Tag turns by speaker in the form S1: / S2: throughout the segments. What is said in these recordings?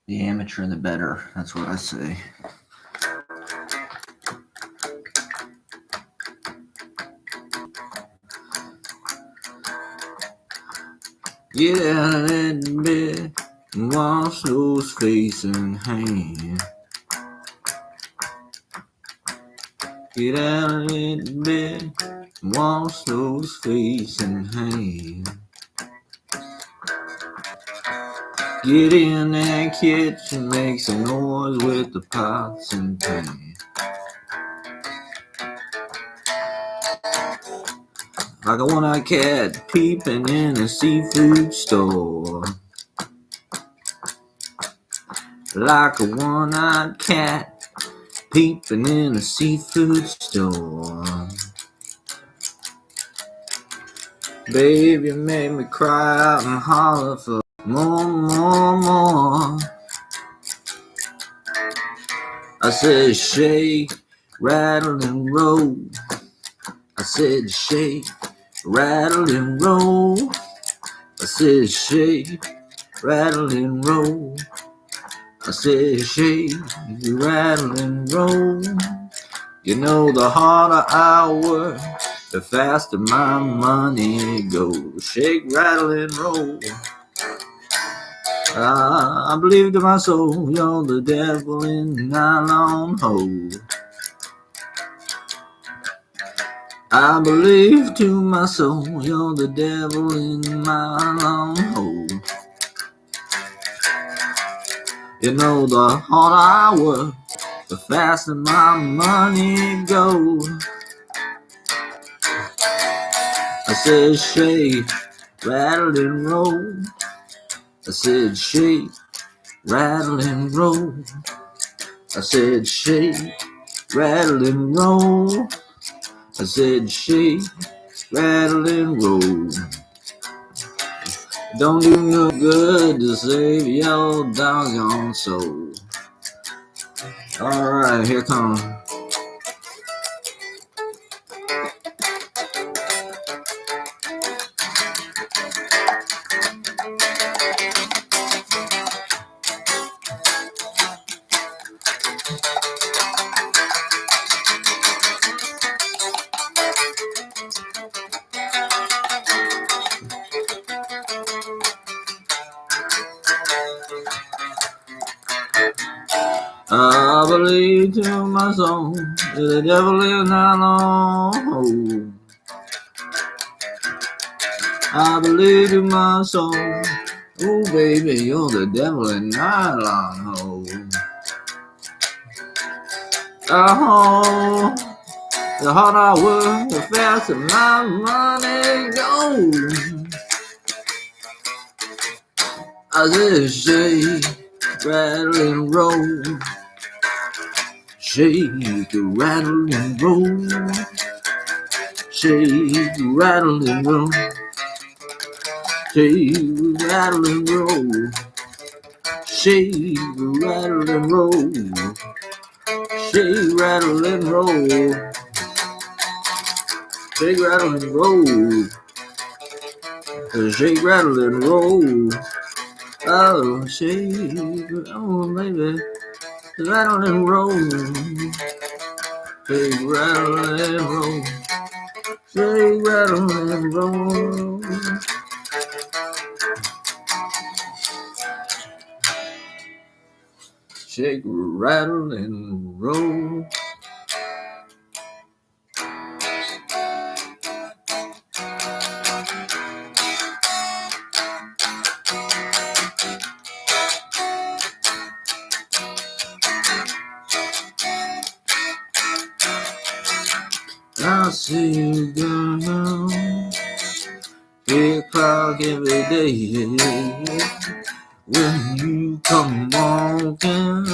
S1: The amateur, the better. That's what I say. Get out of that bed and wash those face and hands. Get out of that bed and wash those face and hands. Get in that kitchen, make some noise with the pots and pans. Like a one-eyed cat peeping in a seafood store. Like a one-eyed cat peeping in a seafood store. Baby, you made me cry out and holler for more, more, more. I said shake, rattle and roll. I said shake, rattle and roll. I said shake, rattle and roll. I said shake, rattle and roll. You know the harder I work, the faster my money goes. Shake, rattle and roll. I believe to my soul, you're the devil in the nylon hole. I believe to my soul, you're the devil in my long hole. You know the harder I work, the faster my money goes. I said shake, rattle and roll. I said shake, rattle and roll. I said shake, rattle and roll. I said shake, rattle and roll. Don't do no good to save your doggone soul. Alright, here comes. I believe to my soul, the devil is not alone. I believe to my soul, oh baby, you're the devil in nylon hole. Oh, the harder I work, the faster my money goes. I said shake, rattle and roll. Shake, rattle and roll. Shake, rattle and roll. Shake, rattle and roll. Shake, rattle and roll. Shake, rattle and roll. Shake, rattle and roll. Shake, rattle and roll. Oh, shake, oh baby, rattle and roll. Shake, rattle and roll. Shake, rattle and roll. Shake, rattle and roll. I see you girl, 3 o'clock every day. When you come walking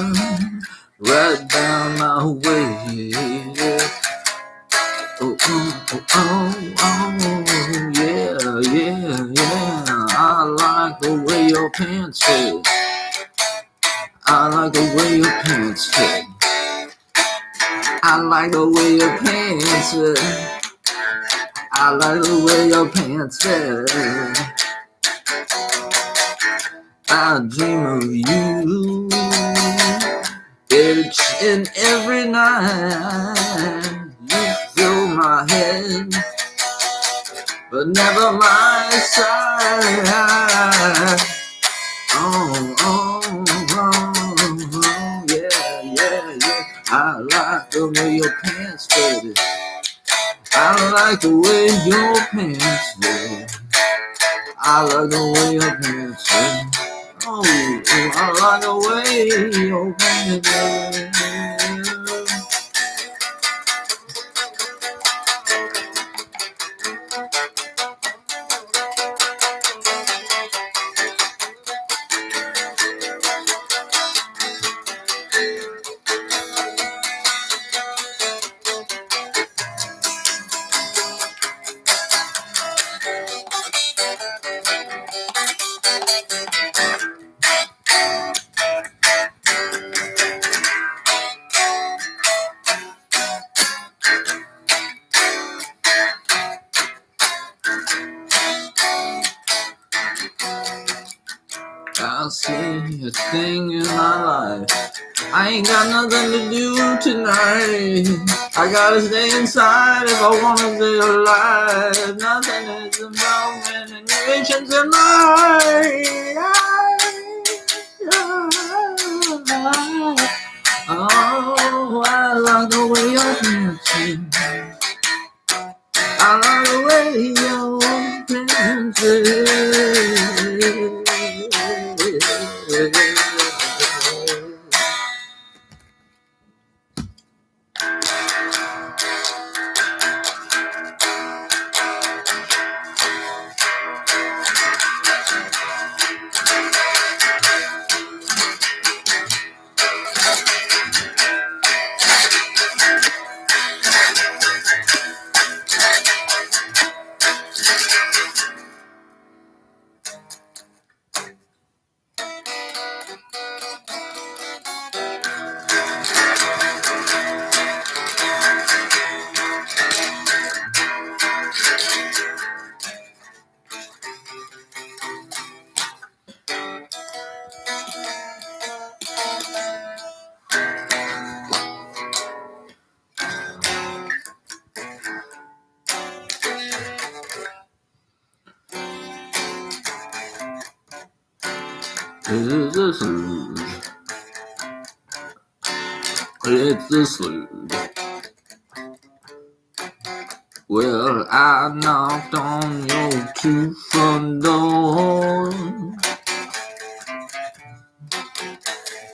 S1: right down my way. Oh, oh, oh, oh, oh, yeah, yeah, yeah. I like the way your pants fit. I like the way your pants fit. I like the way your pants fit. I like the way your pants fit. I I dream of you each and every night. You fill my head, but never my side. Oh, oh, oh, yeah, yeah, yeah. I like the way your pants fit. I like the way your pants fit. I like the way your pants fit. Oh, I like the way your pants fit. I'll say a thing in my life. I ain't got nothing to do tonight. I gotta stay inside if I wanna stay alive. Nothing is involvement in nations in my oh, I like the way your pants fit. I like the way your pants fit. It's a sleuth. It's a sleuth. Well, I knocked on your two front doors.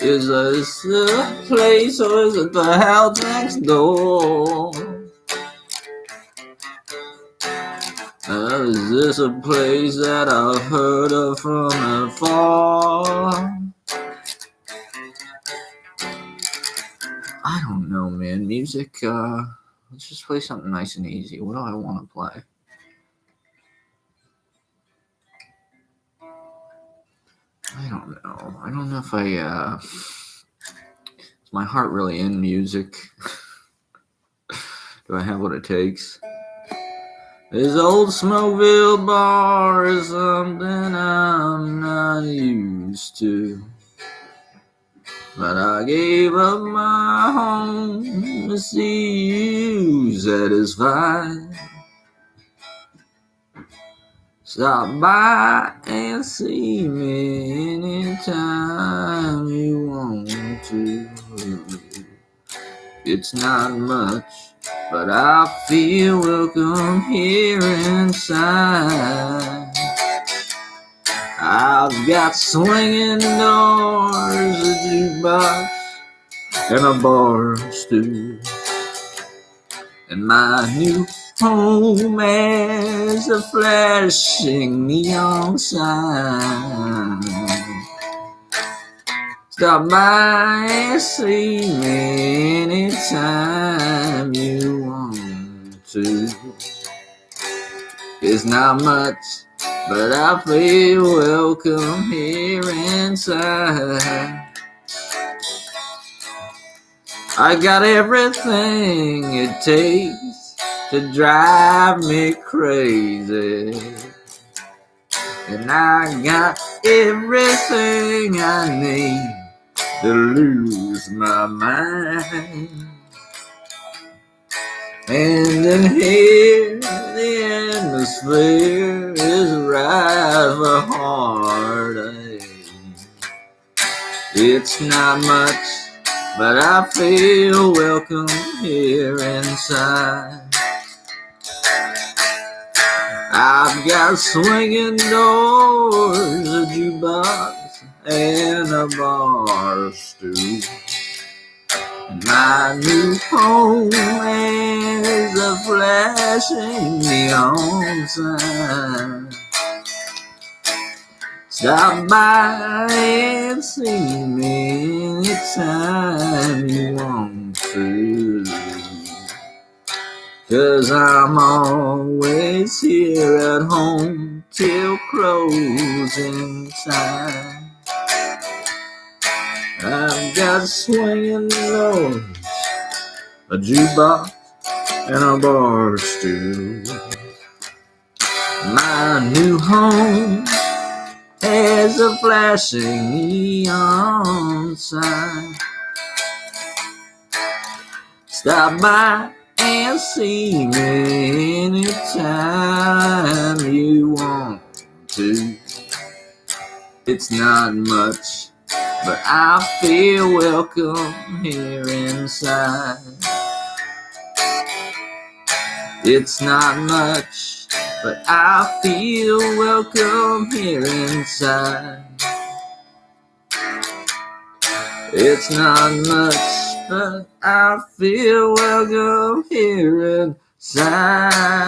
S1: Is this the place or is it the house next door? Is this a place that I've heard of from afar? I don't know, man. Music, let's just play something nice and easy. What do I want to play? I don't know. I don't know if is my heart really in music? Do I have what it takes? This old Smokeville bar is something I'm not used to. But I gave up my home to see you satisfied. Stop by and see me anytime you want to. It's not much, but I feel welcome here inside. I've got swinging doors, a jukebox, and a bar stool. And my new home has a flashing neon sign. Stop by and see me anytime you want to. It's not much, but I feel welcome here inside. I got everything it takes to drive me crazy. And I got everything I need to lose my mind. And in here, the atmosphere is right for heartache. It's not much, but I feel welcome here inside. I've got swinging doors, a jukebox, and a bar stool. My new home is a flashing neon sign. Stop by and see me anytime you want to, 'cause I'm always here at home till closing time. I've got swinging doors, a jukebox, and a bar stool. My new home has a flashing neon sign. Stop by and see me anytime you want to. It's not much, but I feel welcome here inside. It's not much, but I feel welcome here inside. It's not much, but I feel welcome here inside.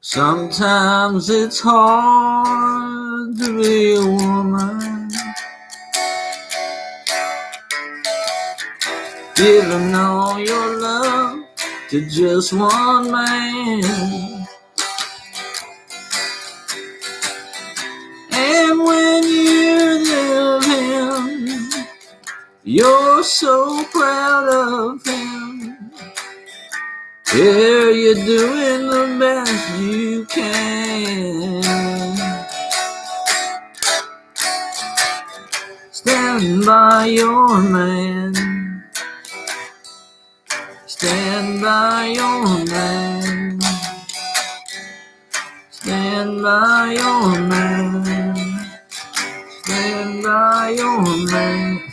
S1: Sometimes it's hard to be a woman, giving all your love to just one man. And when you live him, you're so proud of him. Yeah, you're doing the best you can. Stand by your man. Stand by your man. Stand by your man. Stand by your man.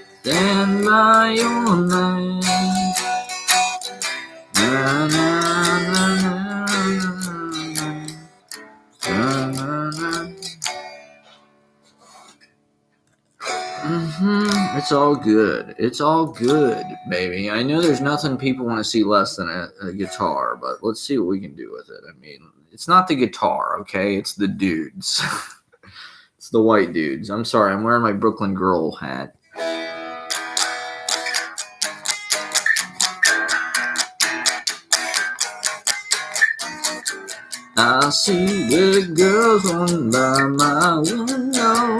S1: Stand by your man. It's all good. It's all good, baby. I know there's nothing people want to see less than a guitar, but let's see what we can do with it. I mean, it's not the guitar, okay? It's the dudes. It's the white dudes. I'm sorry, I'm wearing my Brooklyn Girl hat. I see the girls run by my window,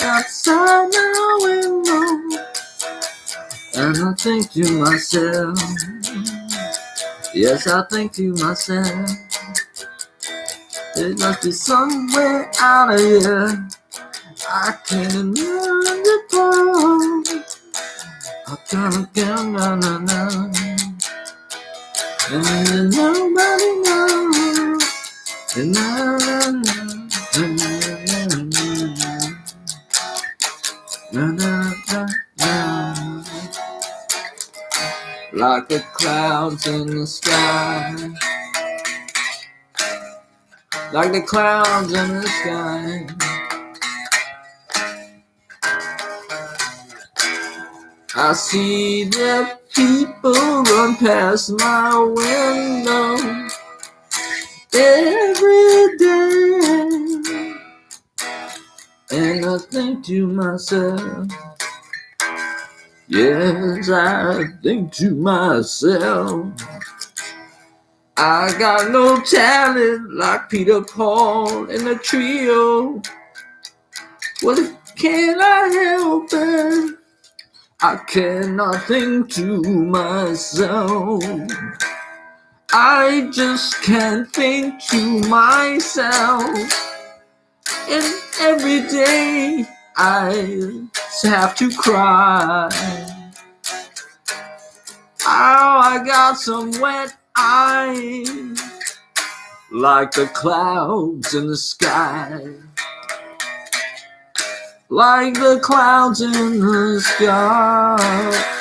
S1: outside my window, and I think to myself, yes, I think to myself, there must be somewhere out of here I can't imagine. I can't get no, and nobody knows. Like the clouds in the sky, like the clouds in the sky. I see the people run past my window every day. I think to myself, yes, I think to myself, I got no talent like Peter, Paul, and the trio. Well, can I help it? I cannot think to myself. I just can't think to myself. And every day I have to cry. Oh, I got some wet eyes, like the clouds in the sky. Like the clouds in the sky.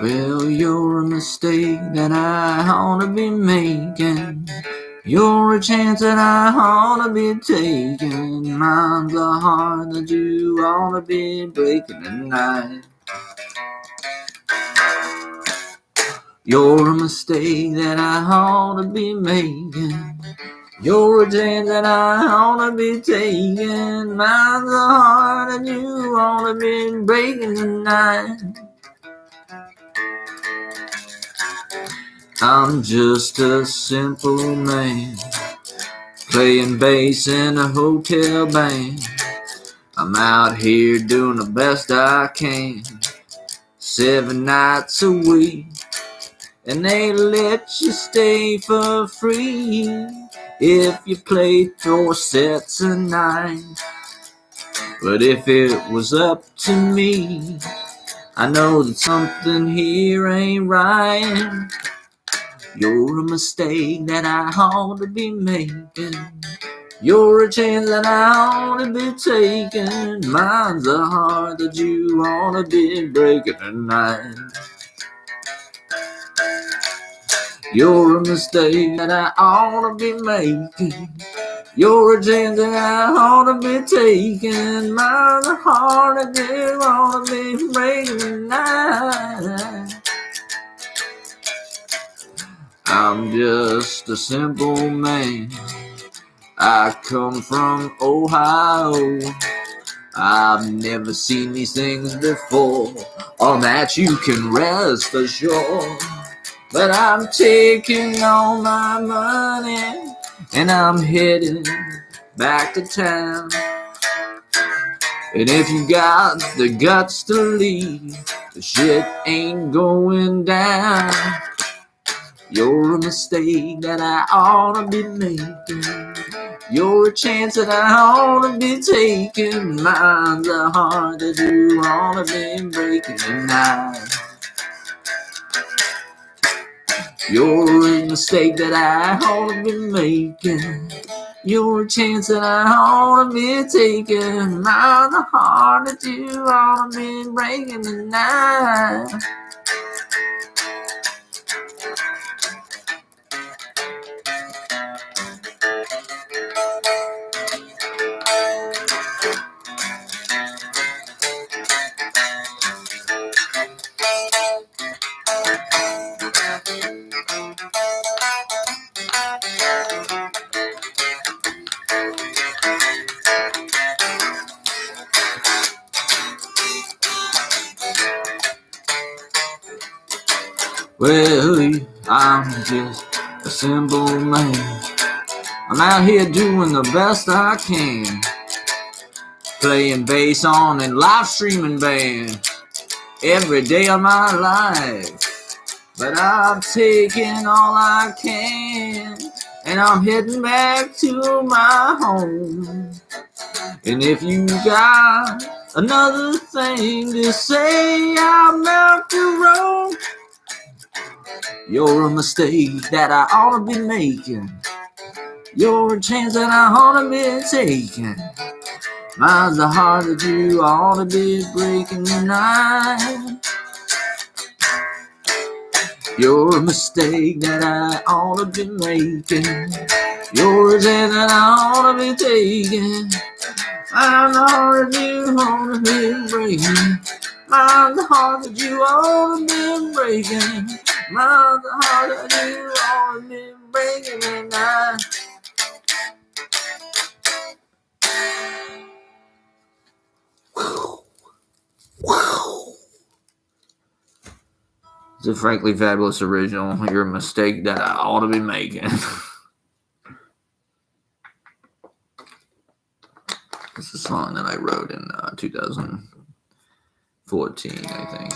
S1: Well, you're a mistake that I ought to be making. You're a chance that I ought to be taking. Mine's a heart that you ought to be breaking tonight. You're a mistake that I ought to be making. You're a chance that I ought to be taking. Mine's a heart that you ought to be breaking tonight. I'm just a simple man, playing bass in a hotel band. I'm out here doing the best I can, 7 nights a week. And they let you stay for free if you play 4 sets a night. But if it was up to me, I know that something here ain't right. You're a mistake that I ought to be making. You're a chance that I ought to be taking. Mine's a heart that you ought to be breaking tonight. You're a mistake that I ought to be making. You're a chance that I ought to be taking. Mine's a heart that you ought to be breaking tonight. I'm just a simple man. I come from Ohio. I've never seen these things before. On that you can rest for sure. But I'm taking all my money and I'm heading back to town. And if you got the guts to leave, the shit ain't going down. You're a mistake that I ought to be making. You're a chance that I ought to be taking. Mine's a heart that you ought to be breaking tonight. You're a mistake that I ought to be making. You're a chance that I ought to be taking. Mine's a heart that you ought to be breaking tonight. Well, I'm just a simple man. I'm out here doing the best I can, playing bass on and live streaming band every day of my life. But I'm taking all I can, and I'm heading back to my home. And if you got another thing to say, I'm out to roam. You're a mistake that I ought to be making. You're a chance that I ought to be taking. Mine's the heart that you ought to be breaking tonight. You're a mistake that I ought to be making. You're a chance that I ought to be taking. Mine's the heart that you ought to be breaking. Mine's the heart that you ought to be breaking. Mine's the heart that you ought to be breaking tonight. It's a frankly fabulous original. You're a mistake that I ought to be making. It's a song that I wrote in 2014, I think.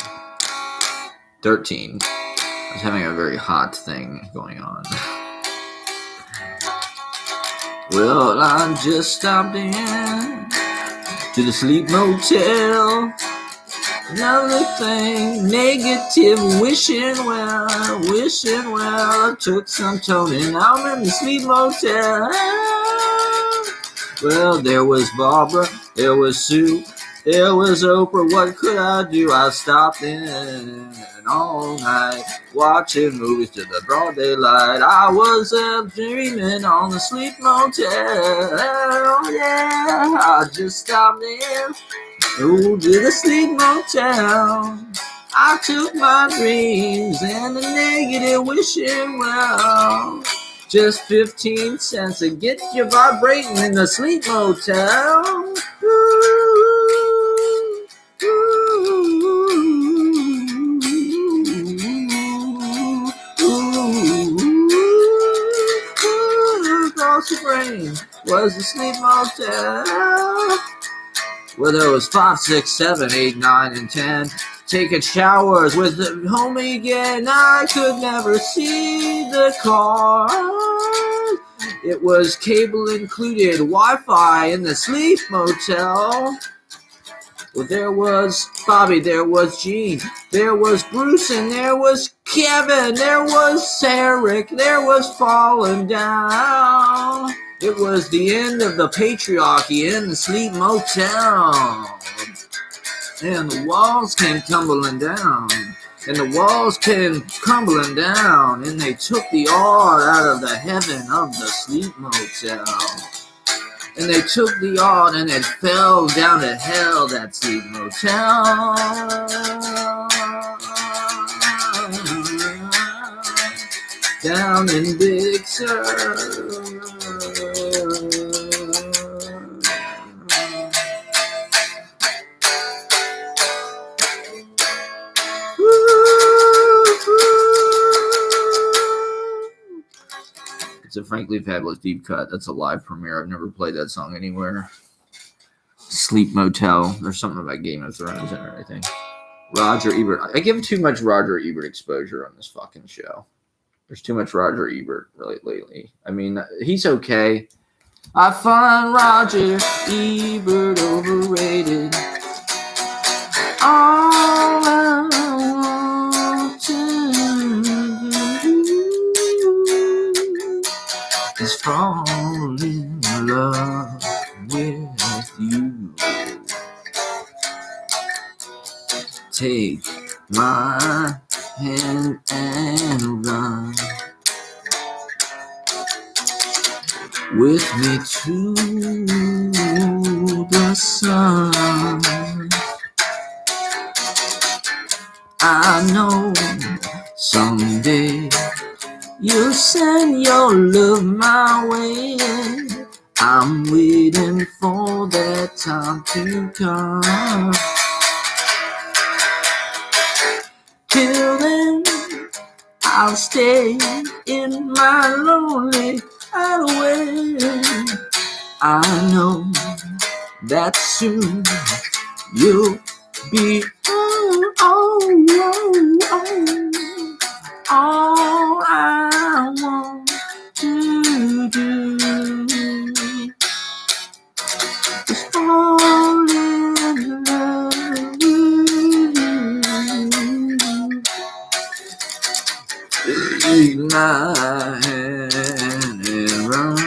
S1: 13. I was having a very hot thing going on. Well, I just stopped in to the Sleep Motel. Another thing, negative, wishing well. I took some toning. I'm in the Sleep Motel. Well, there was Barbara, there was Sue, there was Oprah. What could I do? I stopped in all night, watching movies to the broad daylight. I was dreaming on the Sleep Motel. Oh yeah, I just stopped in. Oh, to the Sleep Motel. I took my dreams and the negative wishing well. Just 15 cents to get you vibrating in the sleep motel. Across the brain was the sleep motel. Where there was 5, 6, 7, 8, 9, and 10. Taking showers with the homie again. I could never see the car. It was cable included Wi-Fi in the sleep motel. Well, there was Bobby, there was Gene, there was Bruce, and there was Kevin, there was Eric, there was Falling Down. It was the end of the patriarchy in the sleep motel. And the walls came tumbling down. And the walls came crumbling down. And they took the art out of the heaven of the sleep motel. And they took the art and it fell down to hell, that sleep motel. Down in Big Sur. It's a Frankly Fabulous deep cut. That's a live premiere. I've never played that song anywhere. Sleep Motel. There's something about Game of Thrones in it, I think. Roger Ebert. I give too much Roger Ebert exposure on this fucking show. There's too much Roger Ebert really lately. I mean, he's okay. I find Roger Ebert overrated. All I want to do is fall in love with you. Take my hand and run with me to the sun. I know someday you'll send your love my way. I'm waiting for that time to come. Till then, I'll stay in my lonely hideaway. I know that soon you'll be all I want to do is fall in love with you. Take my hand and run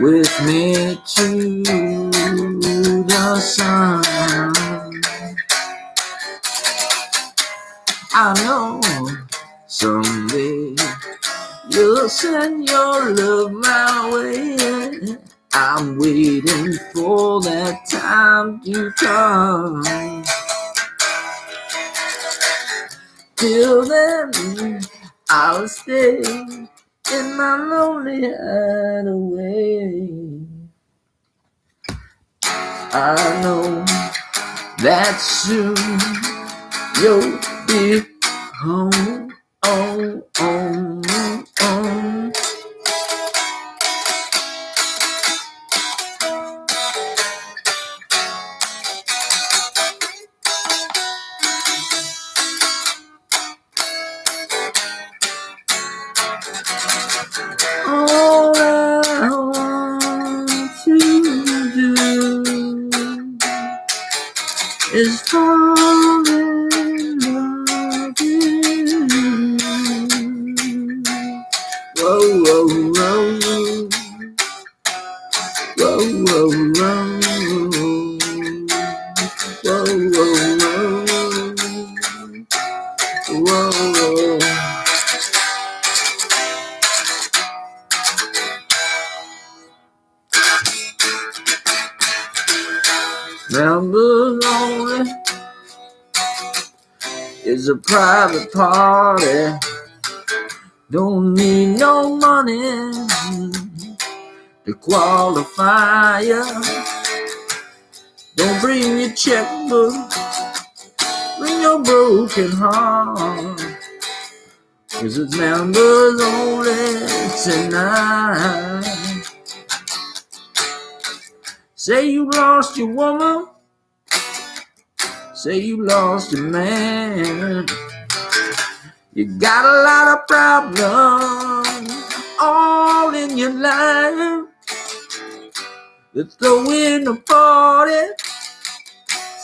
S1: with me to the sun. I know someday you'll send your love my way. I'm waiting for that time to come. Till then, I'll stay in my lonely hideaway. I know that soon you'll be home, home, home, home. All I want to do is fall in love with you. Whoa, whoa, whoa, whoa, whoa, whoa, whoa, whoa, whoa, whoa. Members only is a private party. Don't need no money to qualify ya. Don't bring your checkbook, bring your broken heart, 'cause it's members only tonight. Say you lost your woman, say you lost your man. You got a lot of problems all in your life. Let's throw in a party,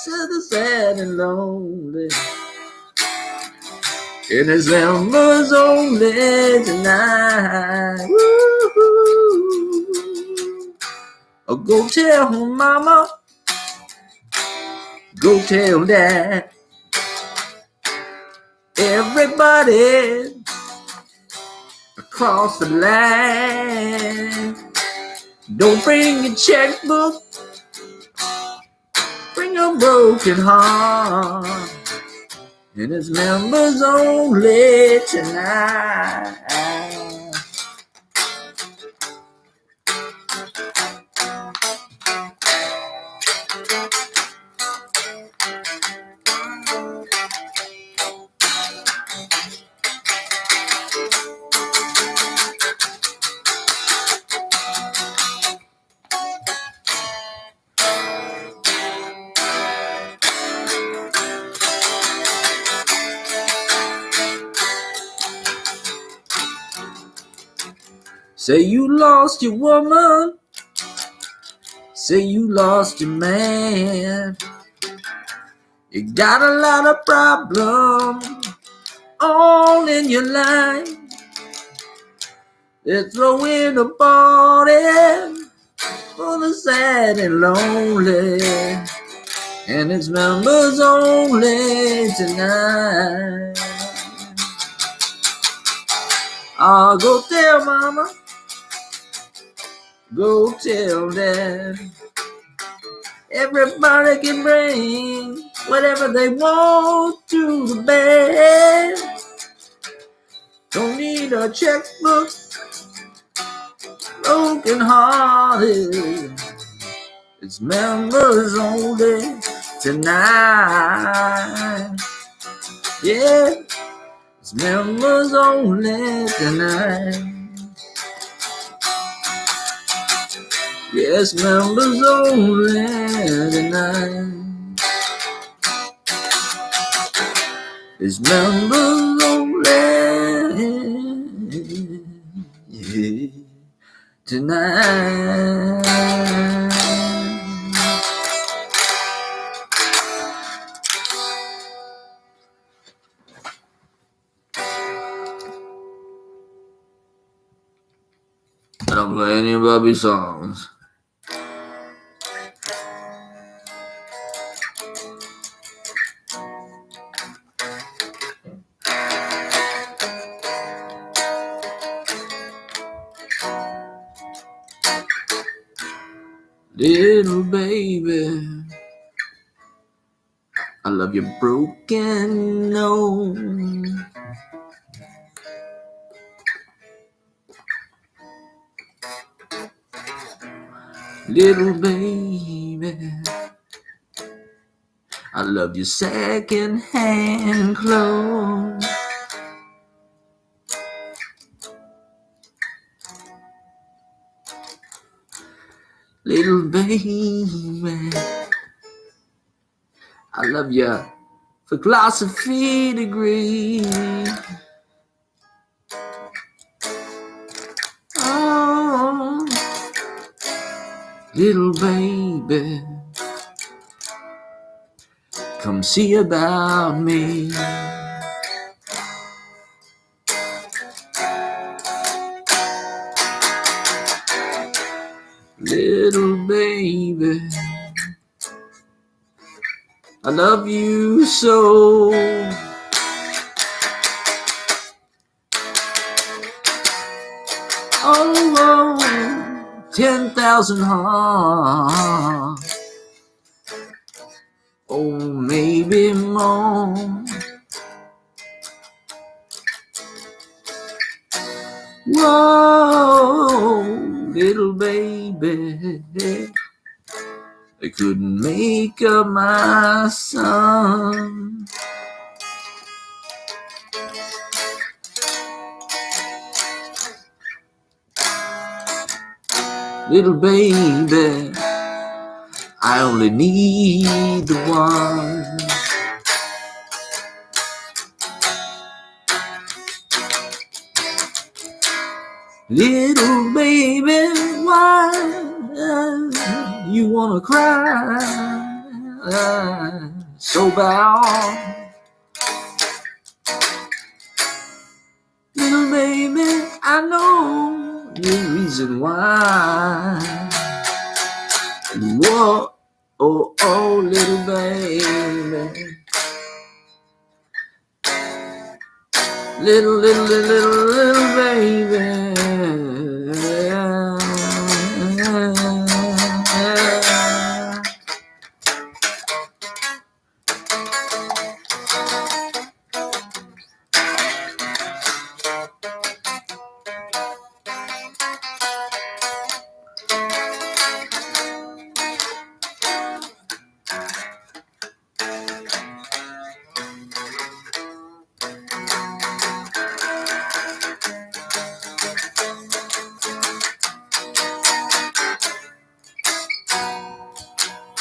S1: so the sad and lonely. And it's members only tonight. Woo-hoo. Oh, go tell mama, go tell dad. Everybody across the line. Don't bring your checkbook, bring your broken heart. And it's members only tonight. Say you lost your woman, say you lost your man. You got a lot of problems all in your life. Let's throw in a party for the sad and lonely. And it's members only tonight. I'll go tell mama, go tell dad. Everybody can bring whatever they want to the bed. Don't need a checkbook, broken hearted. It's members only tonight. Yeah, it's members only tonight. Yes, members only tonight. It's members only tonight. I don't play any Bobby songs. Little baby, I love your broken nose. Little baby, I love your second-hand clothes. Little baby, I love your philosophy degree. Oh, little baby, come see about me. Little baby, I love you so. Oh, 10,000 hearts. Oh, maybe more. Whoa, little baby, I couldn't make up my song. Little baby, I only need the one. Little baby, why you wanna cry so bad? Little baby, I know the reason why. Whoa, oh, oh, little baby. Little baby.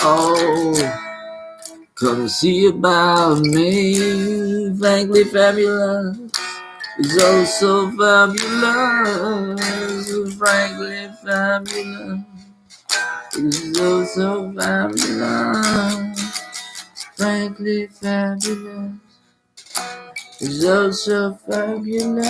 S1: Oh, come see about me, frankly fabulous. It's oh so fabulous, frankly fabulous. It's oh so fabulous, frankly fabulous. It's oh so fabulous.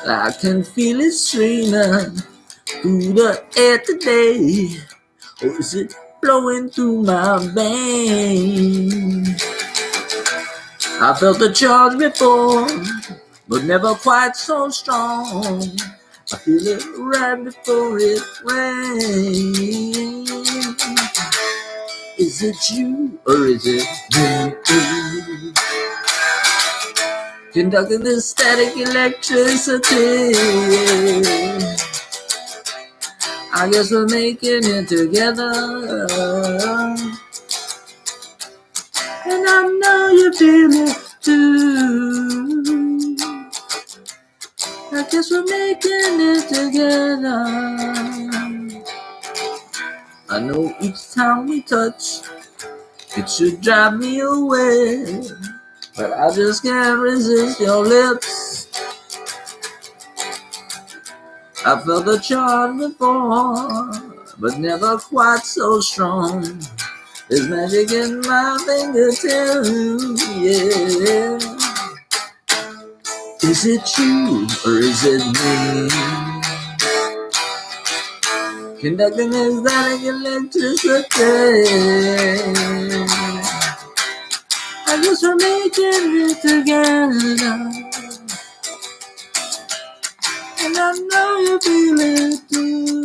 S1: I can feel it streaming through the air today. Or is it blowing through my veins? I felt the charge before, but never quite so strong. I feel it right before it rains. Is it you or is it me? Conducting this static electricity. I guess we're making it together. And I know you feel it too. I guess we're making it together. I know each time we touch, it should drive me away. But I just can't resist your lips. I felt the charge before, but never quite so strong. There's magic in my fingertips, yeah. Is it you or is it me? Conducting exotic electricity. I guess we're making it together. And I know you feel it too.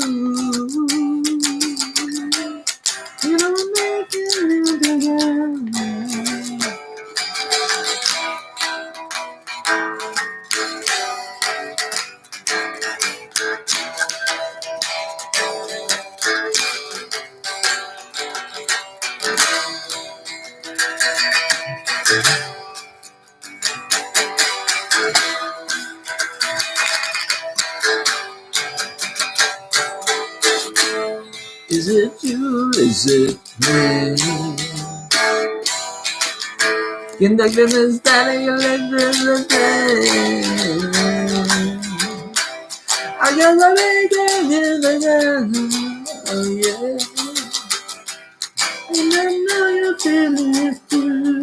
S1: You know we're making it together. Is it you? Is it me? Conducting this static electricity. I guess I'm making it again. Oh yeah. And I know you feel it too.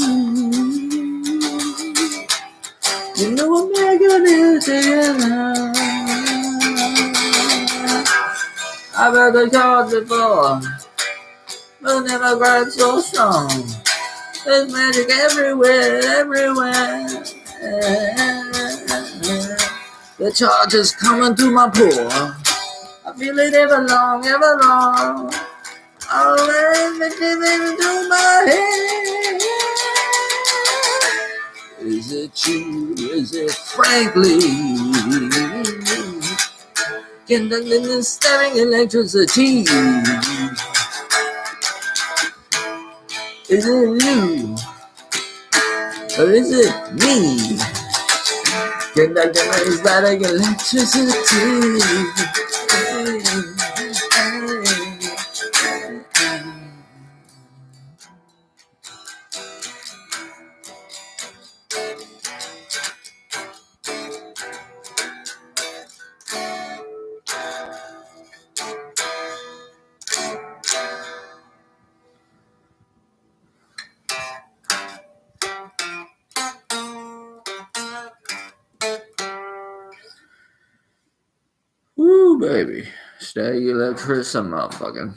S1: You know I'm making it together. heard the chords before, but never quite so strong. There's magic everywhere, everywhere. The charge is coming through my pore. I feel it ever long, ever long. All everything into my head. Is it you? Is it frankly? Conducting this staring electricity. Is it you? Or is it me? Conducting this static electricity. Woo, baby. Stay electric, some motherfucking.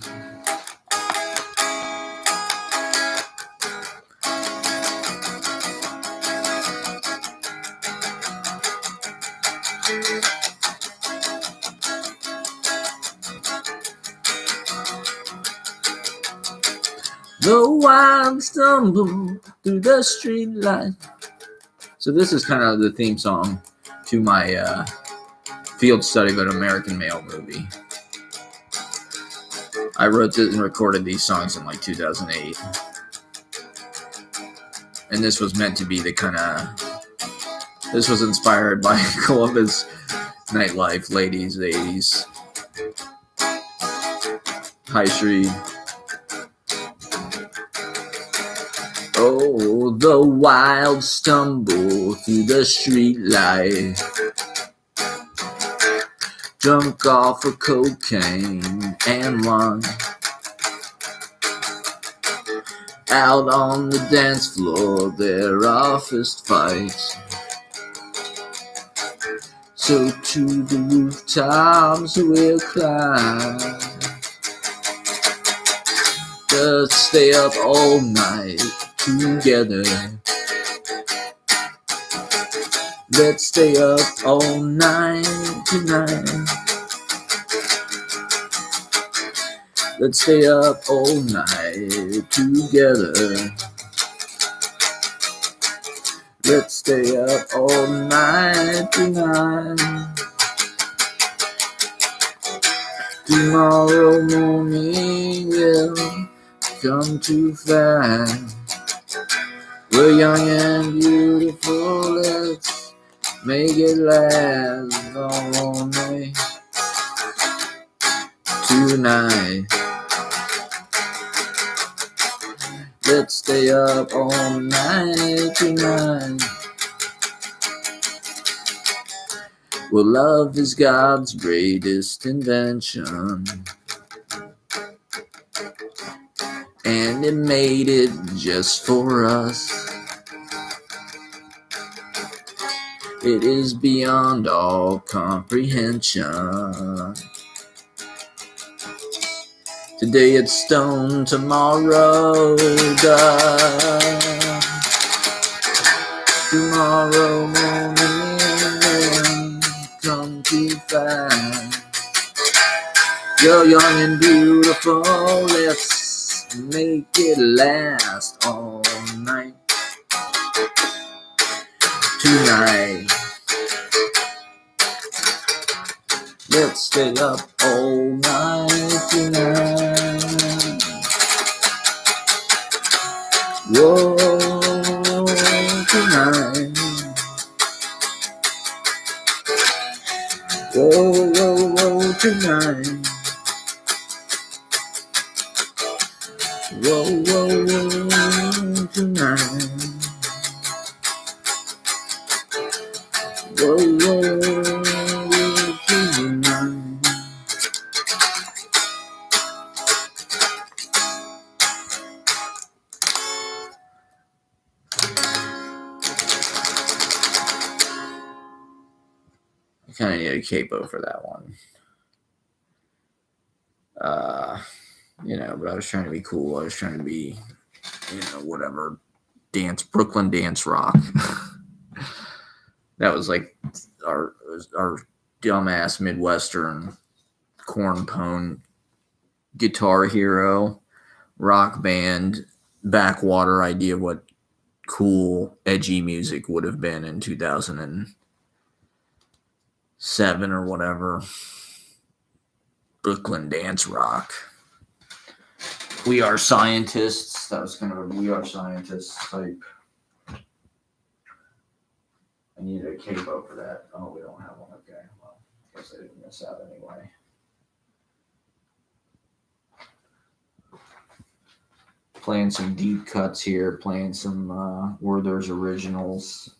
S1: The wild stumble through the street light. So this is kind of the theme song to my field study of an American Male movie. I wrote this and recorded these songs in like 2008. And this was meant to be the kind of... This was inspired by Columbus nightlife, ladies, 80s. High Street. Oh, the wild stumble through the street light. Drunk off of cocaine and wine. Out on the dance floor, there are fist fights. So to the rooftops we'll climb. Let's stay up all night together. Let's stay up all night tonight. Let's stay up all night together. Let's stay up all night tonight. Tomorrow morning will come too fast. We're young and beautiful, let's make it last all night tonight. Let's stay up all night tonight. Well, love is God's greatest invention, and it made it just for us. It is beyond all comprehension. Today it's stone, tomorrow dust. Tomorrow morning come too fast. You're young and beautiful, let's make it last all night tonight. Let's stay up all night tonight. Whoa, tonight. Whoa, whoa, whoa, tonight. Whoa, whoa, whoa, tonight. Whoa, whoa, tonight. I kind of need a capo for that one. But I was trying to be cool. I was trying to be, whatever, Brooklyn dance rock. That was like our dumbass Midwestern corn pone Guitar Hero rock band backwater idea of what cool edgy music would have been in 2007 or whatever. Brooklyn dance rock. We Are Scientists. That was kind of a We Are Scientists type. I needed a capo for that. Oh, we don't have one. Okay. Well, I guess I didn't miss out anyway. Playing some deep cuts here. Playing some Werther's originals.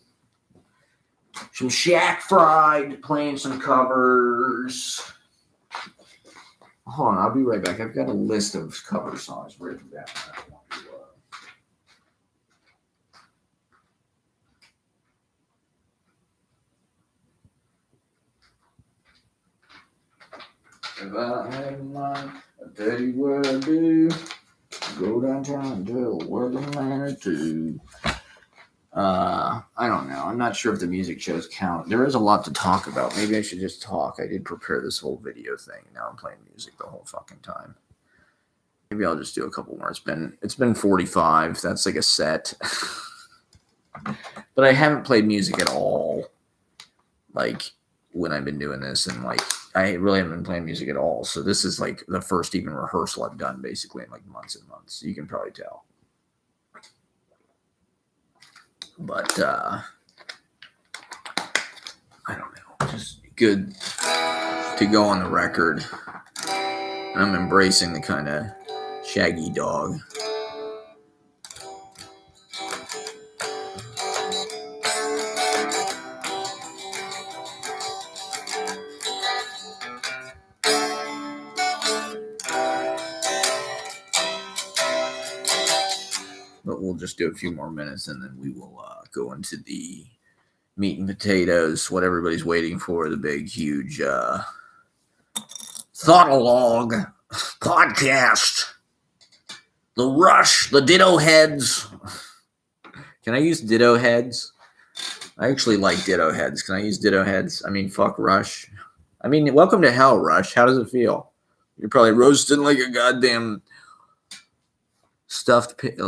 S1: Some Shack Fried. Playing some covers. Hold on, I'll be right back. I've got a list of cover songs written down. If I had mine, I'll tell you what I do. Go downtown and tell where the man or two. I don't know. I'm not sure if the music shows count. There is a lot to talk about. Maybe I should just talk. I did prepare this whole video thing. Now I'm playing music the whole fucking time. Maybe I'll just do a couple more. It's been 45. That's like a set. But I haven't played music at all. Like when I've been doing this, and like I really haven't been playing music at all. So this is like the first even rehearsal I've done basically in like months and months. You can probably tell. But I don't know. Just good to go on the record. I'm embracing the kind of Shaggy Dog. But we'll just do a few more minutes and then we will go into the meat and potatoes, what everybody's waiting for, the big, huge Thought-a-log podcast. The Rush, the Ditto Heads. Can I use Ditto Heads? I actually like Ditto Heads. Can I use Ditto Heads? I mean, fuck Rush. I mean, welcome to hell, Rush. How does it feel? You're probably roasting like a goddamn stuffed pig,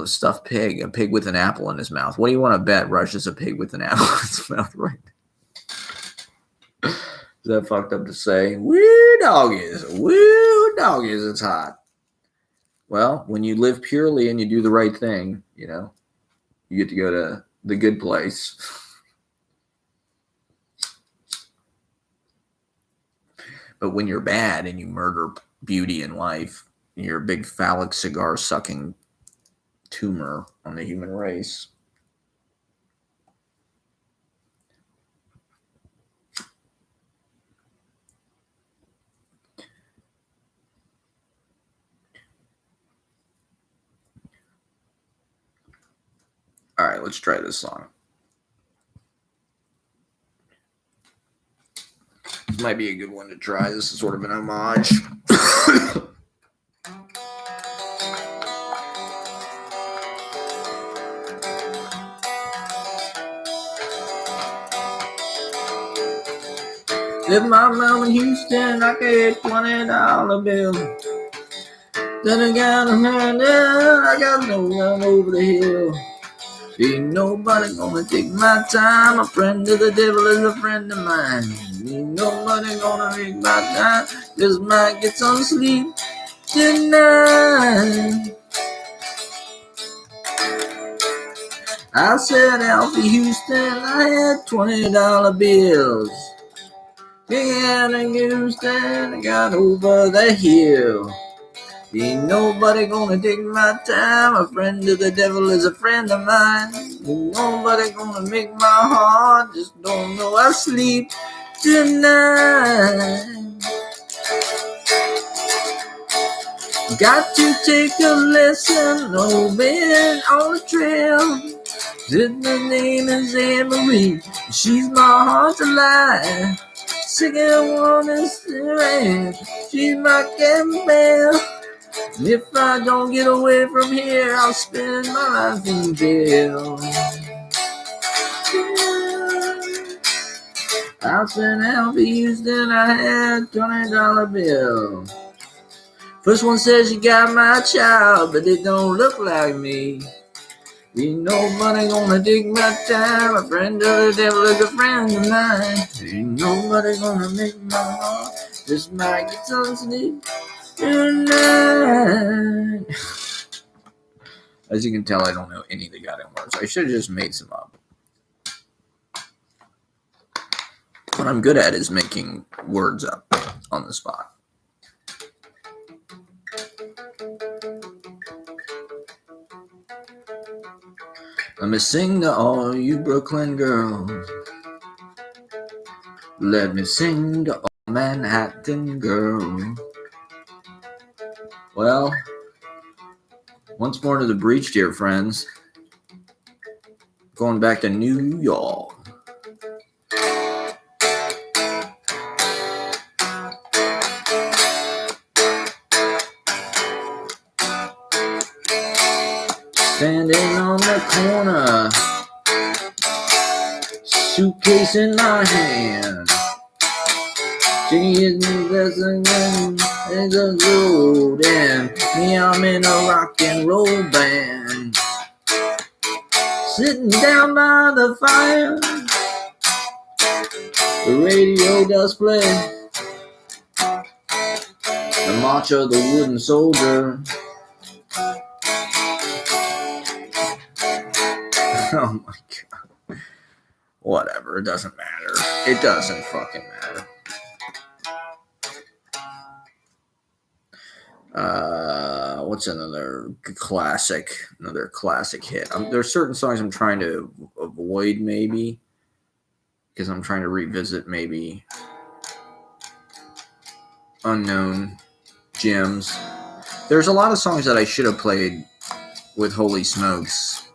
S1: a pig with an apple in his mouth. What do you want to bet? Rush is a pig with an apple in his mouth, right? Is that fucked up to say? Woo doggies, it's hot. Well, when you live purely and you do the right thing, you get to go to the good place. But when you're bad and you murder beauty and life, you're a big phallic cigar sucking tumor on the human race. All right, let's try this song. This might be a good one to try. This is sort of an homage. If my mom in Houston, I get $20 bill. Then I got a man down, I got no run over the hill. Ain't nobody gonna take my time. A friend of the devil is a friend of mine. Ain't nobody gonna take my time. Just might get some sleep tonight. I said, Alfie Houston, I had $20 bills. King and Houston, I got over the hill. Ain't nobody gonna take my time. A friend of the devil is a friend of mine. Ain't nobody gonna make my heart just don't know I sleep tonight. Got to take a lesson, oh man, on the trail. The name is Anne Marie, she's my heart's alive. second one is red. She's my Campbell. And if I don't get away from here, I'll spend my life in jail. I'll spend out for Houston, I had $20 bill. First one says you got my child, but they don't look like me. Ain't nobody gonna take my time. A friend of the devil is a friend of mine. Ain't nobody gonna make my heart. Just might get some sleep tonight. As you can tell, I don't know any of the goddamn words. I should have just made some up. What I'm good at is making words up on the spot. Let me sing to all you Brooklyn girls. Let me sing to all Manhattan girls. Well, once more to the breach, dear friends. Going back to New York. Standing on the corner, suitcase in my hand. She hit me this again, it's a road, and me, I'm in a rock and roll band. Sitting down by the fire, the radio does play the march of the wooden soldier. Oh my god. Whatever, it doesn't matter. It doesn't fucking matter. What's another classic hit? There's certain songs I'm trying to avoid, maybe, because I'm trying to revisit maybe unknown gems. There's a lot of songs that I should have played with Holy Smokes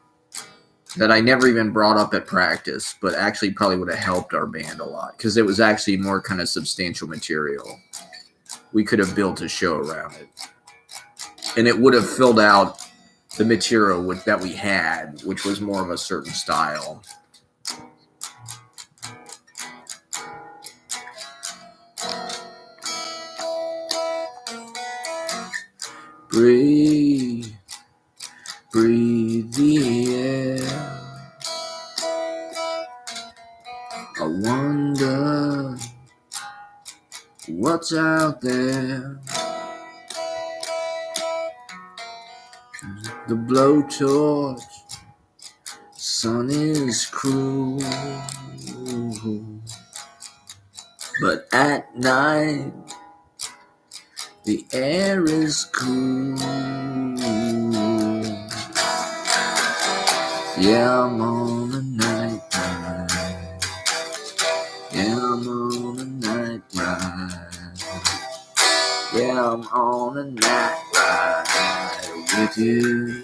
S1: that I never even brought up at practice, but actually probably would have helped our band a lot, because it was actually more kind of substantial material. We could have built a show around it, and it would have filled out the material that we had, which was more of a certain style. Breathe, breathe the air. I wonder what's out there. The blowtorch, sun is cruel, but at night the air is cool. Yeah, I'm on a night ride. Yeah, I'm on a night ride. Yeah, I'm on a night ride with you.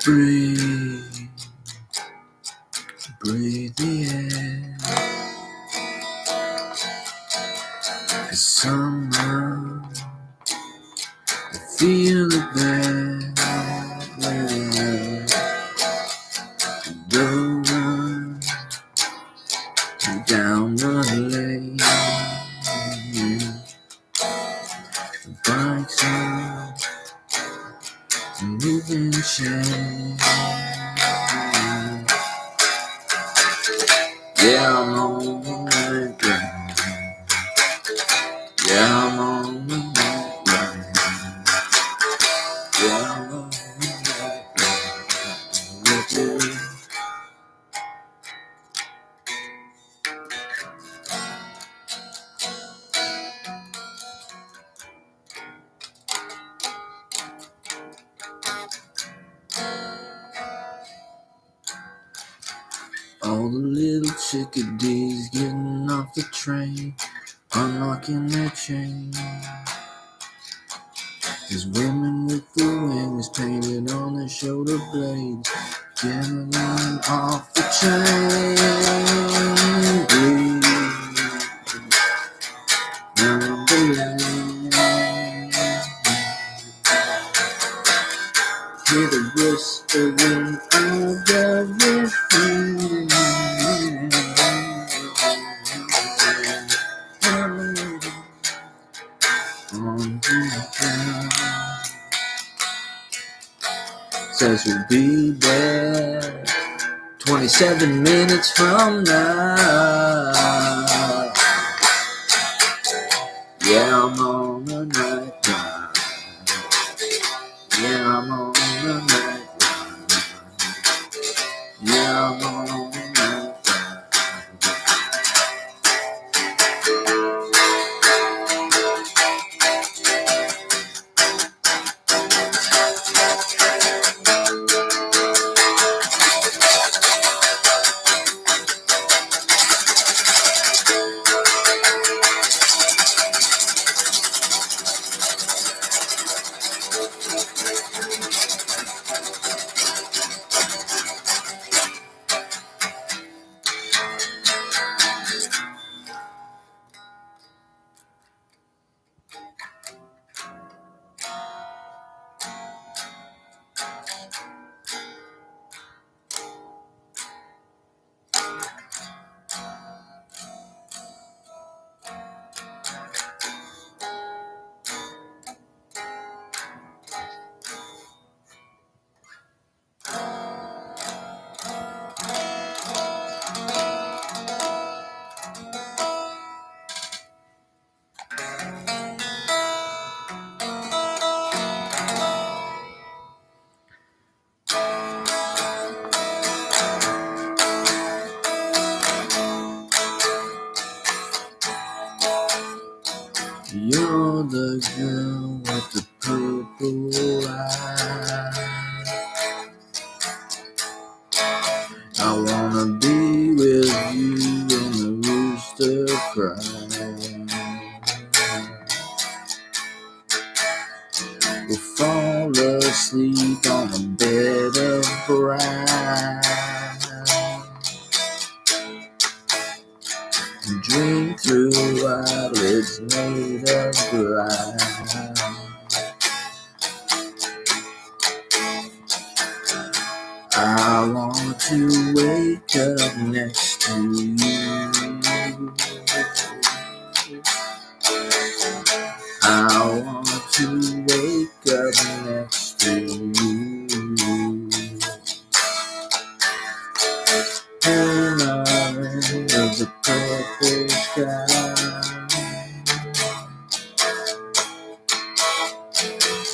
S1: Breathe, breathe the air. The summer, I feel it there. Go run down the lane. The bikes are moving chain. Yeah, I'm on the night ride. Yeah, I'm on the night ride. Yeah, I'm on the night ride with you. All the little chickadees getting off the train, unlocking their chain. There's women with the wings painted on their shoulder blades, getting off the train. Breathe, number lane. Hear the whispering of the refrain. Says we'll be there 27 minutes from now. Yeah, I'm on a night ride. Yeah, I'm on a night ride. Yeah, I'm on a night ride. You're the girl with the purple eyes. I wanna be with you when the rooster cries. We'll fall asleep on a bed of brass and dream through eyelids made of glass. I want to wake up next to you. I want to wake up next to you. And I'm under the purple sky,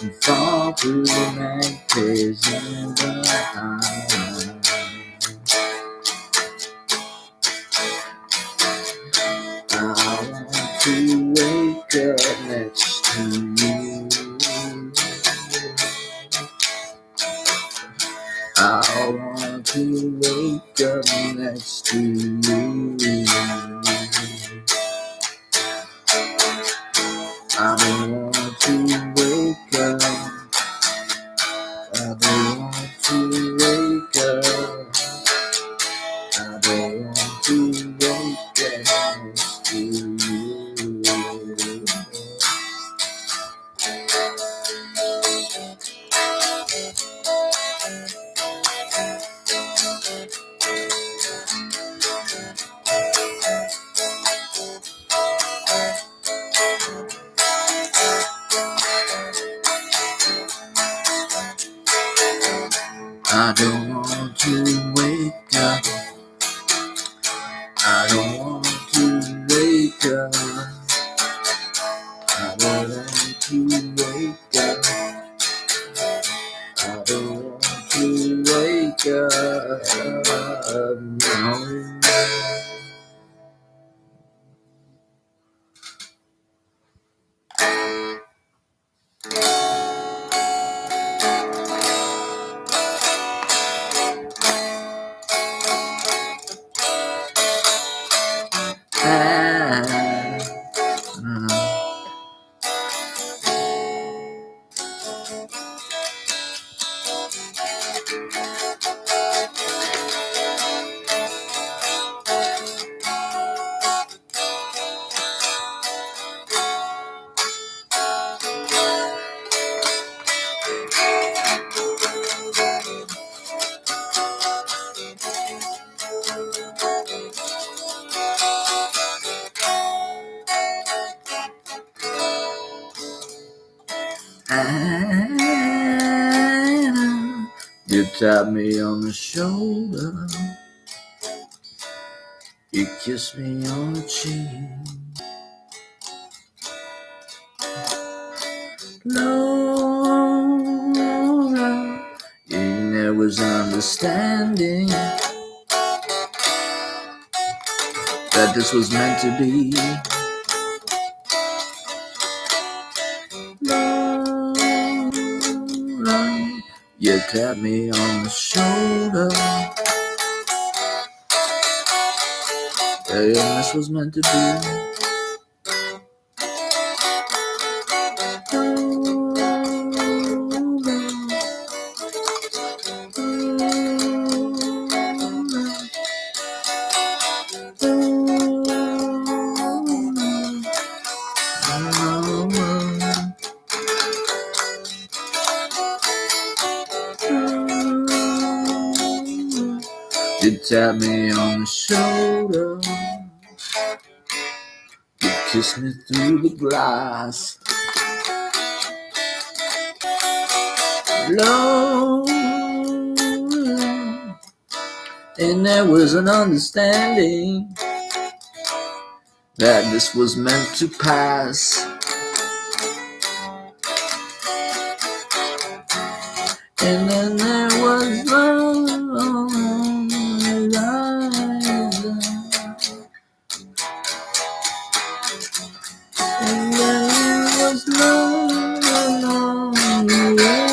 S1: and fall through the night days in the high. I want to wake up next to you. I want to wake up next to you. I want to wake up. I don't want to wake up. I don't want to wake up next to you. I don't want to wake up. I don't want to wake up. I don't want to wake up. I don't want to wake up. No. Anna, you tap me on the shoulder, you kiss me on the cheek. Laura, and there was understanding that this was meant to be. Laura, you tap me on the shoulder, and this was meant to be. You tap me on the shoulder, you kiss me through the glass. Love, and there was an understanding that this was meant to pass. And then there was love, and then there was love along the way.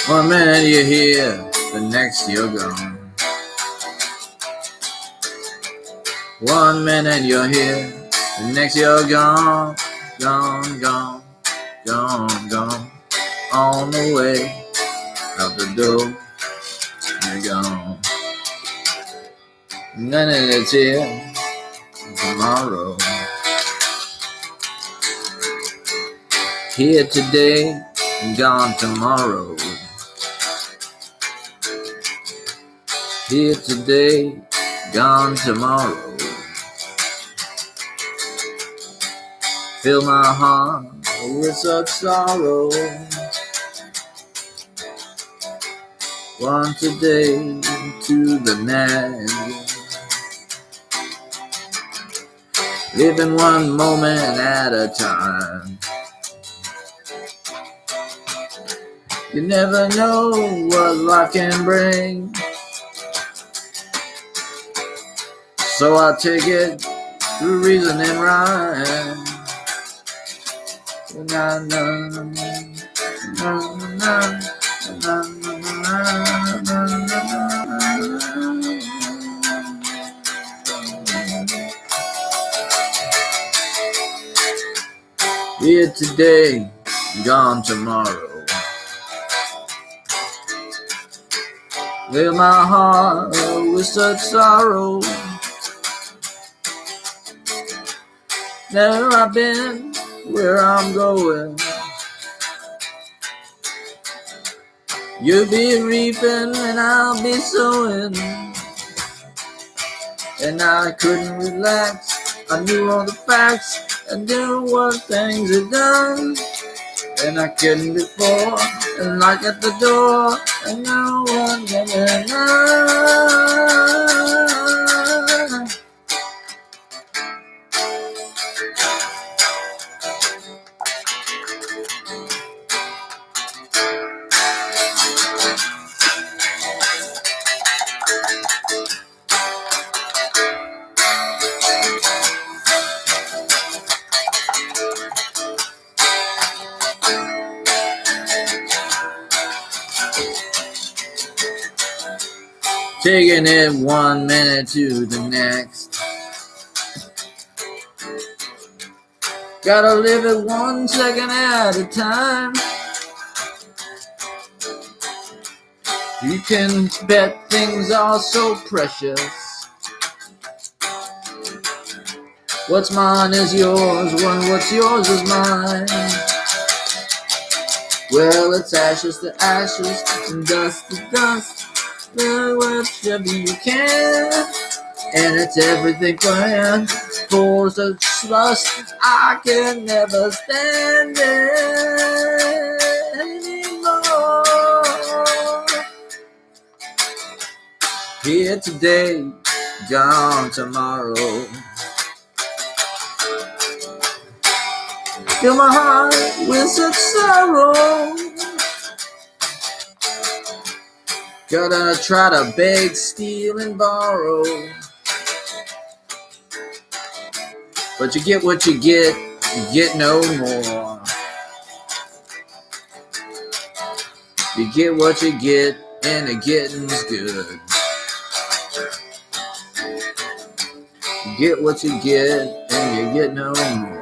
S1: One minute you're here, the next you're gone. One minute you're here, the next you're gone. Gone, gone, gone, gone. On the way out the door, you're gone. And then it's here tomorrow. Here today and gone tomorrow. Here today, gone tomorrow. Fill my heart with such sorrow. One today to the next. Living one moment at a time. You never know what life can bring. So I take it through reason and rhyme. Na, na, na, na, na, here today, gone tomorrow. Fill my heart with such sorrow. Never I've been where I'm going. You'll be reaping and I'll be sowing. And I couldn't relax. I knew all the facts. I knew what things had done. And I couldn't before. And knock at the door. And no one ever knows. Taking it 1 minute to the next. Gotta live it 1 second at a time. You can bet things are so precious. What's mine is yours, what's yours is mine. Well, it's ashes to ashes and dust to dust. Whichever you can, and it's everything planned for such lust. I can never stand it anymore. Here today, gone tomorrow. Fill my heart with such sorrow. Gotta try to beg, steal, and borrow. But you get what you get no more. You get what you get, and the getting's good. You get what you get, and you get no more.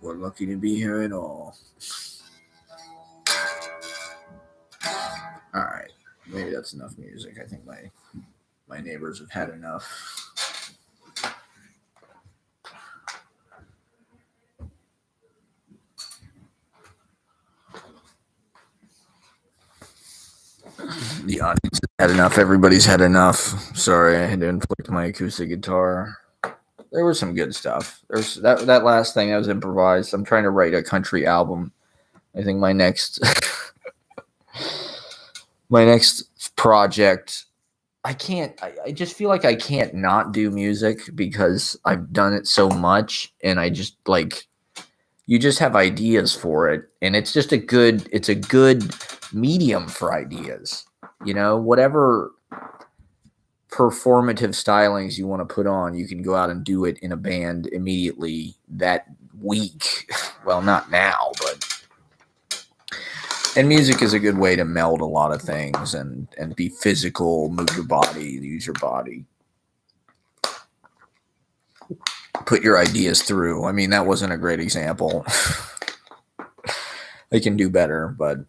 S1: We're lucky to be here at all. All right, maybe that's enough music. I think my neighbors have had enough. The audience has had enough. Everybody's had enough. Sorry, I had to inflict my acoustic guitar. There was some good stuff. There's that last thing that was improvised. I'm trying to write a country album. I think my next project. I just feel like I can't not do music because I've done it so much, and I just you just have ideas for it, and it's a good medium for ideas. You know, whatever performative stylings you want to put on, you can go out and do it in a band immediately that week. Well, not now, but and music is a good way to meld a lot of things and be physical, move your body, use your body, put your ideas through. I mean, that wasn't a great example. I can do better, but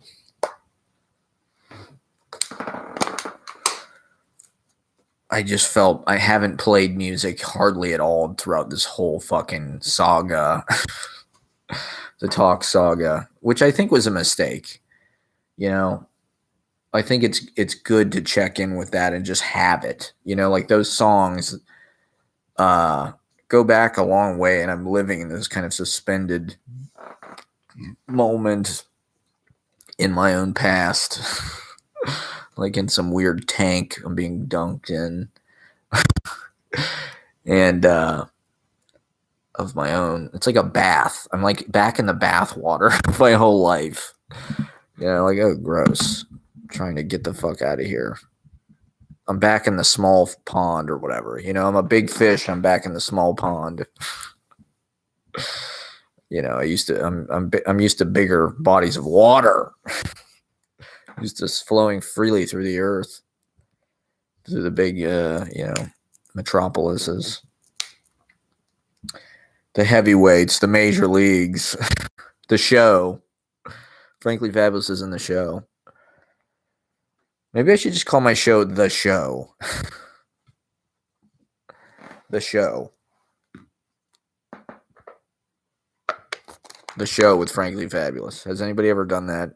S1: I just felt I haven't played music hardly at all throughout this whole fucking saga, the talk saga, which I think was a mistake. You know, I think it's good to check in with that and just have it. You know, like those songs go back a long way, and I'm living in this kind of suspended moment in my own past. Like in some weird tank I'm being dunked in. And of my own. It's like a bath. I'm like back in the bath water my whole life. Yeah, like, oh, gross. I'm trying to get the fuck out of here.
S2: I'm back in the small pond or whatever. You know, I'm a big fish. I'm back in the small pond. You know, I'm used to bigger bodies of water. Used to flowing freely through the earth, through the big, metropolises, the heavyweights, the major leagues, the show. Frankly Fabulous is in the show. Maybe I should just call my show The Show. The Show. The Show with Frankly Fabulous. Has anybody ever done that?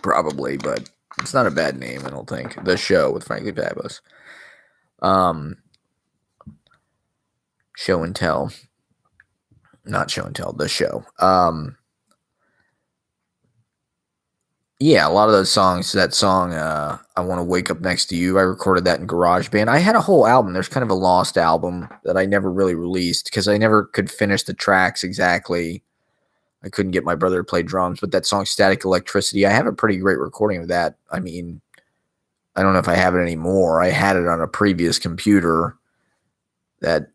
S2: Probably, but it's not a bad name, I don't think. The Show with Frankly Fabulous. Show and Tell. Not Show and Tell, The Show. Yeah, a lot of those songs, that song, I Want to Wake Up Next to You, I recorded that in GarageBand. I had a whole album. There's kind of a lost album that I never really released because I never could finish the tracks exactly. I couldn't get my brother to play drums, but that song, Static Electricity, I have a pretty great recording of that. I mean, I don't know if I have it anymore. I had it on a previous computer that,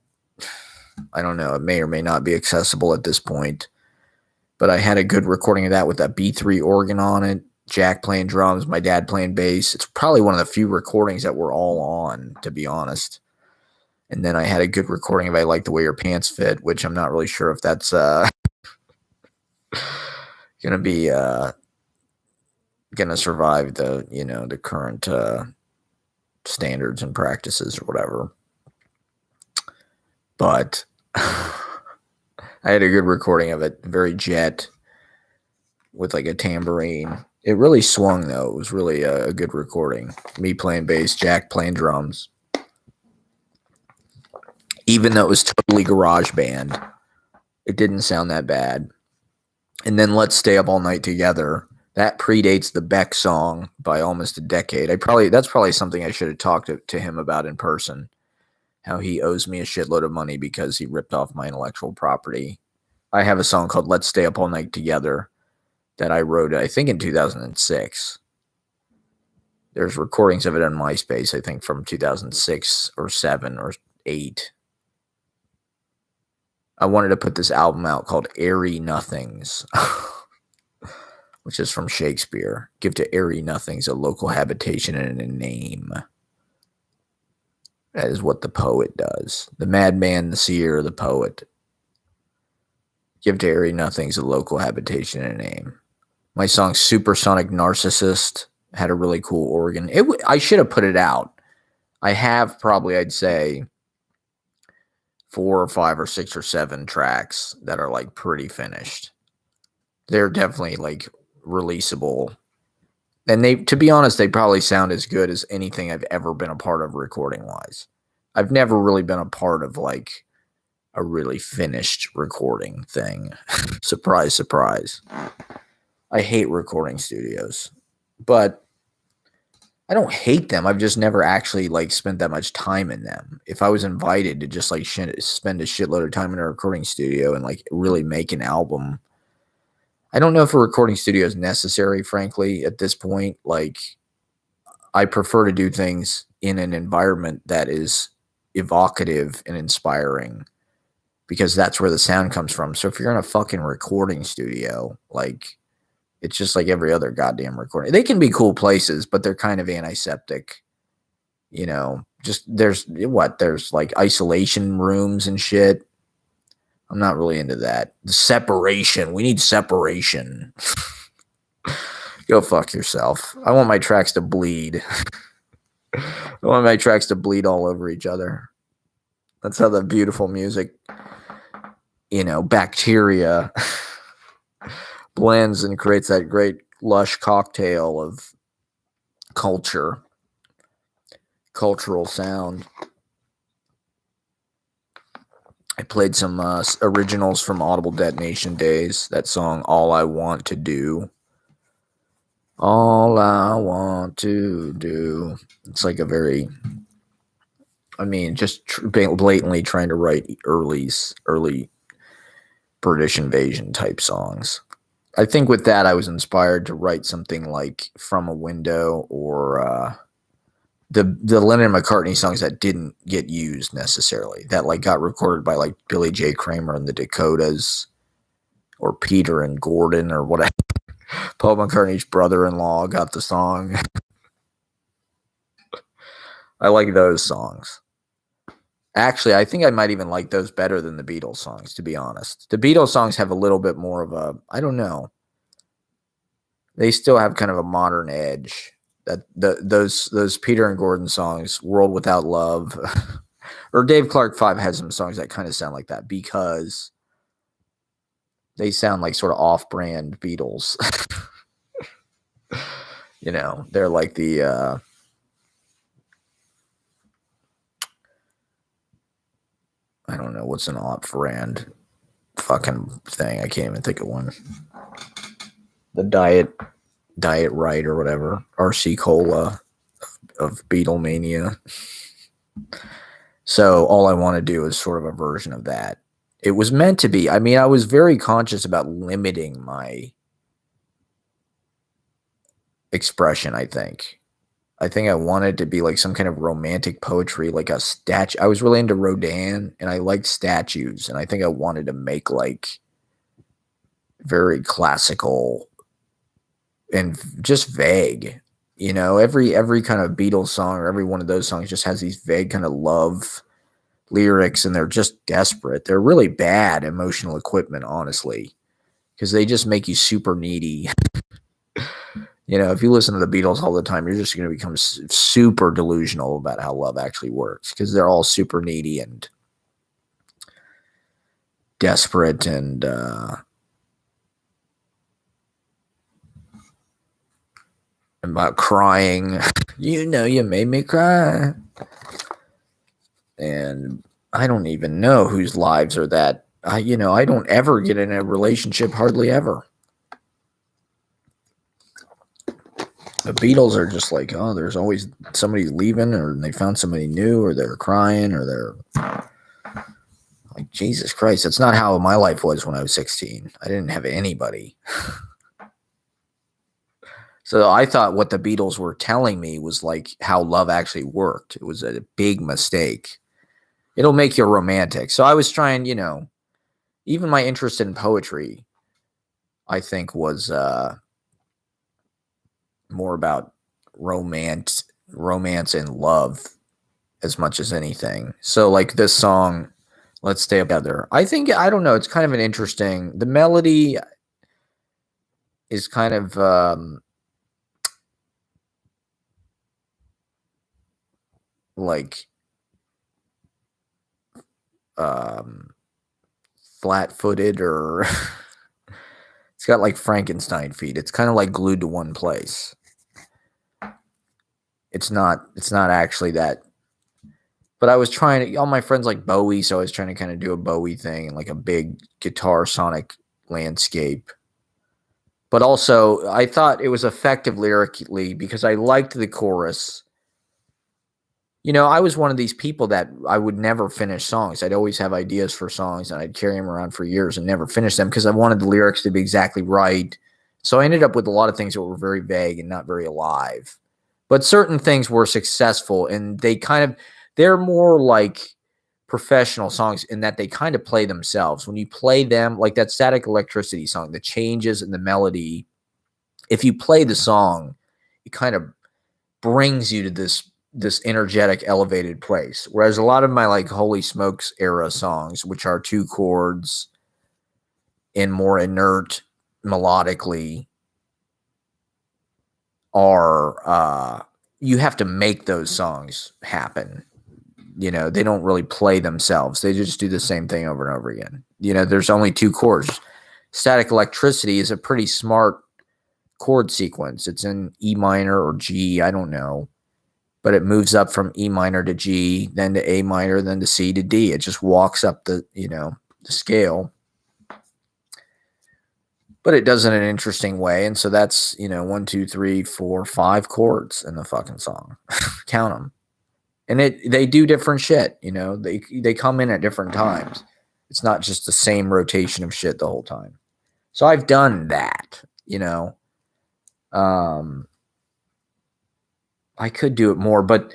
S2: I don't know, it may or may not be accessible at this point. But I had a good recording of that with that B3 organ on it, Jack playing drums, my dad playing bass. It's probably one of the few recordings that were all on, to be honest. And then I had a good recording of I Like the Way Your Pants Fit, which I'm not really sure if that's going to be going to survive the, the current standards and practices or whatever. But I had a good recording of it, very jet, with like a tambourine. It really swung, though. It was really a good recording. Me playing bass, Jack playing drums. Even though it was totally garage band, it didn't sound that bad. And then Let's Stay Up All Night Together. That predates the Beck song by almost a decade. That's probably something I should have talked to him about in person. How he owes me a shitload of money because he ripped off my intellectual property. I have a song called Let's Stay Up All Night Together that I wrote, I think, in 2006. There's recordings of it on MySpace, I think, from 2006 or 7 or 8. I wanted to put this album out called Airy Nothings, which is from Shakespeare. Give to airy nothings a local habitation and a name. That is what the poet does. The madman, the seer, the poet. Give to airy nothings a local habitation and a name. My song Supersonic Narcissist had a really cool organ. I should have put it out. I have probably, I'd say, 4 or 5 or 6 or 7 tracks that are like pretty finished. They're definitely like releasable. And to be honest, they probably sound as good as anything I've ever been a part of recording wise. I've never really been a part of like a really finished recording thing. Surprise, surprise. I hate recording studios, but I don't hate them. I've just never actually like spent that much time in them. If I was invited to just like spend a shitload of time in a recording studio and like really make an album, I don't know if a recording studio is necessary, frankly, at this point. Like, I prefer to do things in an environment that is evocative and inspiring because that's where the sound comes from. So if you're in a fucking recording studio, like, it's just like every other goddamn recording. They can be cool places, but they're kind of antiseptic. You know, just there's like isolation rooms and shit. I'm not really into that. The separation. We need separation. Go fuck yourself. I want my tracks to bleed. I want my tracks to bleed all over each other. That's how the beautiful music, bacteria blends and creates that great lush cocktail of cultural sound. I played some originals from Audible Detonation days. That song, All I Want to Do. All I want to do. It's like a very, just blatantly trying to write early British invasion type songs. I think with that, I was inspired to write something like From a Window or the Lennon and McCartney songs that didn't get used necessarily, that like got recorded by like Billy J. Kramer and the Dakotas or Peter and Gordon or whatever. Paul McCartney's brother-in-law got the song. I like those songs. Actually, I think I might even like those better than the Beatles songs, to be honest. The Beatles songs have a little bit more of a, I don't know. They still have kind of a modern edge. That those Peter and Gordon songs, World Without Love, or Dave Clark 5 has some songs that kind of sound like that because they sound like sort of off-brand Beatles. You know, they're like the I don't know what's an off-brand fucking thing. I can't even think of one. The Diet Right or whatever. RC Cola of Beatlemania. So all I want to do is sort of a version of that. It was meant to be. I mean, I was very conscious about limiting my expression, I think. I think I wanted to be like some kind of romantic poetry, like a statue. I was really into Rodin and I liked statues. And I think I wanted to make like very classical and just vague. You know, every kind of Beatles song or every one of those songs just has these vague kind of love lyrics and they're just desperate. They're really bad emotional equipment, honestly, because they just make you super needy. You know, if you listen to the Beatles all the time, you're just going to become super delusional about how love actually works because they're all super needy and desperate and about crying. You know, you made me cry. And I don't even know whose lives are that. I don't ever get in a relationship, hardly ever. The Beatles are just like, oh, there's always somebody leaving or they found somebody new or they're crying or they're like, Jesus Christ, that's not how my life was when I was 16. I didn't have anybody. So I thought what the Beatles were telling me was like how love actually worked. It was a big mistake. It'll make you romantic. So I was trying, even my interest in poetry, I think was more about romance and love as much as anything. So like this song, Let's Stay Together. I don't know, it's kind of an interesting, the melody is kind of like flat-footed or it's got like Frankenstein feet. It's kind of like glued to one place. It's not actually that. But I was trying to, all my friends like Bowie, so I was trying to kind of do a Bowie thing and like a big guitar sonic landscape. But also, I thought it was effective lyrically because I liked the chorus. You know, I was one of these people that I would never finish songs. I'd always have ideas for songs and I'd carry them around for years and never finish them because I wanted the lyrics to be exactly right. So I ended up with a lot of things that were very vague and not very alive. But certain things were successful and they're more like professional songs in that they kind of play themselves. When you play them, like that Static Electricity song, the changes in the melody, if you play the song, it kind of brings you to this energetic, elevated place. Whereas a lot of my like Holy Smokes era songs, which are two chords and more inert melodically, are you have to make those songs happen. You know, they don't really play themselves. They just do the same thing over and over again. You know, there's only two chords. Static Electricity is a pretty smart chord sequence. It's in E minor or G, I don't know. But it moves up from E minor to G, then to A minor, then to C to D. It just walks up the scale. But it does it in an interesting way. And so that's, 1, 2, 3, 4, 5 chords in the fucking song. Count them. And they do different shit, they come in at different times. It's not just the same rotation of shit the whole time. So I've done that, I could do it more, but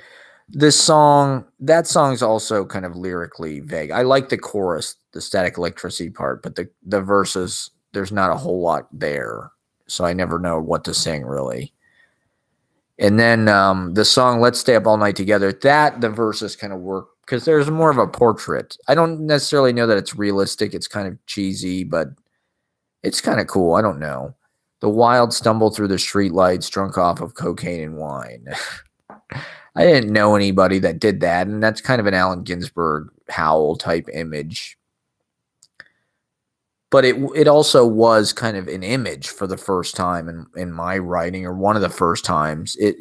S2: that song's also kind of lyrically vague. I like the chorus, the static electricity part, but the verses, there's not a whole lot there. So I never know what to sing really. And then the song "Let's Stay Up All Night Together," the verses kind of work because there's more of a portrait. I don't necessarily know that it's realistic. It's kind of cheesy, but it's kind of cool. I don't know. The wild stumble through the streetlights, drunk off of cocaine and wine. I didn't know anybody that did that, and that's kind of an Allen Ginsberg Howl type image. But it also was kind of an image for the first time in my writing, or one of the first times. It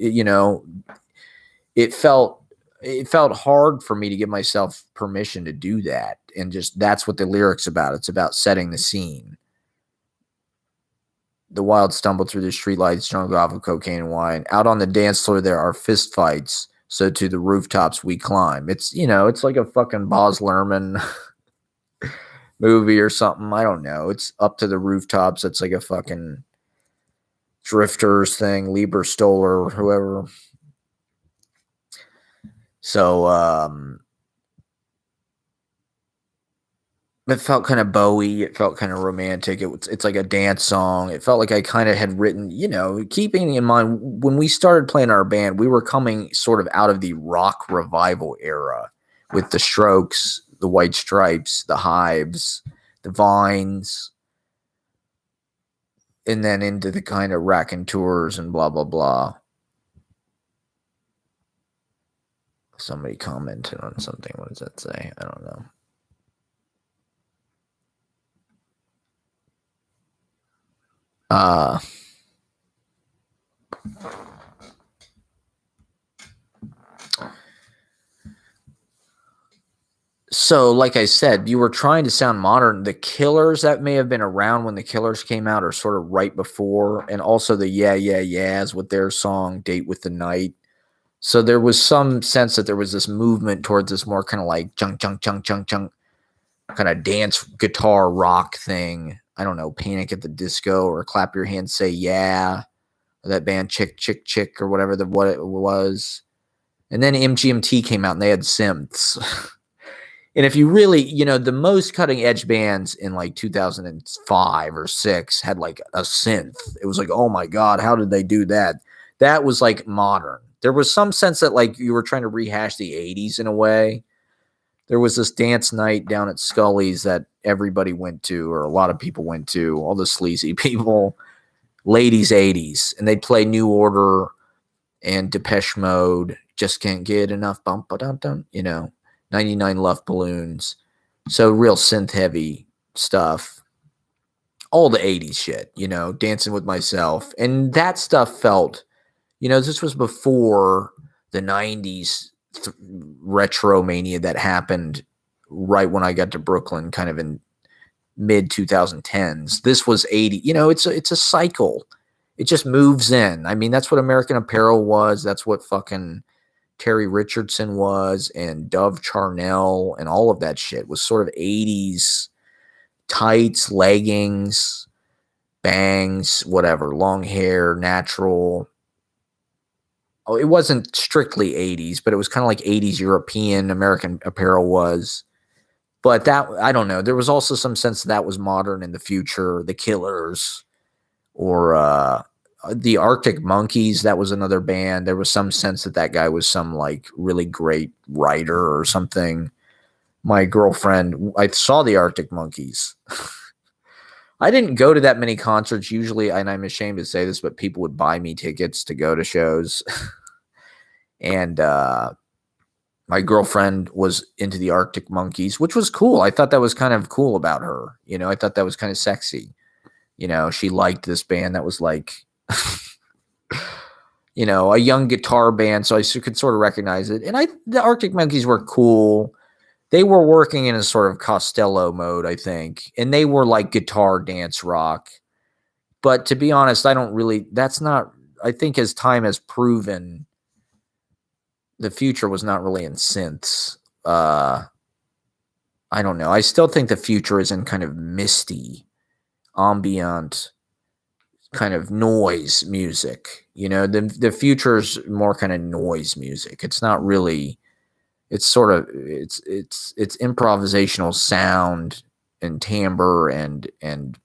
S2: felt hard for me to give myself permission to do that, and just that's what the lyrics about. It's about setting the scene. The wild stumble through the streetlights, drunk off of cocaine and wine. Out on the dance floor, there are fist fights. So to the rooftops we climb. It's it's like a fucking Baz Luhrmann movie or something. I don't know. It's up to the rooftops. It's like a fucking Drifters thing, Lieber Stoller, whoever. So it felt kind of Bowie. It felt kind of romantic. It's like a dance song. It felt like I kind of had written, keeping in mind when we started playing our band, we were coming sort of out of the rock revival era with the Strokes, the White Stripes, the Hives, the Vines, and then into the kind of raconteurs and blah, blah, blah. Somebody commented on something. What does that say? I don't know. So, like I said, you were trying to sound modern. The Killers, that may have been around when the Killers came out, or sort of right before, and also the Yeah Yeah Yeahs with their song "Date with the Night." So there was some sense that there was this movement towards this more kind of like junk, junk, junk, junk, junk, kind of dance guitar rock thing. I don't know, Panic at the Disco or Clap Your Hands, Say Yeah, or that band Chick Chick Chick or whatever what it was. And then MGMT came out and they had synths. And if you really, the most cutting edge bands in like 2005 or 6 had like a synth. It was like, oh my God, how did they do that? That was like modern. There was some sense that like you were trying to rehash the 80s in a way. There was this dance night down at Scully's that everybody went to, or a lot of people went to, all the sleazy people, ladies 80s. And they'd play New Order and Depeche Mode, Just Can't Get Enough, bump, dum dum, 99 Love Balloons. So real synth heavy stuff. All the 80s shit, Dancing with Myself. And that stuff felt, this was before the 90s retro mania that happened right when I got to Brooklyn, kind of in mid 2010s. This was 80. It's a cycle. It just moves in. I mean, that's what American Apparel was. That's what fucking Terry Richardson was, and Dove Charnel, and all of that shit was sort of 80s tights, leggings, bangs, whatever, long hair, natural. Oh, it wasn't strictly 80s, but it was kind of like 80s European American Apparel was. But that, I don't know. There was also some sense that was modern in the future. The Killers, or the Arctic Monkeys, that was another band. There was some sense that guy was some like really great writer or something. My girlfriend, I saw the Arctic Monkeys. I didn't go to that many concerts usually, and I'm ashamed to say this, but people would buy me tickets to go to shows. And my girlfriend was into the Arctic Monkeys, which was cool. I thought that was kind of cool about her. I thought that was kind of sexy. She liked this band that was like, a young guitar band. So I could sort of recognize it. And the Arctic Monkeys were cool. They were working in a sort of Costello mode, I think. And they were like guitar dance rock. But to be honest, I think as time has proven, the future was not really in synths. I don't know. I still think the future is in kind of misty, ambient kind of noise music. You know, the future's more kind of noise music. It's not really. It's sort of it's improvisational sound and timbre and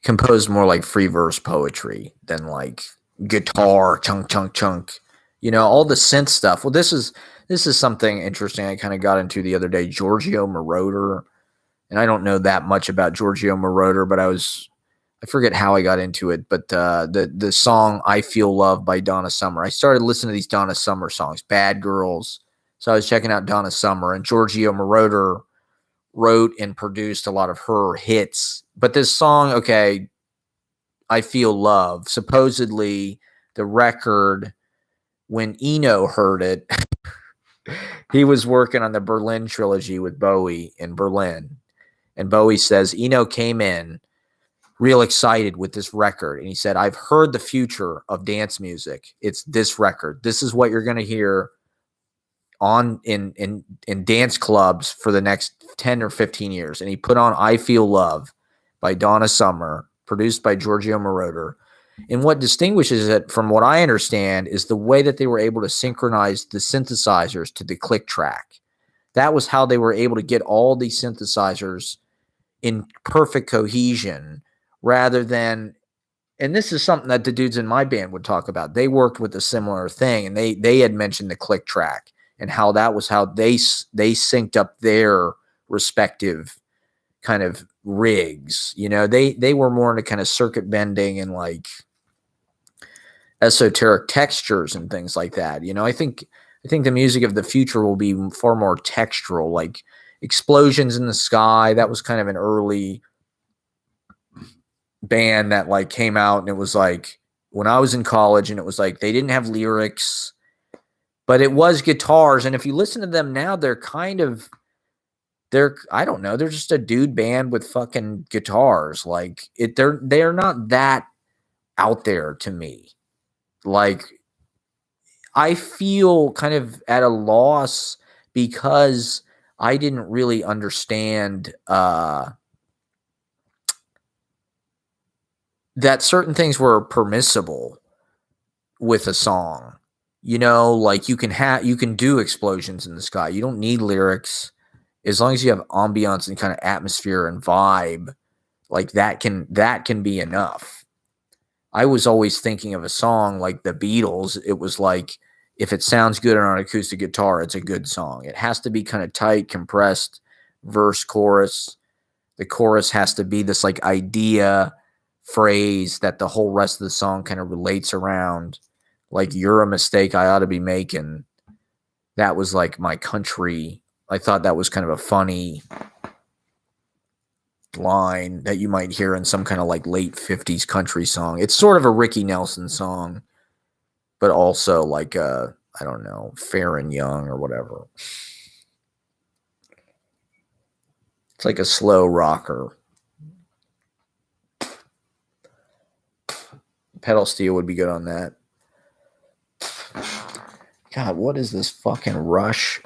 S2: composed more like free verse poetry than like guitar chunk chunk chunk. You know, all the synth stuff. Well, this is something interesting I kind of got into the other day. Giorgio Moroder, and I don't know that much about Giorgio Moroder, but I forget how I got into it, but the song "I Feel Love" by Donna Summer. I started listening to these Donna Summer songs, "Bad Girls." So I was checking out Donna Summer, and Giorgio Moroder wrote and produced a lot of her hits. But this song, okay, "I Feel Love," supposedly the record, when Eno heard it, he was working on the Berlin trilogy with Bowie in Berlin. And Bowie says Eno came in real excited with this record. And he said, I've heard the future of dance music. It's this record. This is what you're going to hear on in dance clubs for the next 10 or 15 years. And he put on I Feel Love by Donna Summer, produced by Giorgio Moroder. And what distinguishes it from what I understand is the way that they were able to synchronize the synthesizers to the click track. That was how they were able to get all these synthesizers in perfect cohesion rather than, and this is something that the dudes in my band would talk about. They worked with a similar thing, and they had mentioned the click track and how that was how they synced up their respective kind of rigs. You know, they were more into kind of circuit bending and like esoteric textures and things like that. You know, I think the music of the future will be far more textural, like Explosions in the Sky. That was kind of an early band that like came out, and it was like when I was in college, and it was like they didn't have lyrics, but it was guitars. And if you listen to them now, they're I don't know, they're just a dude band with fucking guitars. Like they're not that out there to me. Like I feel kind of at a loss because I didn't really understand that certain things were permissible with a song. You know, like you can do Explosions in the Sky. You don't need lyrics as long as you have ambiance and kind of atmosphere and vibe. Like that can be enough. I was always thinking of a song like the Beatles. It was like, if it sounds good on an acoustic guitar, it's a good song. It has to be kind of tight, compressed, verse, chorus. The chorus has to be this like idea phrase that the whole rest of the song kind of relates around. Like, you're a mistake I ought to be making. That was like my country. I thought that was kind of a funny line that you might hear in some kind of like late 50s country song. It's sort of a Ricky Nelson song, but also like I don't know, Fair and Young or whatever. It's like a slow rocker. Pedal steel would be good on that. God, what is this fucking Rush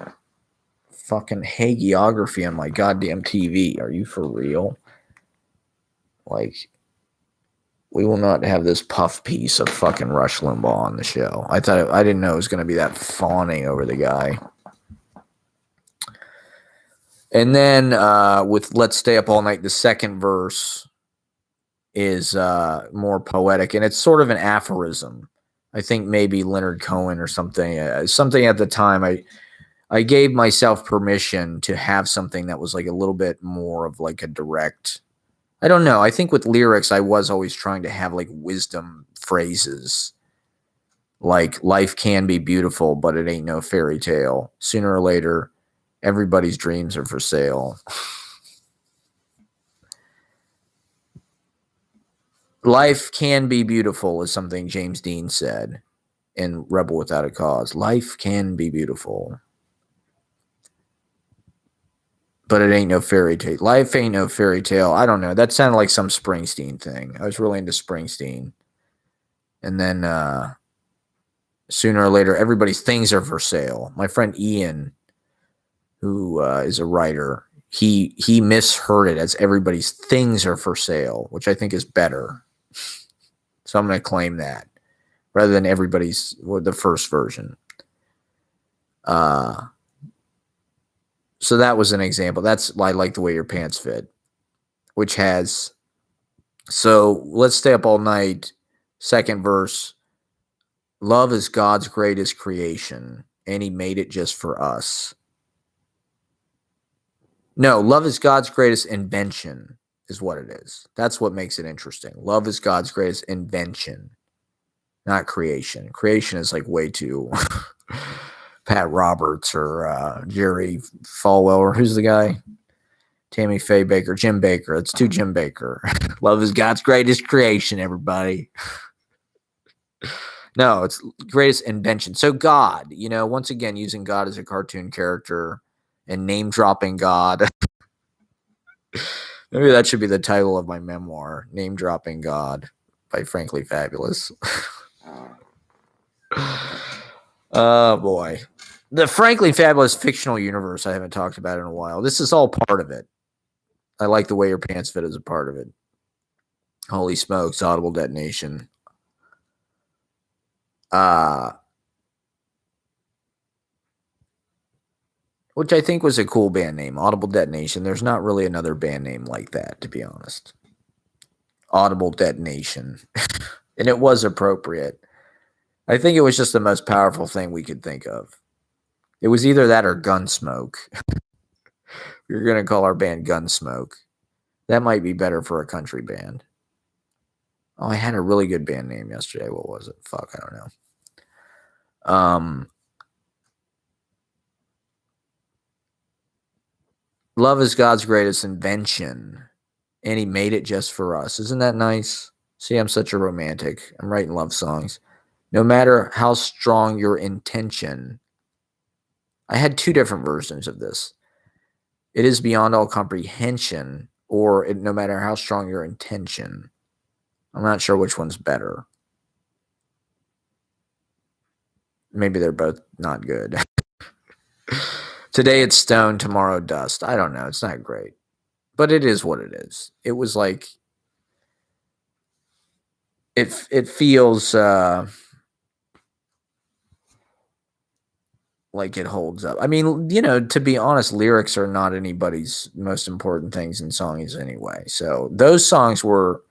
S2: fucking hagiography on my goddamn TV? Are you for real? Like, we will not have this puff piece of fucking Rush Limbaugh on the show. I didn't know it was going to be that fawning over the guy. And then with Let's Stay Up All Night, the second verse is more poetic, and it's sort of an aphorism. I think maybe Leonard Cohen or something. Something at the time, I gave myself permission to have something that was like a little bit more of like a direct. I don't know. I think with lyrics, I was always trying to have like wisdom phrases. Like, life can be beautiful, but it ain't no fairy tale. Sooner or later, everybody's dreams are for sale. Life can be beautiful is something James Dean said in Rebel Without a Cause. Life can be beautiful, but it ain't no fairy tale. Life ain't no fairy tale. I don't know. That sounded like some Springsteen thing. I was really into Springsteen. And then sooner or later, everybody's things are for sale. My friend Ian, who is a writer, he misheard it as everybody's things are for sale, which I think is better. So I'm going to claim that rather than everybody's the first version. So that was an example. That's I like the way your pants fit, which has. So let's stay up all night. Second verse. Love is God's greatest creation, and he made it just for us. No, love is God's greatest invention, is what it is. That's what makes it interesting. Love is God's greatest invention, not creation. Creation is like way too Pat Roberts or Jerry Falwell, or who's the guy? Tammy Faye Baker, Jim Baker. It's too Jim Baker. Love is God's greatest creation, everybody. No, it's greatest invention. So God, once again, using God as a cartoon character and name dropping God. Maybe that should be the title of my memoir, Name Dropping God by Frankly Fabulous. Oh, boy. The Frankly Fabulous fictional universe I haven't talked about in a while. This is all part of it. I like the way your pants fit as a part of it. Holy smokes, Audible Detonation. Which I think was a cool band name, Audible Detonation. There's not really another band name like that, to be honest. Audible Detonation. And it was appropriate. I think it was just the most powerful thing we could think of. It was either that or Gunsmoke. You're going to call our band Gunsmoke. That might be better for a country band. Oh, I had a really good band name yesterday. What was it? Fuck, I don't know. Love is God's greatest invention, and he made it just for us. Isn't that nice? See, I'm such a romantic. I'm writing love songs. No matter how strong your intention. I had two different versions of this. It is beyond all comprehension, or no matter how strong your intention. I'm not sure which one's better. Maybe they're both not good. Today it's stone, tomorrow dust. I don't know. It's not great. But it is what it is. It was like, it feels like it holds up. I mean, to be honest, lyrics are not anybody's most important things in songs anyway. So those songs were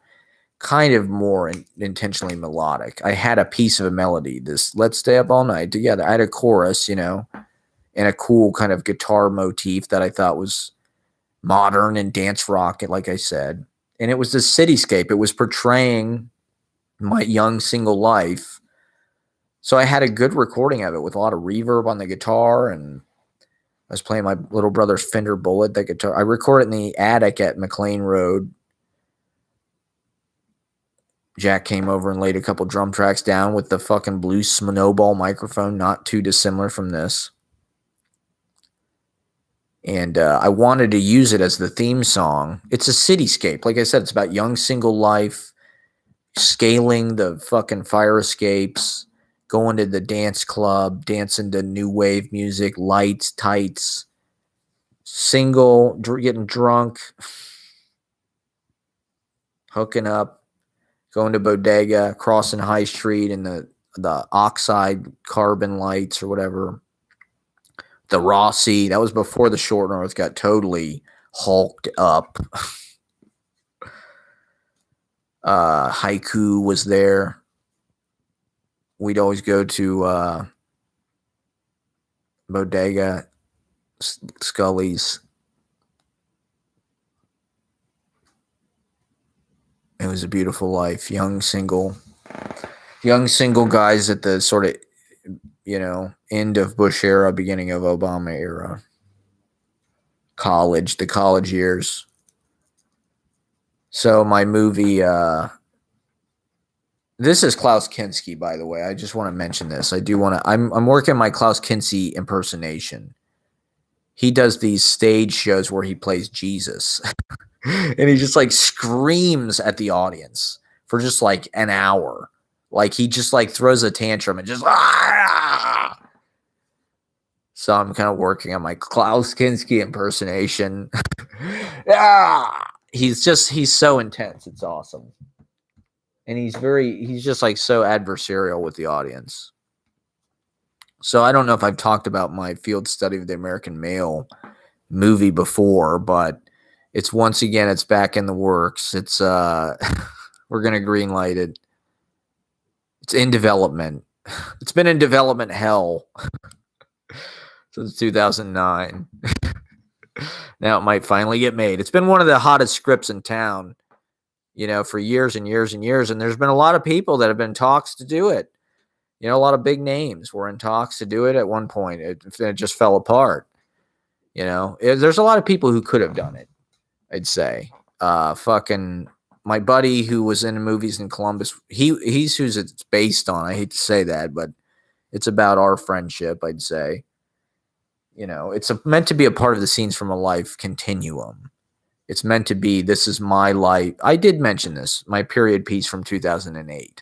S2: kind of more intentionally melodic. I had a piece of a melody, this Let's Stay Up All Night Together. I had a chorus, and a cool kind of guitar motif that I thought was modern and dance rock, like I said. And it was this cityscape. It was portraying my young single life. So I had a good recording of it with a lot of reverb on the guitar, and I was playing my little brother's Fender Bullet, that guitar. I recorded in the attic at McLean Road. Jack came over and laid a couple drum tracks down with the fucking blue Snowball microphone, not too dissimilar from this. And I wanted to use it as the theme song. It's a cityscape. Like I said, it's about young single life, scaling the fucking fire escapes, going to the dance club, dancing to new wave music, lights, tights, single, getting drunk, hooking up, going to Bodega, crossing High Street in the oxide carbon lights or whatever. The Rossi, that was before the Short North got totally hulked up. Haiku was there. We'd always go to Bodega, Scully's. It was a beautiful life. Young single guys at the sort of, end of Bush era, beginning of Obama era. The college years. So my movie, this is Klaus Kinski, by the way. I just want to mention this. I'm working my Klaus Kinski impersonation. He does these stage shows where he plays Jesus. And he just like screams at the audience for just like an hour. Like he just like throws a tantrum and just So I'm kind of working on my Klaus Kinski impersonation. He's so intense. It's awesome. And he's just like so adversarial with the audience. So I don't know if I've talked about my field study of the American male movie before, but it's back in the works. It's we're gonna greenlight it. It's in development. It's been in development hell since 2009. Now it might finally get made. It's been one of the hottest scripts in town, for years and years and years. And there's been a lot of people that have been in talks to do it. A lot of big names were in talks to do it at one point. It just fell apart. There's a lot of people who could have done it, I'd say. Fucking my buddy who was in the movies in Columbus, he's who's it's based on. I hate to say that, but it's about our friendship, I'd say. It's meant to be a part of the Scenes from a Life continuum. It's meant to be, this is my life. I did mention this, my period piece from 2008.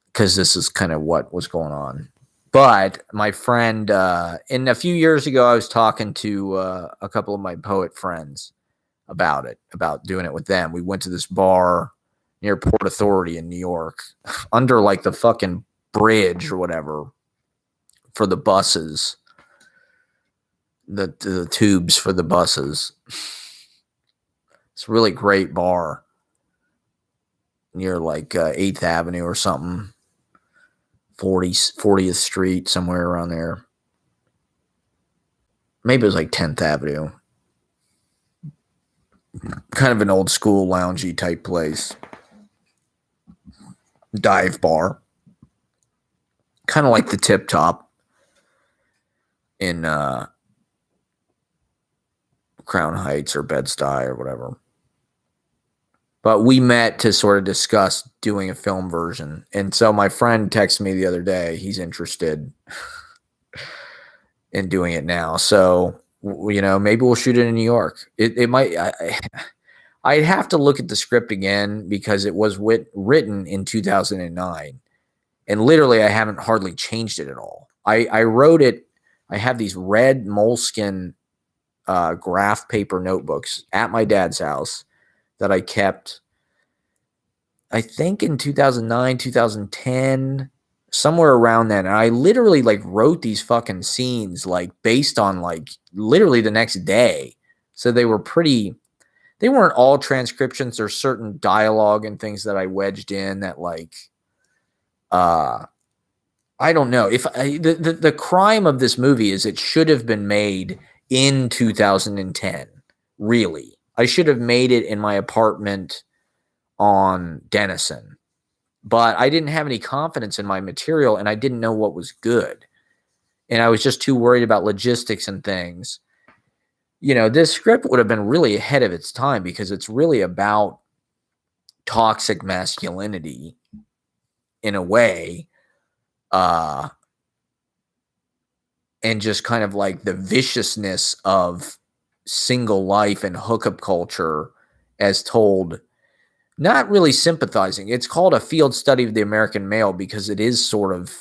S2: Because this is kind of what was going on. But my friend, in a few years ago, I was talking to a couple of my poet friends about doing it with them. We went to this bar near Port Authority in New York, under like the fucking bridge or whatever, for the buses, the tubes for the buses. It's a really great bar near like 8th Avenue or something. 40th Street, somewhere around there. Maybe it was like 10th Avenue. Kind of an old school loungy type place. Dive bar. Kind of like the Tip Top in Crown Heights or Bed-Stuy or whatever. But we met to sort of discuss doing a film version. And so my friend texted me the other day. He's interested in doing it now. So, maybe we'll shoot it in New York. It might. I'd have to look at the script again because it was written in 2009. And literally, I haven't hardly changed it at all. I wrote it. I have these red moleskin graph paper notebooks at my dad's house that I kept, I think in 2009, 2010, somewhere around then. And I literally like wrote these fucking scenes like based on like literally the next day. So they weren't all transcriptions. There's certain dialogue and things that I wedged in that like, I don't know. If the crime of this movie is it should have been made in 2010, really. I should have made it in my apartment on Denison, but I didn't have any confidence in my material and I didn't know what was good. And I was just too worried about logistics and things. This script would have been really ahead of its time because it's really about toxic masculinity in a way. And just kind of like the viciousness of single life and hookup culture as told, not really sympathizing. It's called a field study of the American male because it is sort of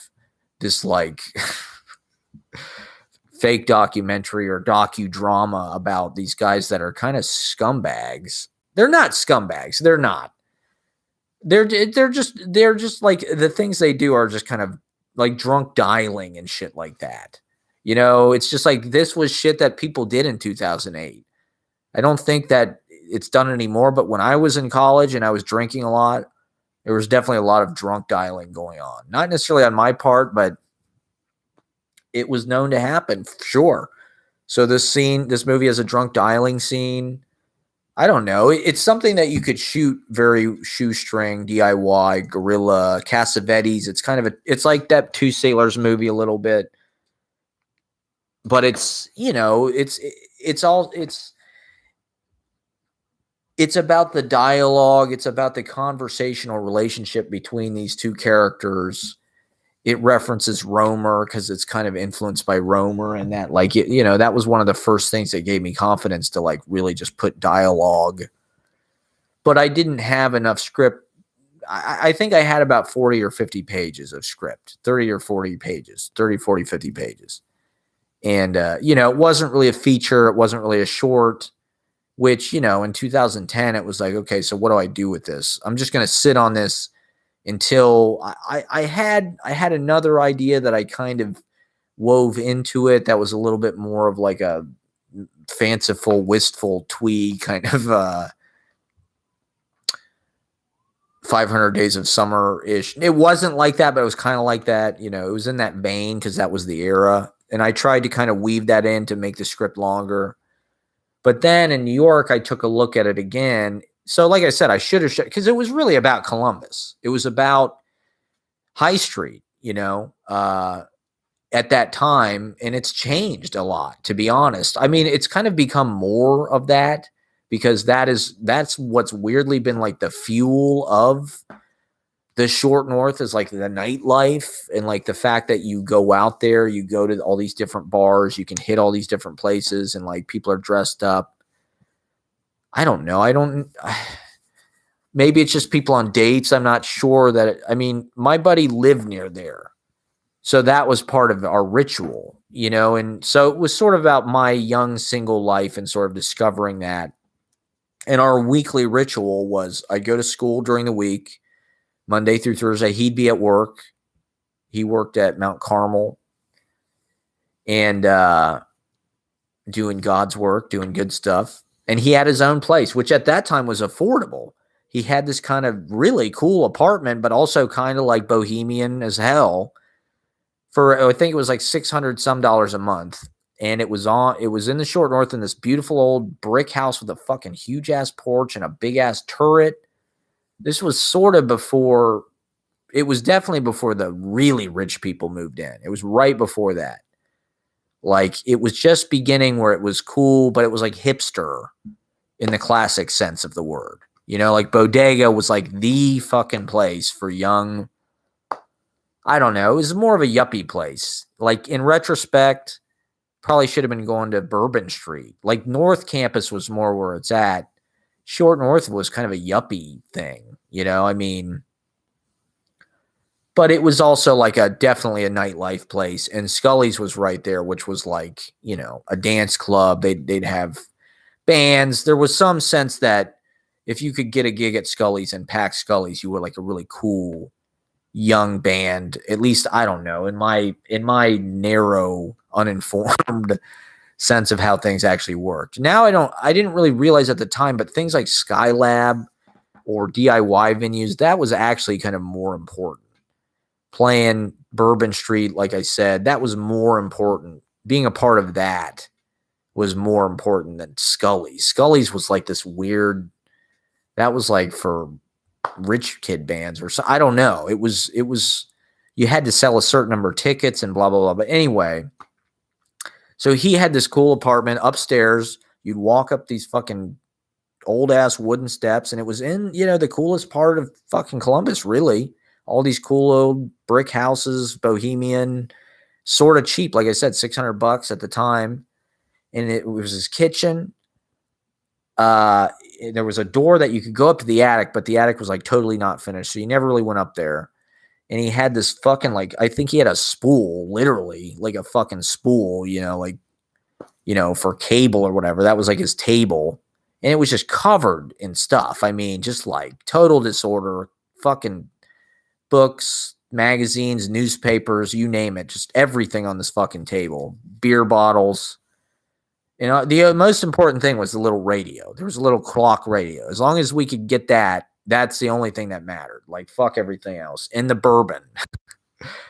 S2: this like fake documentary or docudrama about these guys that are kind of scumbags. They're not scumbags. They're not. They're just like the things they do are just kind of like drunk dialing and shit like that. It's just like this was shit that people did in 2008. I don't think that it's done anymore, but when I was in college and I was drinking a lot, there was definitely a lot of drunk dialing going on. Not necessarily on my part, but it was known to happen, sure. So this movie has a drunk dialing scene. I don't know. It's something that you could shoot very shoestring, DIY, guerrilla, Cassavetes. It's like that Two Sailors movie a little bit. But it's about the dialogue. It's about the conversational relationship between these two characters. It references Romer because it's kind of influenced by Romer, and that like that was one of the first things that gave me confidence to like really just put dialogue. But I didn't have enough script. I think I had about 40 or 50 pages of script, 30 or 40 pages, 30, 40, 50 pages. And, it wasn't really a feature. It wasn't really a short, which, in 2010, it was like, okay, so what do I do with this? I'm just going to sit on this until I had another idea that I kind of wove into it that was a little bit more of like a fanciful, wistful twee kind of 500 Days of Summer-ish. It wasn't like that, but it was kind of like that. It was in that vein because that was the era. And I tried to kind of weave that in to make the script longer. But then in New York, I took a look at it again. So like I said, I should have, because it was really about Columbus. It was about High Street, at that time. And it's changed a lot, to be honest. I mean, it's kind of become more of that because that's what's weirdly been like the fuel of the short north, is like the nightlife and like the fact that you go out there, you go to all these different bars, you can hit all these different places, and like people are dressed up. I don't know. Maybe it's just people on dates. I'm not sure my buddy lived near there. So that was part of our ritual, and so it was sort of about my young single life and sort of discovering that. And our weekly ritual was I'd go to school during the week, Monday through Thursday. He'd be at work. He worked at Mount Carmel and doing God's work, doing good stuff. And he had his own place, which at that time was affordable. He had this kind of really cool apartment, but also kind of like bohemian as hell for, I think it was like $600 some a month. And it was in the short north in this beautiful old brick house with a fucking huge ass porch and a big ass turret. This was sort of before, it was definitely before the really rich people moved in. It was right before that. Like it was just beginning where it was cool, but it was like hipster in the classic sense of the word. Like Bodega was like the fucking place for young, I don't know. It was more of a yuppie place. Like in retrospect, probably should have been going to Bourbon Street. Like North Campus was more where it's at. Short North was kind of a yuppie thing, but it was also like definitely a nightlife place. And Scully's was right there, which was like, a dance club. They'd have bands. There was some sense that if you could get a gig at Scully's and pack Scully's, you were like a really cool young band. At least, I don't know, in my narrow, uninformed sense of how things actually worked. Now I didn't really realize at the time, but things like Skylab or DIY venues, that was actually kind of more important. Playing Bourbon Street, like I said, that was more important. Being a part of that was more important than Scully's. Scully's was like this weird, that was like for rich kid bands or so. I don't know. It was, you had to sell a certain number of tickets and blah, blah, blah. But anyway, so he had this cool apartment upstairs. You'd walk up these fucking old ass wooden steps, and it was in, the coolest part of fucking Columbus, really. All these cool old brick houses, bohemian, sort of cheap. Like I said, $600 at the time. And it was his kitchen. There was a door that you could go up to the attic, but the attic was like totally not finished. So you never really went up there. And he had this fucking, like, I think he had a spool, literally, like a fucking spool, for cable or whatever. That was like his table. And it was just covered in stuff. I mean, just like total disorder, fucking books, magazines, newspapers, you name it, just everything on this fucking table, beer bottles. The most important thing was the little radio. There was a little clock radio. As long as we could get that, that's the only thing that mattered. Like, fuck everything else. And the bourbon.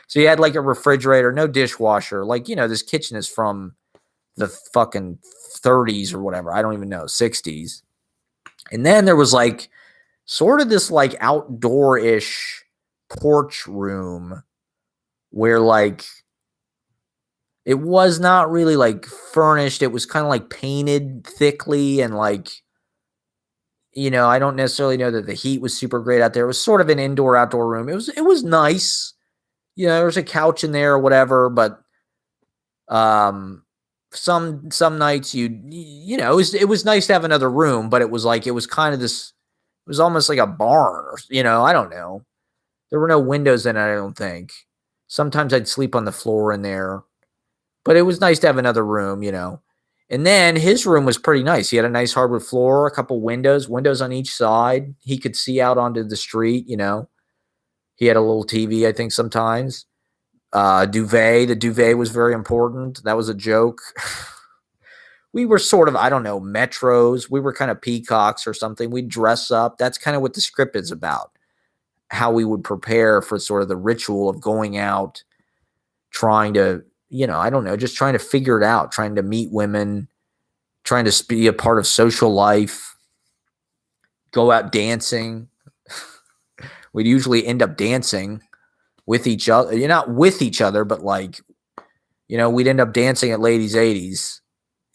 S2: So you had like a refrigerator, no dishwasher. Like, this kitchen is from the fucking 30s or whatever. I don't even know, 60s. And then there was like sort of this like outdoor-ish porch room where like it was not really like furnished. It was kind of like painted thickly and like, I don't necessarily know that the heat was super great out there. It was sort of an indoor outdoor room. It was nice. There was a couch in there or whatever, but some nights it was nice to have another room, but it was kind of this, it was almost like a barn or, I don't know. There were no windows in it, I don't think. Sometimes I'd sleep on the floor in there. But it was nice to have another room, And then his room was pretty nice. He had a nice hardwood floor, a couple windows on each side. He could see out onto the street, He had a little TV, I think, sometimes. Duvet. The duvet was very important. That was a joke. We were sort of, I don't know, metros. We were kind of peacocks or something. We'd dress up. That's kind of what the script is about. How we would prepare for sort of the ritual of going out, trying to, I don't know, just trying to figure it out, trying to meet women, trying to be a part of social life, go out dancing. We'd usually end up dancing with each other. You're not with each other, but like, we'd end up dancing at Ladies' 80s,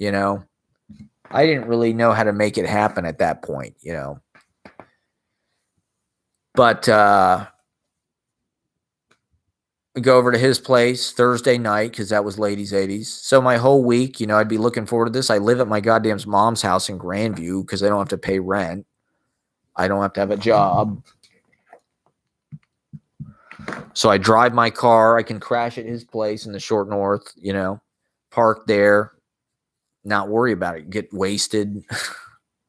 S2: I didn't really know how to make it happen at that point, But we go over to his place Thursday night because that was Ladies' 80s. So my whole week, I'd be looking forward to this. I live at my goddamn mom's house in Grandview because I don't have to pay rent. I don't have to have a job. So I drive my car. I can crash at his place in the short north, park there, not worry about it, get wasted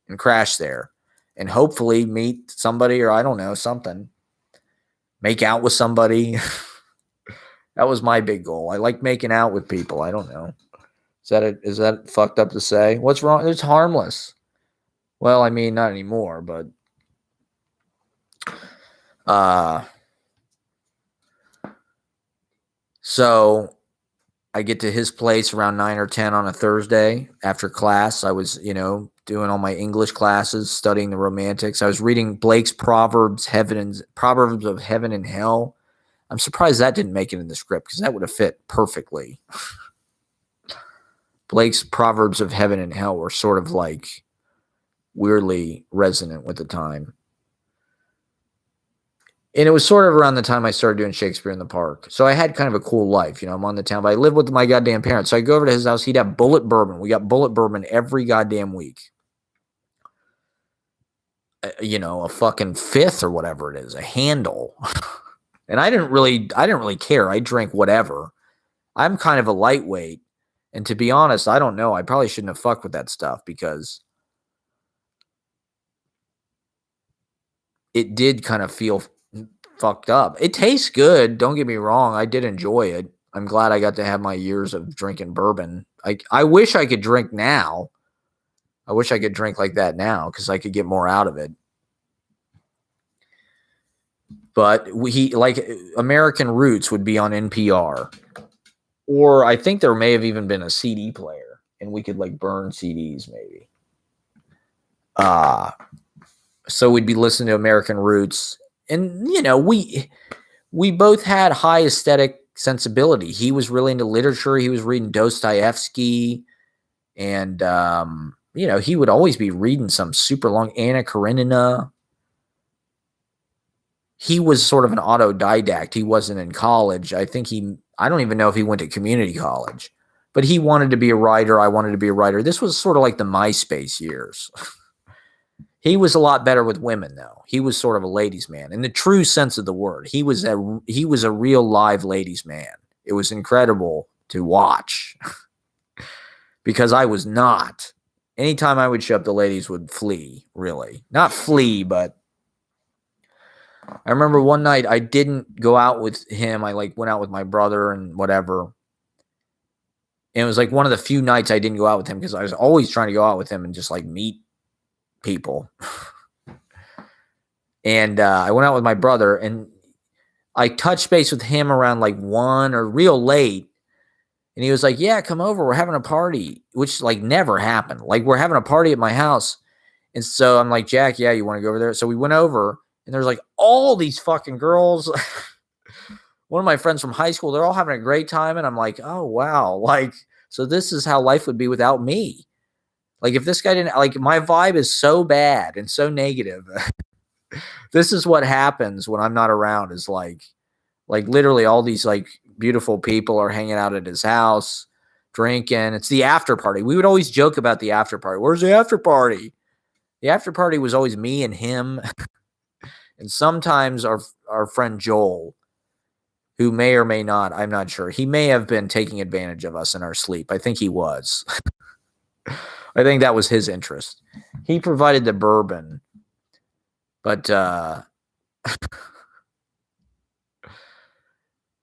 S2: and crash there. And hopefully meet somebody or I don't know, something. Make out with somebody. That was my big goal. I like making out with people. I don't know. Is that fucked up to say? What's wrong? It's harmless. Well, I mean, not anymore, but so I get to his place around 9 or 10 on a Thursday after class. I was, doing all my English classes, studying the Romantics. I was reading Blake's Proverbs of Heaven and Hell. I'm surprised that didn't make it in the script because that would have fit perfectly. Blake's Proverbs of Heaven and Hell were sort of like weirdly resonant with the time. And it was sort of around the time I started doing Shakespeare in the Park. So I had kind of a cool life. I'm on the town, but I lived with my goddamn parents. So I go over to his house. He'd have bullet bourbon. We got bullet bourbon every goddamn week. A fucking fifth or whatever it is, a handle. And I didn't really care. I drank whatever. I'm kind of a lightweight. And to be honest, I don't know. I probably shouldn't have fucked with that stuff because it did kind of feel fucked up. It tastes good. Don't get me wrong. I did enjoy it. I'm glad I got to have my years of drinking bourbon. I wish I could drink now. I wish I could drink like that now because I could get more out of it. But American Roots would be on NPR. Or I think there may have even been a CD player and we could burn CDs maybe. So we'd be listening to American Roots. And, we both had high aesthetic sensibility. He was really into literature. He was reading Dostoevsky. And, he would always be reading some super long Anna Karenina. He was sort of an autodidact. He wasn't in college. I don't even know if he went to community college. But he wanted to be a writer. I wanted to be a writer. This was sort of like the MySpace years. He was a lot better with women, though. He was sort of a ladies' man in the true sense of the word. He was a real live ladies' man. It was incredible to watch because I was not. Anytime I would show up, the ladies would flee, really. Not flee, but I remember one night I didn't go out with him. I went out with my brother and whatever. And it was one of the few nights I didn't go out with him because I was always trying to go out with him and just meet people. And I went out with my brother and I touched base with him around 1 or real late. And he was like, yeah, come over. We're having a party, which never happened. We're having a party at my house. And so I'm like, Jack, yeah, you want to go over there? So we went over and there's all these fucking girls. One of my friends from high school, they're all having a great time. And I'm like, oh, wow. So this is how life would be without me. If this guy didn't, my vibe is so bad and so negative. This is what happens when I'm not around is literally all these beautiful people are hanging out at his house, drinking. It's the after party. We would always joke about the after party. Where's the after party? The after party was always me and him. And sometimes our friend Joel, who may or may not, I'm not sure. He may have been taking advantage of us in our sleep. I think he was. I think that was his interest. He provided the bourbon, but I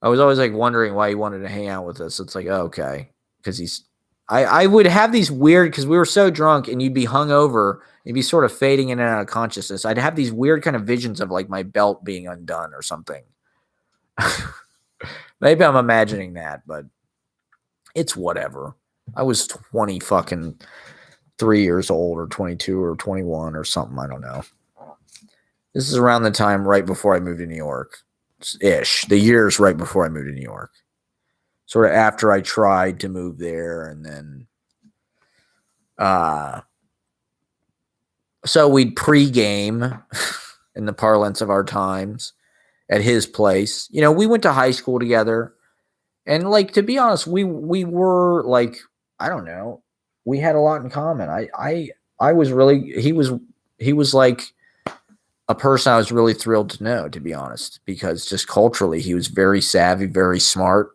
S2: was always like wondering why he wanted to hang out with us. It's like, oh, okay, because I would have these weird, because we were so drunk and you'd be hungover, you'd be sort of fading in and out of consciousness. I'd have these weird kind of visions of like my belt being undone or something. Maybe I'm imagining that, but it's whatever. I was 20 fucking 3 years old or 22 or 21 or something. I don't know. This is around the time right before I moved to New York ish. The years right before I moved to New York. Sort of after I tried to move there, and then so we'd pregame in the parlance of our times at his place. You know, we went to high school together. And like, to be honest, we were like, I don't know, we had a lot in common. I was really, he was like a person I was really thrilled to know, to be honest, because just culturally he was very savvy, very smart,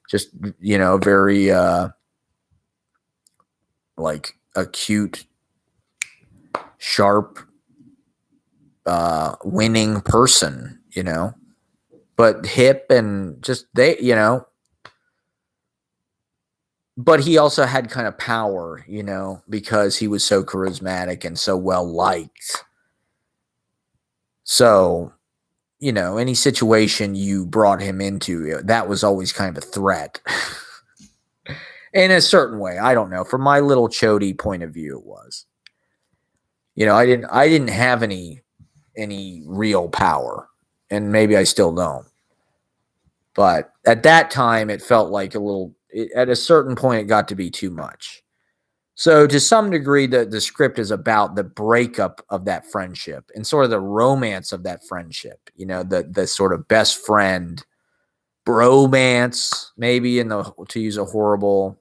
S2: just, you know, very like acute, sharp, winning person, you know, but hip and just you know, but he also had kind of power, you know, because he was so charismatic and so well liked. So, you know, any situation you brought him into, that was always kind of a threat. In a certain way. I don't know. From my little chody point of view, it was. You know, I didn't have any real power. And maybe I still don't. But at that time, it felt like at a certain point, it got to be too much. So to some degree, the script is about the breakup of that friendship and sort of the romance of that friendship. You know, the sort of best friend bromance, maybe to use a horrible.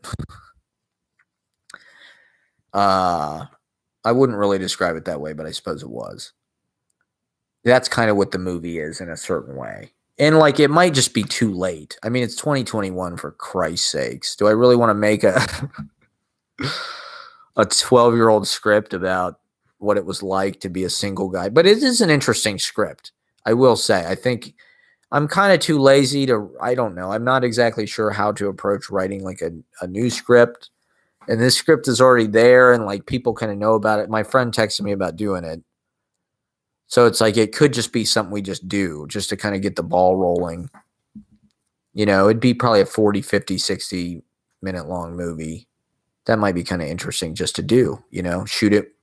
S2: I wouldn't really describe it that way, but I suppose it was. That's kind of what the movie is in a certain way. And like, it might just be too late. I mean, it's 2021, for Christ's sakes. Do I really want to make a 12-year-old script about what it was like to be a single guy? But it is an interesting script, I will say. I think I'm kind of too lazy I don't know. I'm not exactly sure how to approach writing like a new script. And this script is already there and like people kind of know about it. My friend texted me about doing it. So it's like, it could just be something we just do just to kind of get the ball rolling. You know, it'd be probably a 40, 50, 60 minute long movie. That might be kind of interesting just to do, you know, shoot it,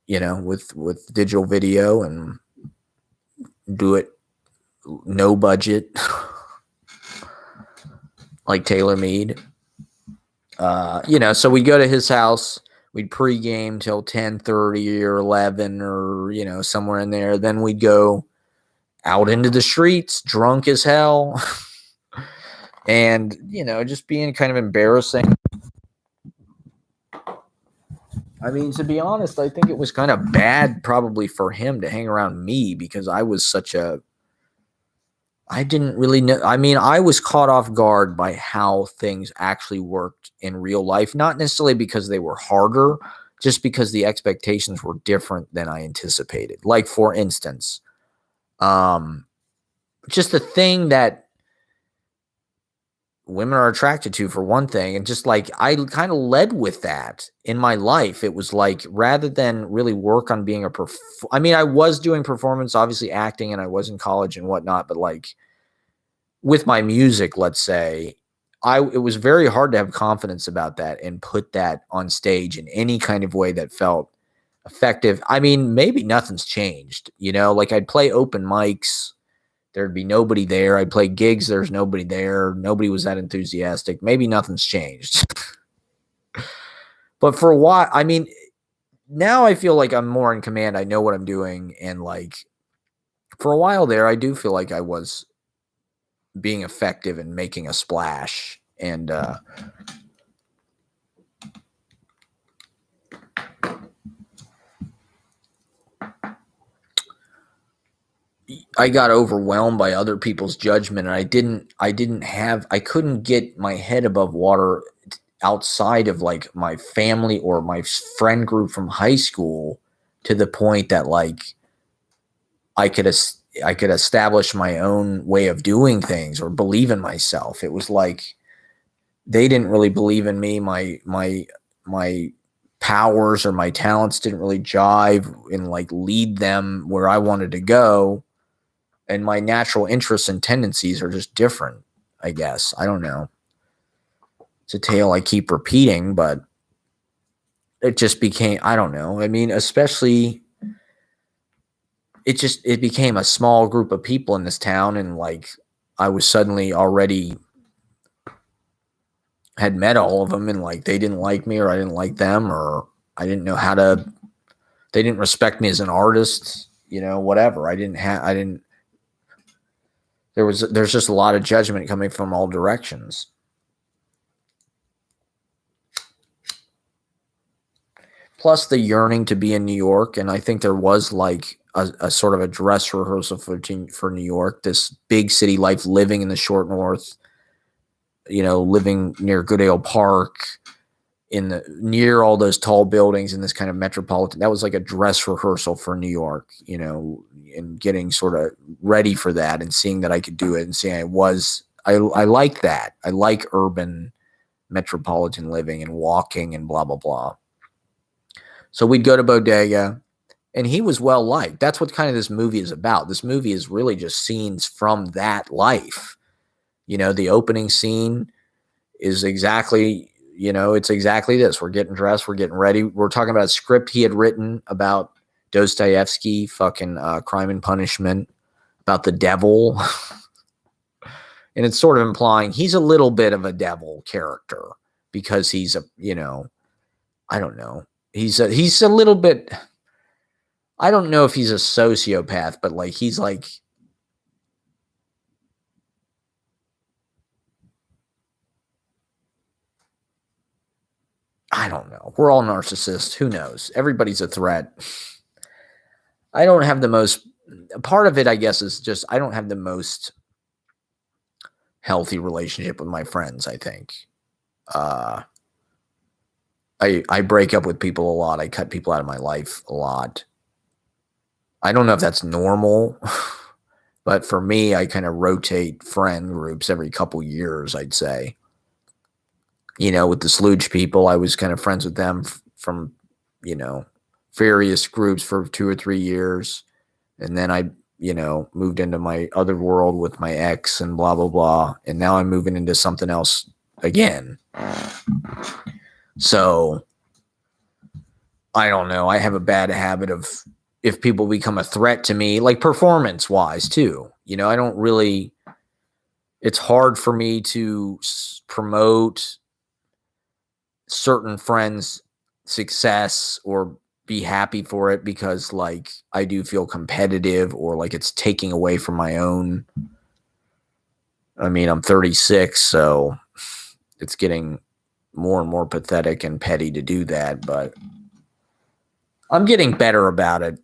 S2: you know, with digital video and do it no budget like Taylor Mead. You know, so we'd go to his house, we'd pregame till 10:30 or 11 or, you know, somewhere in there. Then we'd go out into the streets, drunk as hell, and, you know, just being kind of embarrassing. I mean, to be honest, I think it was kind of bad probably for him to hang around me because I didn't really know. I mean, I was caught off guard by how things actually worked in real life, not necessarily because they were harder, just because the expectations were different than I anticipated. Like, for instance, just the thing that women are attracted to, for one thing, and just like I kind of led with that in my life. It was like, rather than really work on being I mean, I was doing performance, obviously acting, and I was in college and whatnot, but like with my music, let's say, it was very hard to have confidence about that and put that on stage in any kind of way that felt effective. I mean, maybe nothing's changed, you know, like I'd play open mics. There'd be nobody there. I'd play gigs. There's nobody there. Nobody was that enthusiastic. Maybe nothing's changed. But for a while, I mean, now I feel like I'm more in command. I know what I'm doing. And like, for a while there, I do feel like I was being effective and making a splash. And I got overwhelmed by other people's judgment, and I couldn't get my head above water outside of like my family or my friend group from high school, to the point that like I could I could establish my own way of doing things or believe in myself. It was like they didn't really believe in me. My powers or my talents didn't really jive and like lead them where I wanted to go. And my natural interests and tendencies are just different, I guess. I don't know. It's a tale I keep repeating, but it just became, I don't know. I mean, especially it became a small group of people in this town, and like I was suddenly already had met all of them, and like they didn't like me or I didn't like them, or I didn't know how to, they didn't respect me as an artist, whatever. I didn't there's just a lot of judgment coming from all directions. Plus the yearning to be in New York, and I think there was like a sort of a dress rehearsal for New York, this big city life, living in the short north, living near Goodale Park, near all those tall buildings in this kind of metropolitan. That was like a dress rehearsal for New York, and getting sort of ready for that and seeing that I could do it and seeing I like that. I like urban metropolitan living and walking and blah, blah, blah. So we'd go to Bodega, and he was well liked. That's what kind of this movie is about. This movie is really just scenes from that life. The opening scene is exactly, it's exactly this. We're getting dressed. We're getting ready. We're talking about a script he had written about Dostoevsky, fucking Crime and Punishment, about the devil. And it's sort of implying he's a little bit of a devil character because he's I don't know. He's a little bit, I don't know if he's a sociopath, but like he's like, I don't know. We're all narcissists. Who knows? Everybody's a threat. I don't have the most, part of it, I guess, is just I don't have the most healthy relationship with my friends, I think. I break up with people a lot. I cut people out of my life a lot. I don't know if that's normal, but for me, I kind of rotate friend groups every couple years, I'd say. With the Slooge people, I was kind of friends with them from, various groups for 2 or 3 years. And then I, moved into my other world with my ex and blah, blah, blah. And now I'm moving into something else again. So I don't know. I have a bad habit of, if people become a threat to me, like performance wise too, I don't really, it's hard for me to promote certain friends' success or be happy for it because like I do feel competitive or like it's taking away from my own. I mean, I'm 36, so it's getting more and more pathetic and petty to do that, but I'm getting better about it.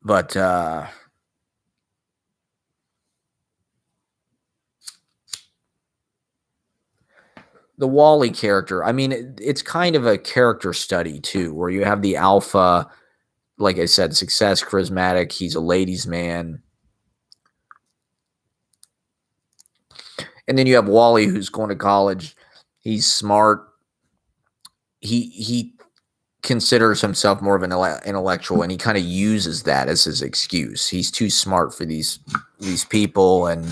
S2: But the Wally character, I mean, it's kind of a character study too, where you have the alpha, like I said, success, charismatic, he's a ladies' man. And then you have Wally, who's going to college. He's smart. He considers himself more of an intellectual, and he kind of uses that as his excuse. He's too smart for these people, and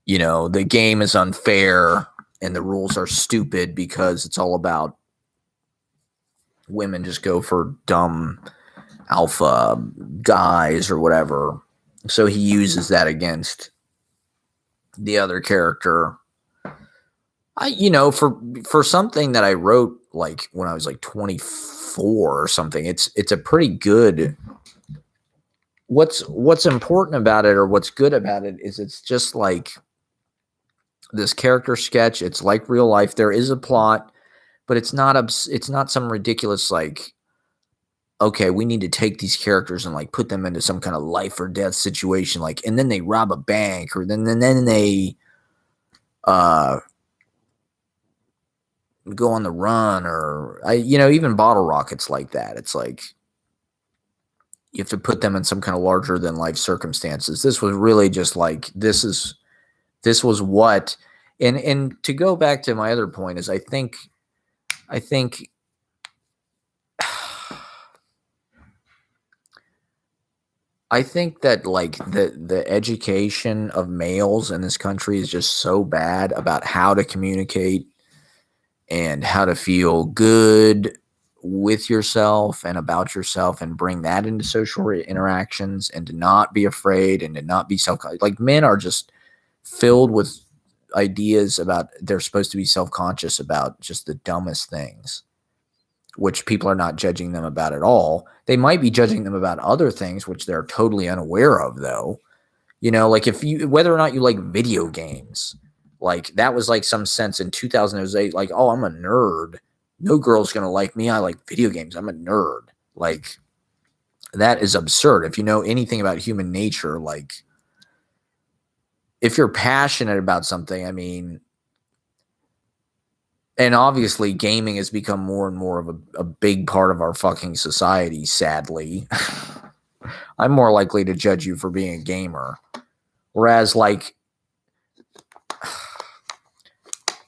S2: the game is unfair and the rules are stupid because it's all about women just go for dumb alpha guys or whatever. So he uses that against the other character. For something that I wrote like when I was like 24 or something, it's a pretty good. What's important about it, or what's good about it, is it's just like this character sketch. It's like real life. There is a plot, but it's not some ridiculous like okay, we need to take these characters and like put them into some kind of life or death situation, like, and then they rob a bank, or then they uh go on the run, or even Bottle Rockets like that. It's like you have to put them in some kind of larger than life circumstances. This was really just like this was what, and to go back to my other point is I think I think that like the education of males in this country is just so bad about how to communicate and how to feel good with yourself and about yourself, and bring that into social interactions, and to not be afraid and to not be like men are just filled with ideas about they're supposed to be self-conscious about just the dumbest things, which people are not judging them about at all. They might be judging them about other things which they're totally unaware of, though. Like if you, whether or not you like video games, like that was like some sense in 2008, like, oh, I'm a nerd. No girl's going to like me. I like video games. I'm a nerd. Like, that is absurd. If you know anything about human nature, like, if you're passionate about something, I mean, and obviously gaming has become more and more of a big part of our fucking society, sadly. I'm more likely to judge you for being a gamer. Whereas, like,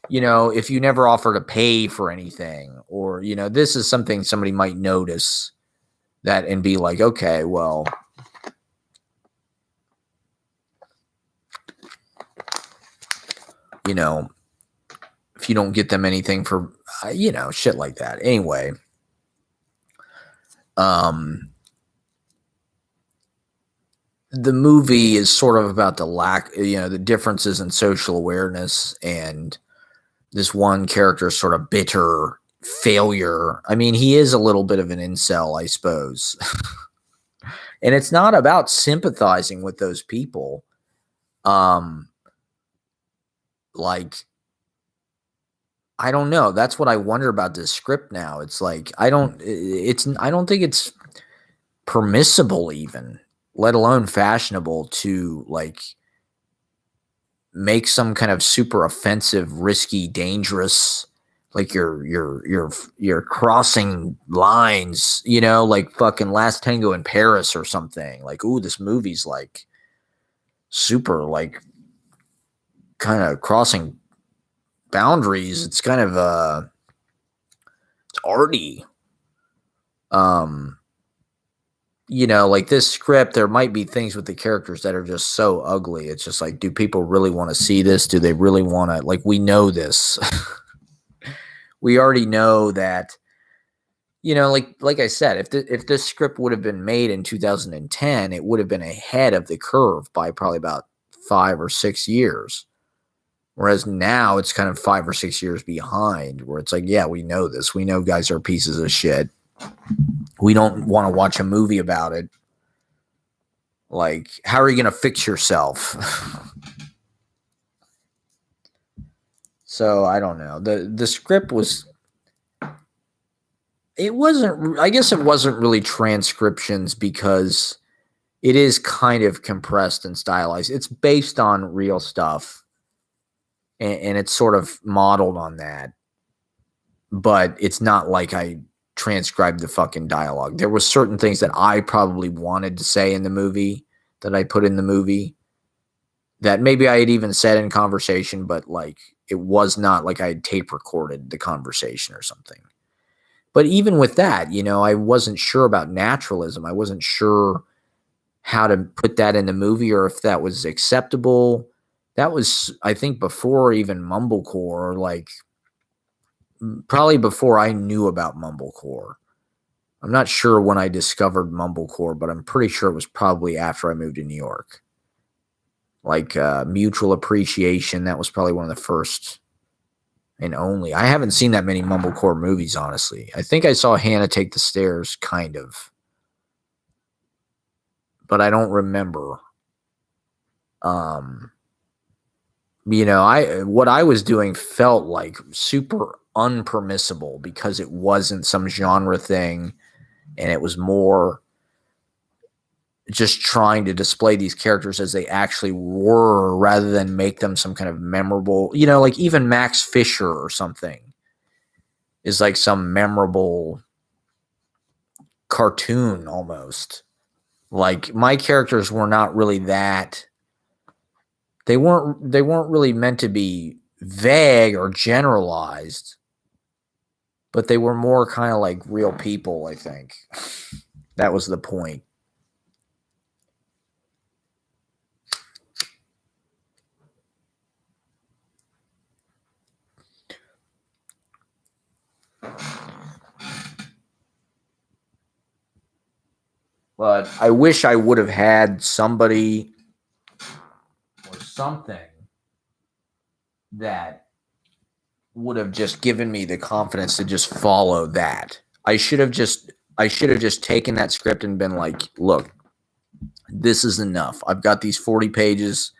S2: if you never offer to pay for anything, or, this is something somebody might notice that and be like, okay, well, if you don't get them anything for, shit like that. Anyway, the movie is sort of about the differences in social awareness, and this one character sort of bitter failure. I mean, he is a little bit of an incel, I suppose. And it's not about sympathizing with those people. Like, I don't know. That's what I wonder about this script now. It's like, I don't think it's permissible even, let alone fashionable, to like make some kind of super offensive, risky, dangerous, like you're crossing lines, like fucking Last Tango in Paris or something. Like, ooh, this movie's like super, like, kind of crossing boundaries. It's kind of it's arty. Like this script, there might be things with the characters that are just so ugly. It's just like, do people really want to see this? Do they really want to, like, we know this. We already know that, like I said, if this script would have been made in 2010, it would have been ahead of the curve by probably about 5 or 6 years. Whereas now it's kind of 5 or 6 years behind, where it's like, yeah, we know this. We know guys are pieces of shit. We don't want to watch a movie about it. Like, how are you going to fix yourself? So I don't know. The script was, I guess it wasn't really transcriptions, because it is kind of compressed and stylized. It's based on real stuff, and it's sort of modeled on that. But it's not like I transcribed the fucking dialogue. There was certain things that I probably wanted to say in the movie that I put in the movie that maybe I had even said in conversation, but like, it was not like I had tape recorded the conversation or something. But even with that, I wasn't sure about naturalism. I wasn't sure how to put that in the movie, or if that was acceptable. That was, I think, before even mumblecore, or like probably before I knew about mumblecore. I'm not sure when I discovered mumblecore, but I'm pretty sure it was probably after I moved to New York. Like Mutual Appreciation, that was probably one of the first and only. I haven't seen that many mumblecore movies, honestly. I think I saw Hannah Take the Stairs, kind of, but I don't remember. What I was doing felt like super unpermissible, because it wasn't some genre thing. And it was more just trying to display these characters as they actually were rather than make them some kind of memorable, like even Max Fisher or something is like some memorable cartoon almost. Like my characters were not really that. They weren't really meant to be vague or generalized, but they were more kind of like real people, I think. That was the point. But I wish I would have had somebody or something that would have just given me the confidence to just follow that. I should have just taken that script and been like, look, this is enough. I've got these 40 pages.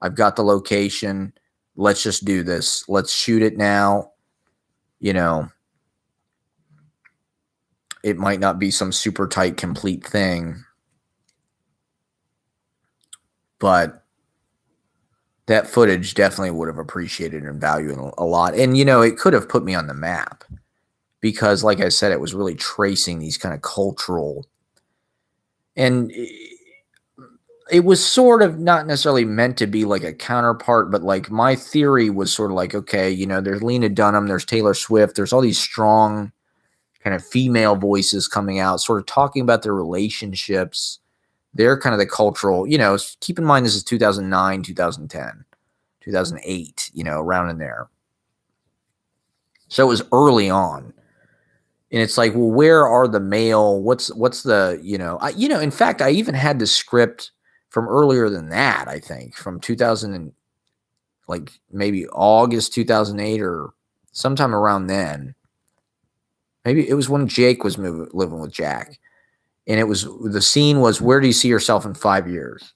S2: I've got the location. Let's just do this. Let's shoot it now. It might not be some super tight, complete thing, but that footage definitely would have appreciated and valued a lot. And, it could have put me on the map because, like I said, it was really tracing these kind of cultural, and it was sort of not necessarily meant to be like a counterpart, but like my theory was sort of like, okay, there's Lena Dunham, there's Taylor Swift, there's all these strong kind of female voices coming out, sort of talking about their relationships. They're kind of the cultural, keep in mind this is 2009, 2010, 2008, around in there. So it was early on. And it's like, well, where are the male? What's the, in fact, I even had the script from earlier than that, I think, from 2000 and like maybe August 2008 or sometime around then. Maybe it was when Jake was living with Jack. And the scene was, where do you see yourself in 5 years?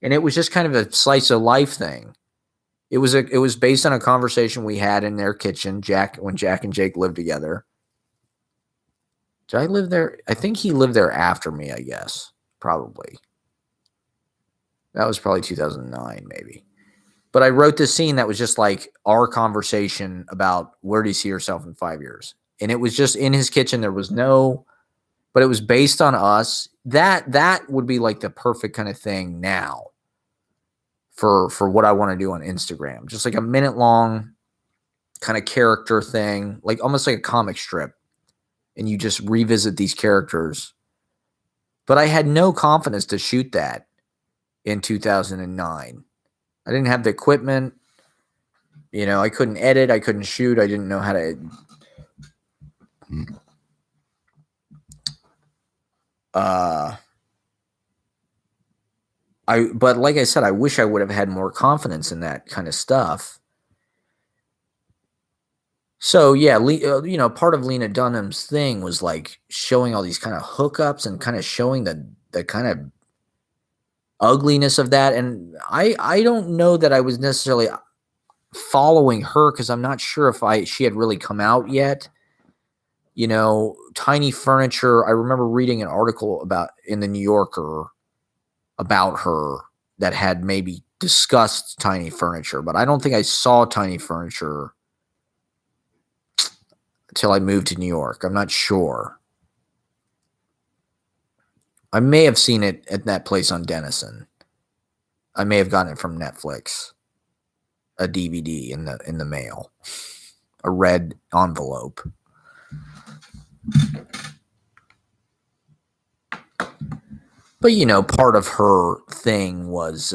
S2: And it was just kind of a slice of life thing. It was based on a conversation we had in their kitchen, when Jack and Jake lived together. Did I live there? I think he lived there after me, I guess. Probably. That was probably 2009, maybe. But I wrote this scene that was just like our conversation about where do you see yourself in 5 years? And it was just in his kitchen. There was but it was based on us. That would be like the perfect kind of thing now for what I want to do on Instagram. Just like a minute long kind of character thing, like almost like a comic strip. And you just revisit these characters. But I had no confidence to shoot that in 2009. I didn't have the equipment. I couldn't edit. I couldn't shoot. I didn't know how to. But like I said, I wish I would have had more confidence in that kind of stuff. So yeah, part of Lena Dunham's thing was like showing all these kind of hookups and kind of showing the kind of ugliness of that. And I don't know that I was necessarily following her because I'm not sure if she had really come out yet. Tiny Furniture. I remember reading an article in the New Yorker about her that had maybe discussed Tiny Furniture, but I don't think I saw Tiny Furniture until I moved to New York. I'm not sure. I may have seen it at that place on Denison. I may have gotten it from Netflix. A DVD in the mail. A red envelope. But part of her thing was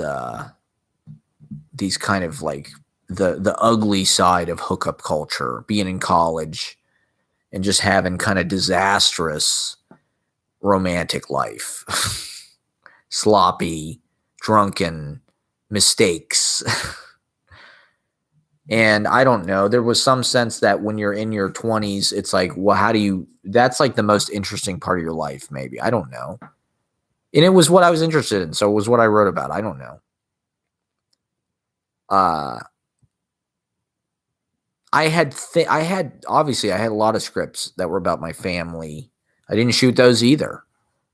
S2: these kind of like the ugly side of hookup culture, being in college and just having kind of disastrous romantic life. Sloppy, drunken, mistakes. And I don't know, there was some sense that when you're in your 20s, it's like, well, that's like the most interesting part of your life, maybe. I don't know. And it was what I was interested in, so it was what I wrote about. I don't know. I had a lot of scripts that were about my family. I didn't shoot those either.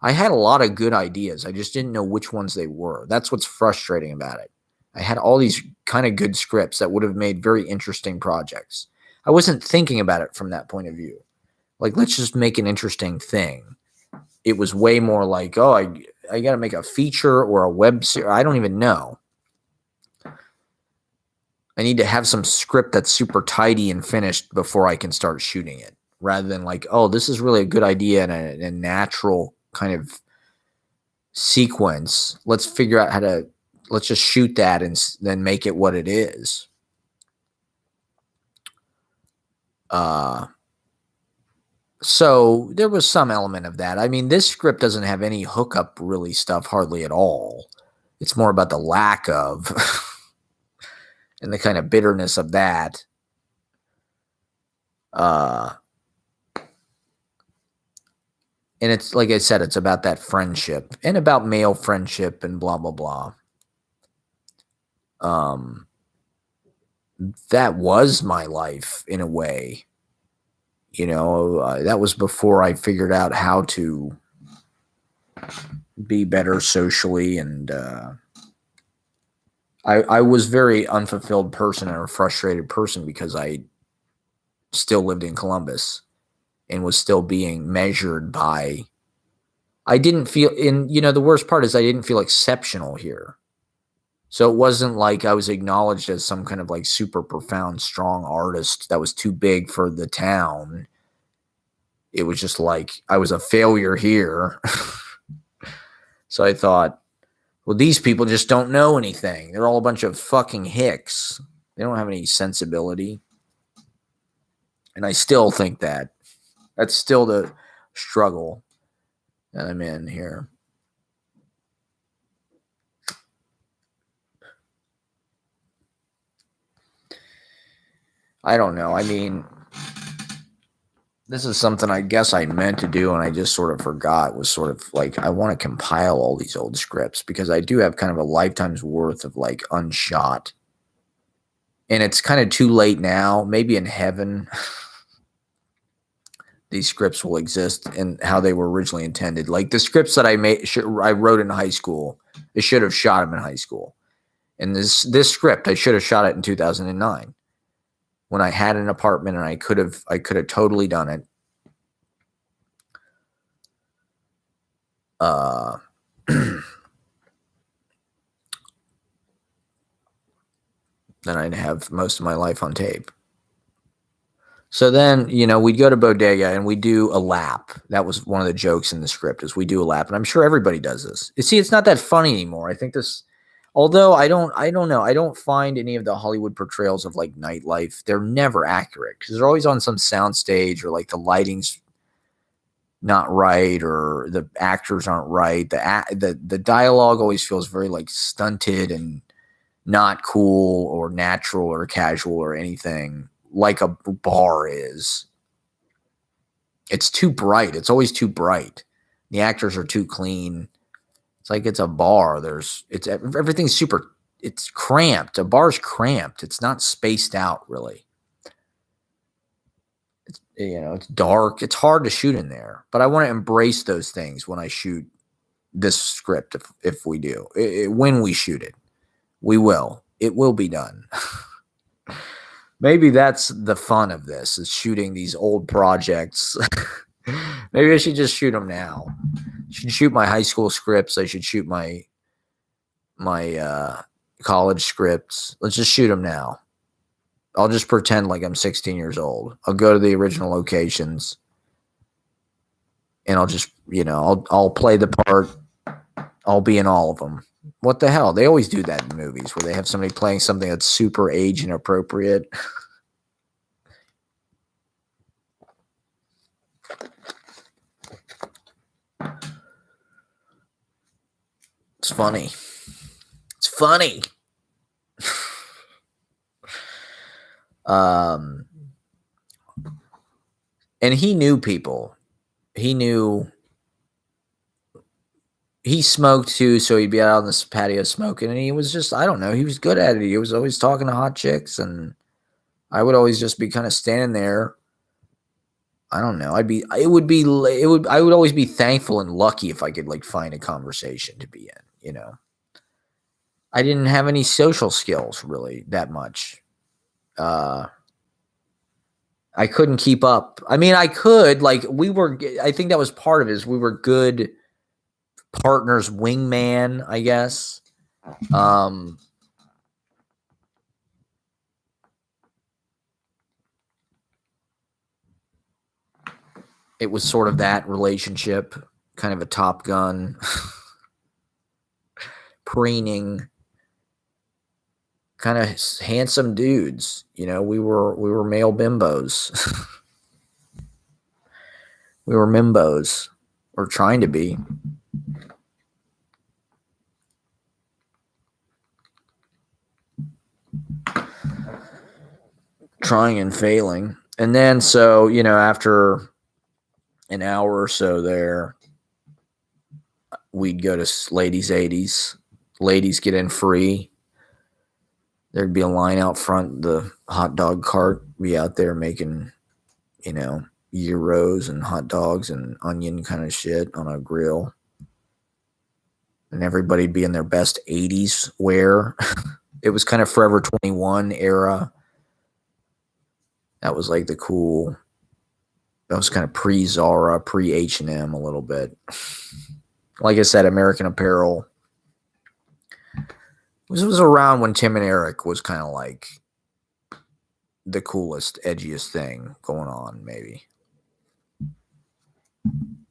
S2: I had a lot of good ideas. I just didn't know which ones they were. That's what's frustrating about it. I had all these kind of good scripts that would have made very interesting projects. I wasn't thinking about it from that point of view. Like, let's just make an interesting thing. It was way more like, oh, I got to make a feature or a web series. I don't even know. I need to have some script that's super tidy and finished before I can start shooting it, rather than like, oh, this is really a good idea and a natural kind of sequence. Let's figure out let's just shoot that and then make it what it is. So there was some element of that. I mean, this script doesn't have any hookup really stuff hardly at all. It's more about the lack of and the kind of bitterness of that. And it's like I said, it's about that friendship and about male friendship and blah, blah, blah. That was my life in a way. That was before I figured out how to be better socially. And I was very unfulfilled person and a frustrated person because I still lived in Columbus and was still being measured by, I didn't feel the worst part is I didn't feel exceptional here. So it wasn't like I was acknowledged as some kind of like super profound, strong artist that was too big for the town. It was just like I was a failure here. So I thought, well, these people just don't know anything. They're all a bunch of fucking hicks. They don't have any sensibility. And I still think that. That's still the struggle that I'm in here. I don't know. I mean, this is something I guess I meant to do and I just sort of forgot. Was sort of like, I want to compile all these old scripts because I do have kind of a lifetime's worth of like unshot. And it's kind of too late now. Maybe in heaven, these scripts will exist and how they were originally intended. Like the scripts that I wrote in high school, I should have shot them in high school. And this script, I should have shot it in 2009 when I had an apartment and I could have totally done it. Then I'd have most of my life on tape. So then, we'd go to Bodega and we do a lap. That was one of the jokes in the script is we do a lap. And I'm sure everybody does this. You see, it's not that funny anymore. I think this, although I don't know. I don't find any of the Hollywood portrayals of like nightlife. They're never accurate because they're always on some soundstage or like the lighting's not right or the actors aren't right. The dialogue always feels very like stunted and not cool or natural or casual or anything like a bar is. It's too bright. It's always too bright. The actors are too clean. It's like it's a bar. Everything's super, it's cramped. A bar's cramped. It's not spaced out really. It's dark. It's hard to shoot in there, but I want to embrace those things when I shoot this script. If we do, when we shoot it, we will. It will be done. Maybe that's the fun of this, is shooting these old projects. Maybe I should just shoot them now. I should shoot my high school scripts. I should shoot my college scripts. Let's just shoot them now. I'll just pretend like I'm 16 years old. I'll go to the original locations and I'll just, I'll play the part. I'll be in all of them. What the hell? They always do that in movies where they have somebody playing something that's super age inappropriate. It's funny. It's funny. And he knew people. He smoked too, so he'd be out on this patio smoking, and he was just, I don't know, he was good at it. He was always talking to hot chicks, and I would always just be kind of standing there I don't know. I would always be thankful and lucky if I could like find a conversation to be in, you know. I didn't have any social skills really that much. I couldn't keep up. I mean, I could, like, I think that was part of it, is we were good partners, wingman, I guess. It was sort of that relationship, kind of a Top Gun, preening, kind of handsome dudes. You know, we were male bimbos. We were mimbos, or trying to be. Trying and failing. And then, so, you know, after an hour or so there, we'd go to Ladies 80s. Ladies get in free. There'd be a line out front. The hot dog cart be out there making, you know, gyros and hot dogs and onion kind of shit on a grill. And everybody'd be in their best 80s wear. It was kind of Forever 21 era. That was like the cool. That was kind of pre-Zara, pre-H&M a little bit. Like I said, American Apparel. This was around when Tim and Eric was kind of like the coolest, edgiest thing going on, maybe.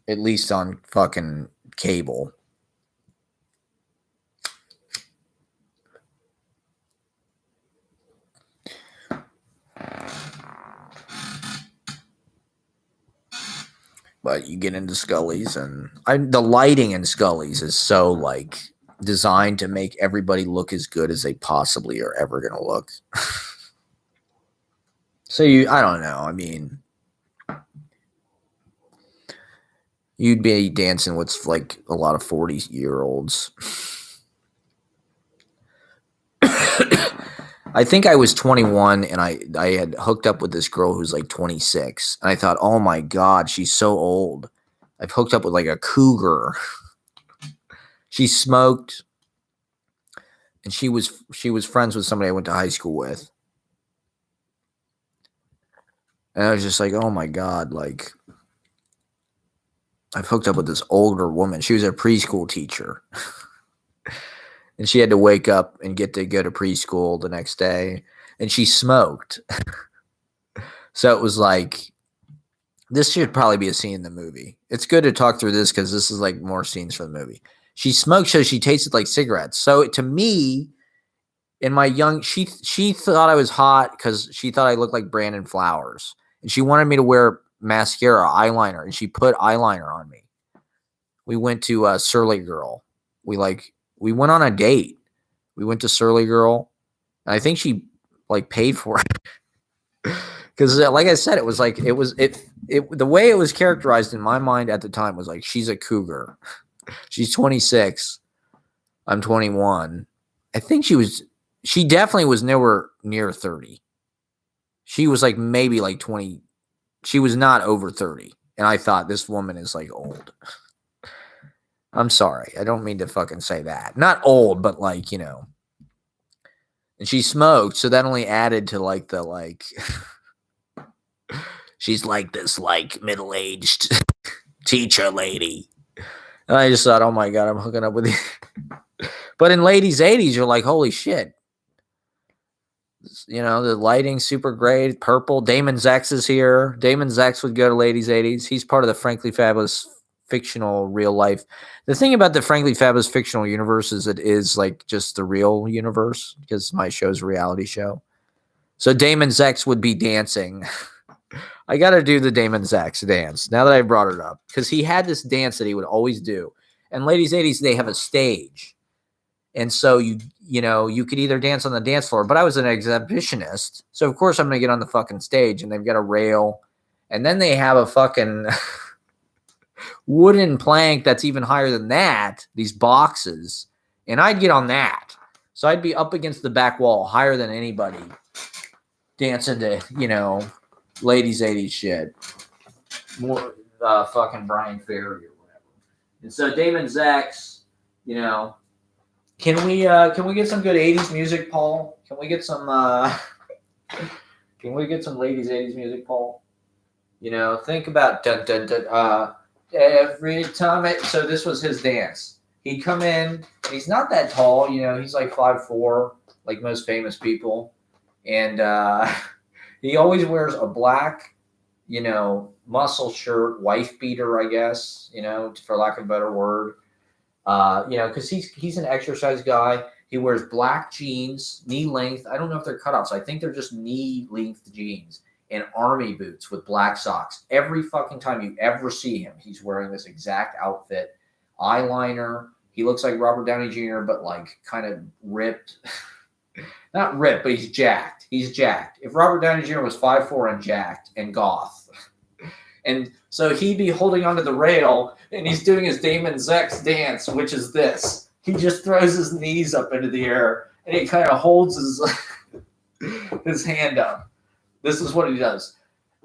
S2: At least on fucking cable. But you get into Scully's, and the lighting in Scully's is so like designed to make everybody look as good as they possibly are ever going to look. So I don't know. I mean, you'd be dancing with like a lot of 40-year-olds. I think I was 21 and I had hooked up with this girl who's like 26. And I thought, oh my God, she's so old. I've hooked up with like a cougar. She smoked. And she was friends with somebody I went to high school with. And I was just like, oh my God, like, I've hooked up with this older woman. She was a preschool teacher. And she had to wake up and get to go to preschool the next day. And she smoked. So it was like, this should probably be a scene in the movie. It's good to talk through this because this is like more scenes from the movie. She smoked, so she tasted like cigarettes. So to me, in my young, she thought I was hot because she thought I looked like Brandon Flowers. And she wanted me to wear mascara, eyeliner. And she put eyeliner on me. We went to Surly Girl. We went on a date. We went to Surly Girl. And I think she like paid for it. Because like I said, it was like, the way it was characterized in my mind at the time was like, she's a cougar. She's 26. I'm 21. I think she definitely was nowhere near 30. She was like maybe like 20. She was not over 30. And I thought, this woman is like old. I'm sorry. I don't mean to fucking say that. Not old, but like, you know. And she smoked, so that only added to like the like she's like this like middle-aged teacher lady. And I just thought, oh my God, I'm hooking up with you. But in Ladies 80s, you're like, holy shit. You know, the lighting's super great. Purple. Damon Zex is here. Damon Zex would go to Ladies 80s. He's part of the Frankly Fabulous fictional real life. The thing about the Frankly Fabulous fictional universe is it is like just the real universe because my show's a reality show. So Damon Zex would be dancing. I got to do the Damon Zex dance now that I brought it up because he had this dance that he would always do. And Ladies 80s, they have a stage. And so you know, you could either dance on the dance floor, but I was an exhibitionist. So of course I'm going to get on the fucking stage and they've got a rail and then they have a fucking wooden plank that's even higher than that, these boxes. And I'd get on that. So I'd be up against the back wall higher than anybody dancing to, you know, Ladies 80s shit. more fucking Brian Ferry or whatever. And so Damon Zax, you know, can we get some good 80s music, Paul? Can we get some ladies 80s music, Paul? You know, think about dun dun dun every time so this was his dance. He'd come in, and he's not that tall, you know, he's like 5'4", like most famous people. And he always wears a black, you know, muscle shirt, wife beater, I guess, you know, for lack of a better word. You know, because he's an exercise guy. He wears black jeans, knee length. I don't know if they're cutouts. I think they're just knee length jeans and army boots with black socks. Every fucking time you ever see him, he's wearing this exact outfit. Eyeliner. He looks like Robert Downey Jr., but like kind of ripped. Not ripped, but he's jacked. He's jacked. If Robert Downey Jr. was 5'4" and jacked and goth. And so he'd be holding onto the rail and he's doing his Damon Zax dance, which is this. He just throws his knees up into the air and he kind of holds his hand up. This is what he does.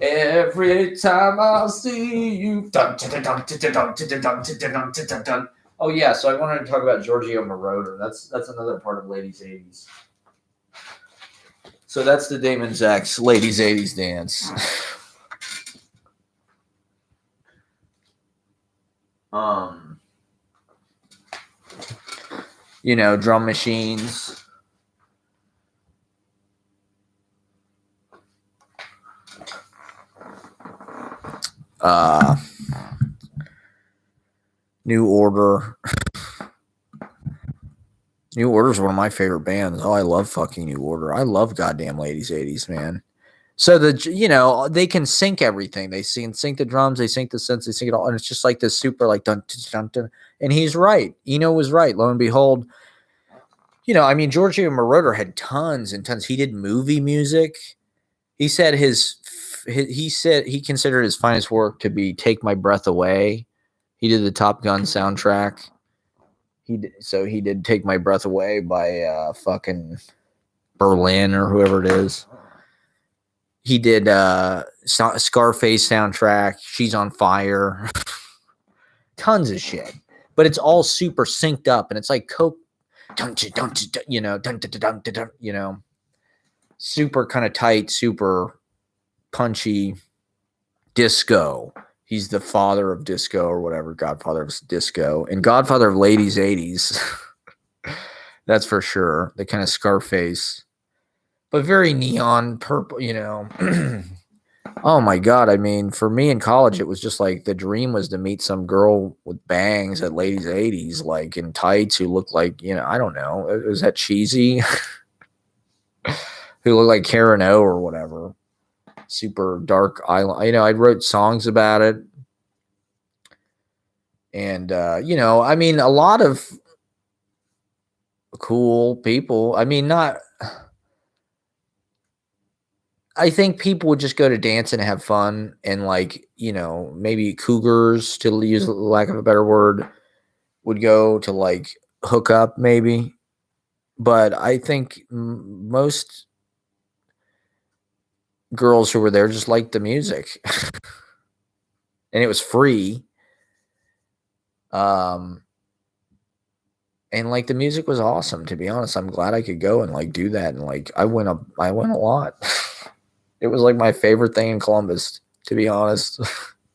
S2: Every time I see you. Dun, dun, dun, dun, dun, dun, dun, dun, dun, dun, dun. Oh, yeah, so I wanted to talk about Giorgio Moroder. That's another part of Ladies 80s. So that's the Damon Zax Ladies 80s dance. You know, drum machines. New Order. New Order is one of my favorite bands. Oh, I love fucking New Order. I love goddamn Ladies 80s, man. So you know, they can sync everything. They sync the drums, they sync the synths, they sync it all, and it's just like this super like dun dun dun. And he's right. Eno was right. Lo and behold, you know, I mean, Giorgio Moroder had tons and tons. He did movie music. He said he considered his finest work to be "Take My Breath Away." He did the Top Gun soundtrack. He did "Take My Breath Away" by fucking Berlin or whoever it is. He did Scarface soundtrack. She's on Fire. Tons of shit, but it's all super synced up, and it's like Coke. You know, you know, super kind of tight, super punchy disco. He's the father of disco or whatever, godfather of disco, and godfather of Ladies 80s. That's for sure. The kind of Scarface, but very neon purple, you know. Oh my God. I mean, for me in college, it was just like the dream was to meet some girl with bangs at Ladies 80s, like in tights who looked like, you know, I don't know. Was that cheesy? Who looked like Karen O or whatever. Super dark eyeliner. You know, I wrote songs about it. And, you know, I mean, a lot of cool people. I mean, I think people would just go to dance and have fun and like, you know, maybe cougars, to use lack of a better word, would go to like hook up maybe. But I think most girls who were there just liked the music. And it was free. And like the music was awesome, to be honest. I'm glad I could go and like do that. And like I went a lot. It was like my favorite thing in Columbus, to be honest.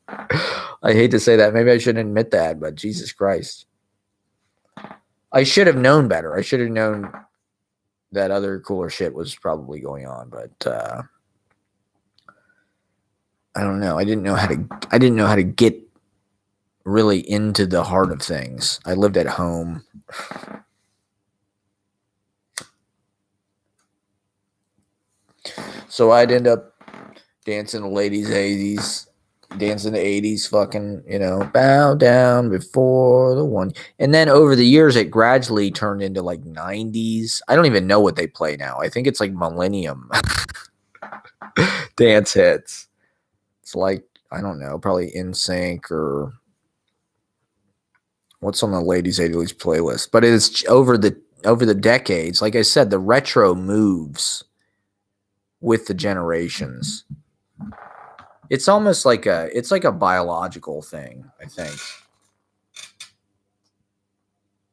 S2: I hate to say that. Maybe I shouldn't admit that, but Jesus Christ. I should have known better. I should have known that other cooler shit was probably going on, but I don't know. I didn't know how to get really into the heart of things. I lived at home. So I'd end up dancing the Ladies 80s, dancing the 80s, fucking, you know, bow down before the one. And then over the years, it gradually turned into like 90s. I don't even know what they play now. I think it's like Millennium dance hits. It's like, I don't know, probably NSYNC or what's on the Ladies 80s playlist. But it's over the decades. Like I said, the retro moves with the generations. It's almost like a biological thing, I think.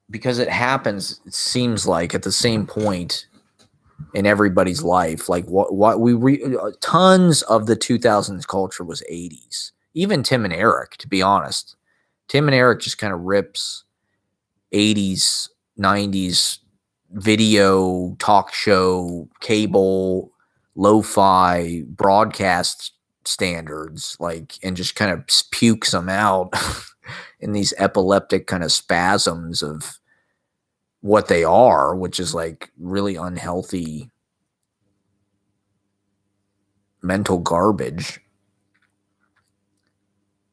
S2: Because it happens, it seems like, at the same point in everybody's life. Like tons of the 2000s culture was 80s. Even Tim and Eric, to be honest. Tim and Eric just kind of rips 80s, 90s video, talk show, cable, lo-fi broadcast standards, like, and just kind of pukes them out in these epileptic kind of spasms of what they are, which is like really unhealthy mental garbage.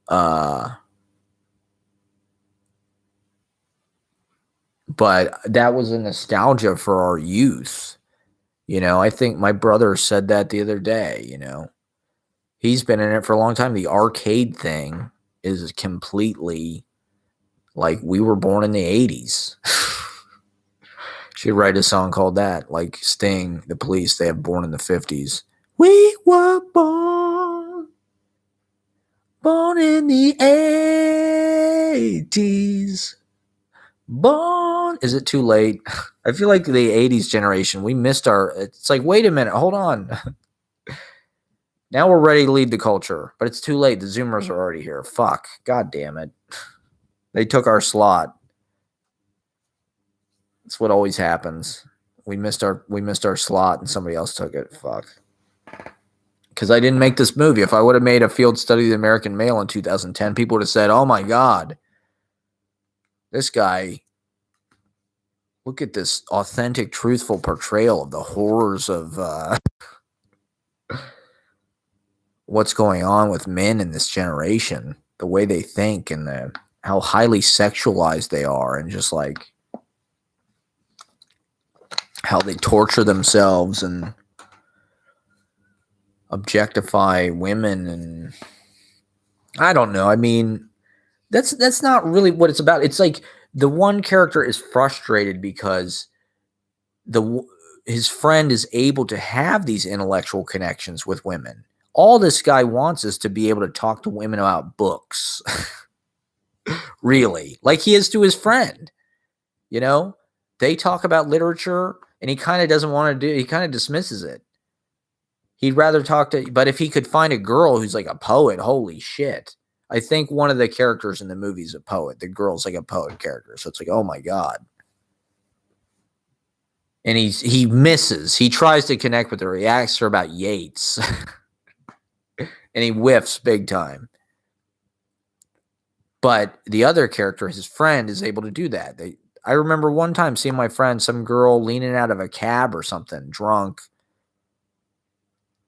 S2: But that was a nostalgia for our youth. I think my brother said that the other day. He's been in it for a long time. The arcade thing is completely like we were born in the 80s. Should write a song called that, like Sting, The Police. They have Born in the 50s. We were born in the 80s. Born. Is it too late? I feel like the 80s generation, we missed it's like, wait a minute, hold on. Now we're ready to lead the culture, but it's too late. The Zoomers are already here. Fuck. God damn it. They took our slot. That's what always happens. We missed our slot and somebody else took it. Fuck. Because I didn't make this movie. If I would have made a field study of the American male in 2010, people would have said, oh my God, this guy, look at this authentic, truthful portrayal of the horrors of what's going on with men in this generation, the way they think and how highly sexualized they are, and just like how they torture themselves and objectify women. And I don't know. I mean, that's not really what it's about. It's like the one character is frustrated because his friend is able to have these intellectual connections with women. All this guy wants is to be able to talk to women about books. Really, like he is to his friend. They talk about literature and he kind of doesn't want to he kind of dismisses it. He'd rather talk to, but if he could find a girl who's like a poet, holy shit. I think one of the characters in the movie is a poet. The girl's like a poet character. So it's like, oh my God. And he misses. He tries to connect with her. He asks her about Yeats. And he whiffs big time. But the other character, his friend, is able to do that. I remember one time seeing my friend, some girl leaning out of a cab or something, drunk,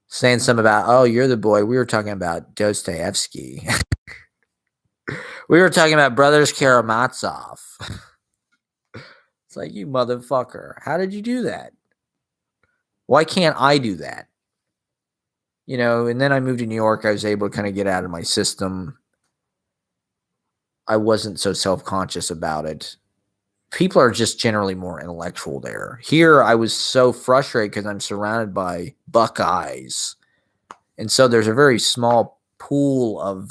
S2: saying something about, oh, you're the boy. We were talking about Dostoevsky. We were talking about Brothers Karamazov. It's like, you motherfucker. How did you do that? Why can't I do that? And then I moved to New York. I was able to kind of get out of my system. I wasn't so self-conscious about it. People are just generally more intellectual there. Here, I was so frustrated because I'm surrounded by Buckeyes. And so there's a very small pool of,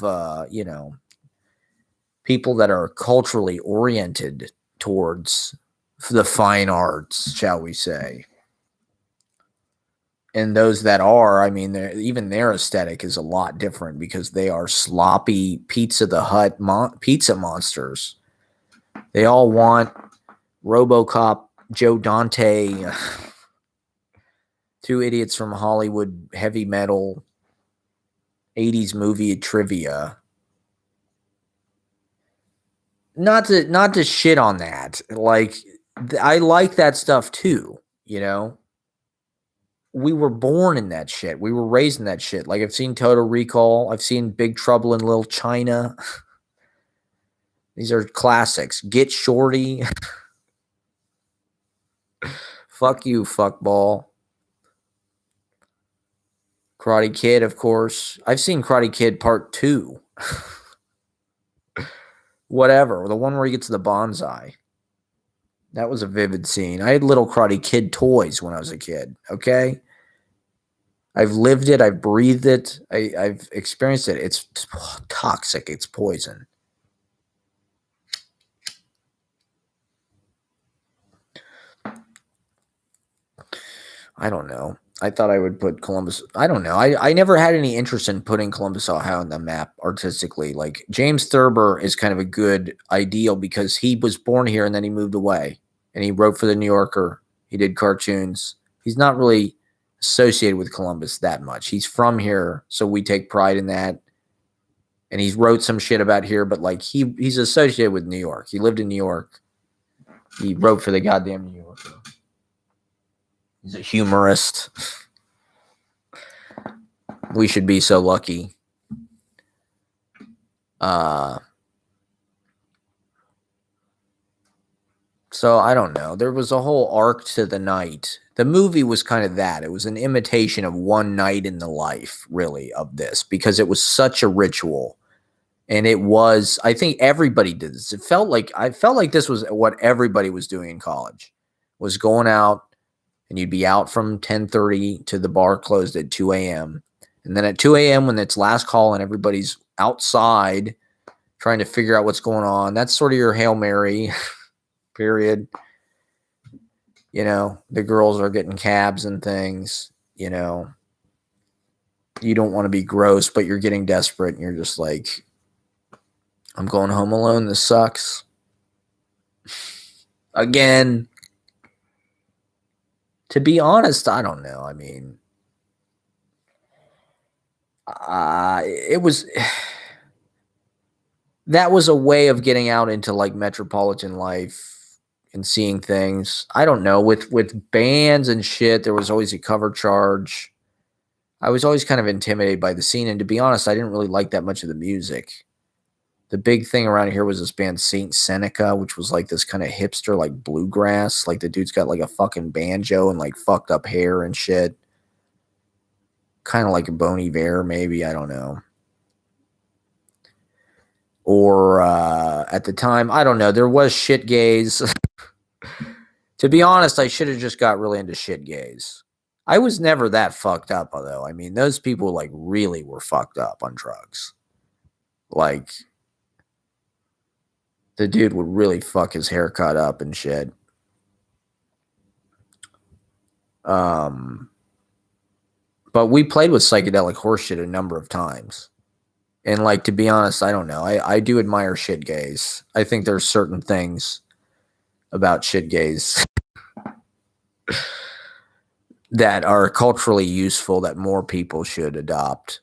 S2: people that are culturally oriented towards the fine arts, shall we say. And those that are, I mean, even their aesthetic is a lot different because they are sloppy Pizza the Hut pizza monsters. They all want RoboCop, Joe Dante, two idiots from Hollywood, heavy metal, 80s movie trivia. Not to shit on that. Like, I like that stuff too, We were born in that shit. We were raised in that shit. Like, I've seen Total Recall. I've seen Big Trouble in Little China. These are classics. Get Shorty. Fuck you, fuckball. Karate Kid, of course. I've seen Karate Kid Part 2. Whatever. The one where he gets the bonsai. That was a vivid scene. I had little Karate Kid toys when I was a kid, okay? I've lived it. I've breathed it. I've experienced it. It's toxic. It's poison. I don't know. I thought I would put Columbus. I don't know. I never had any interest in putting Columbus, Ohio on the map artistically. Like James Thurber is kind of a good ideal because he was born here and then he moved away and he wrote for the New Yorker. He did cartoons. He's not really associated with Columbus that much. He's from here, so we take pride in that. And he's wrote some shit about here, but like he's associated with New York. He lived in New York. He wrote for the goddamn New Yorker. He's a humorist. We should be so lucky. So I don't know. There was a whole arc to the night. The movie was kind of that. It was an imitation of one night in the life, really, of this, because it was such a ritual. And it was, I think everybody did this. I felt like this was what everybody was doing in college, was going out, and you'd be out from 10:30 to the bar closed at 2 a.m. And then at 2 a.m. when it's last call and everybody's outside trying to figure out what's going on, that's sort of your Hail Mary period. You know, the girls are getting cabs and things, you know. You don't want to be gross, but you're getting desperate and you're just like, I'm going home alone. This sucks. Again, to be honest, I don't know. I mean, it was that was a way of getting out into like metropolitan life and seeing things. I don't know, with bands and shit, there was always a cover charge. I was always kind of intimidated by the scene, and to be honest, I didn't really like that much of the music. The big thing around here was this band Saint Seneca, which was like this kind of hipster, like bluegrass. Like the dude's got like a fucking banjo and like fucked up hair and shit. Kind of like a Bon Iver, maybe. I don't know. Or at the time, I don't know. There was shit gaze. To be honest, I should have just got really into shit gaze. I was never that fucked up, though. I mean, those people like really were fucked up on drugs. Like, the dude would really fuck his haircut up and shit. But we played with psychedelic horseshit a number of times. And like, to be honest, I don't know. I do admire shit gaze. I think there's certain things about shit gaze that are culturally useful that more people should adopt.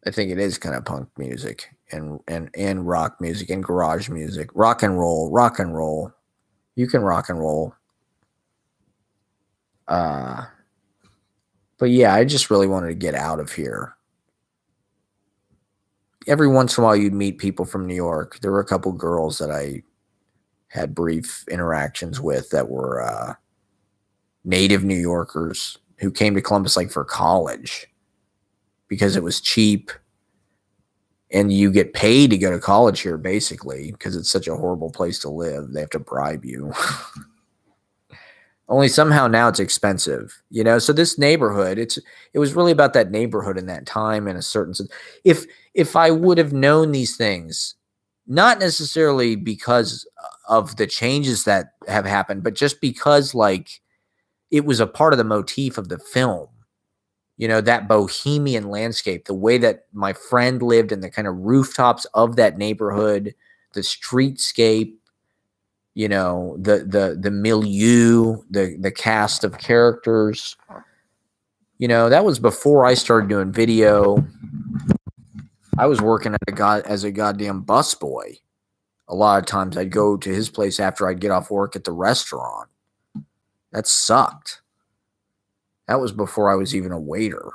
S2: I think it is kind of punk music and rock music and garage music. Rock and roll. You can rock and roll. But yeah, I just really wanted to get out of here. Every once in a while you'd meet people from New York. There were a couple girls that I had brief interactions with that were native New Yorkers who came to Columbus like for college because it was cheap and you get paid to go to college here basically because it's such a horrible place to live. They have to bribe you. Only somehow now it's expensive, you know? So this neighborhood, it was really about that neighborhood in that time in a certain sense. If I would have known these things, not necessarily because of the changes that have happened, but just because like it was a part of the motif of the film, you know, that bohemian landscape, the way that my friend lived in the kind of rooftops of that neighborhood, the streetscape, you know, the milieu, the cast of characters. You know, that was before I started doing video. I was working as a goddamn busboy. A lot of times I'd go to his place after I'd get off work at the restaurant. That sucked. That was before I was even a waiter.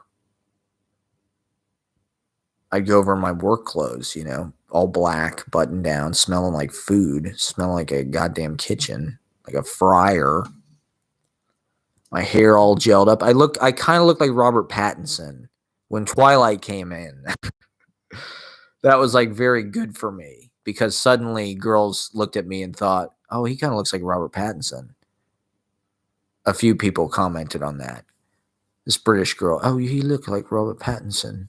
S2: I'd go over in my work clothes, you know, all black, buttoned down, smelling like food, smelling like a goddamn kitchen, like a fryer. My hair all gelled up. I kind of look like Robert Pattinson when Twilight came in. That was like very good for me because suddenly girls looked at me and thought, oh, he kind of looks like Robert Pattinson. a few people commented on that. This British girl, oh, he looked like Robert Pattinson.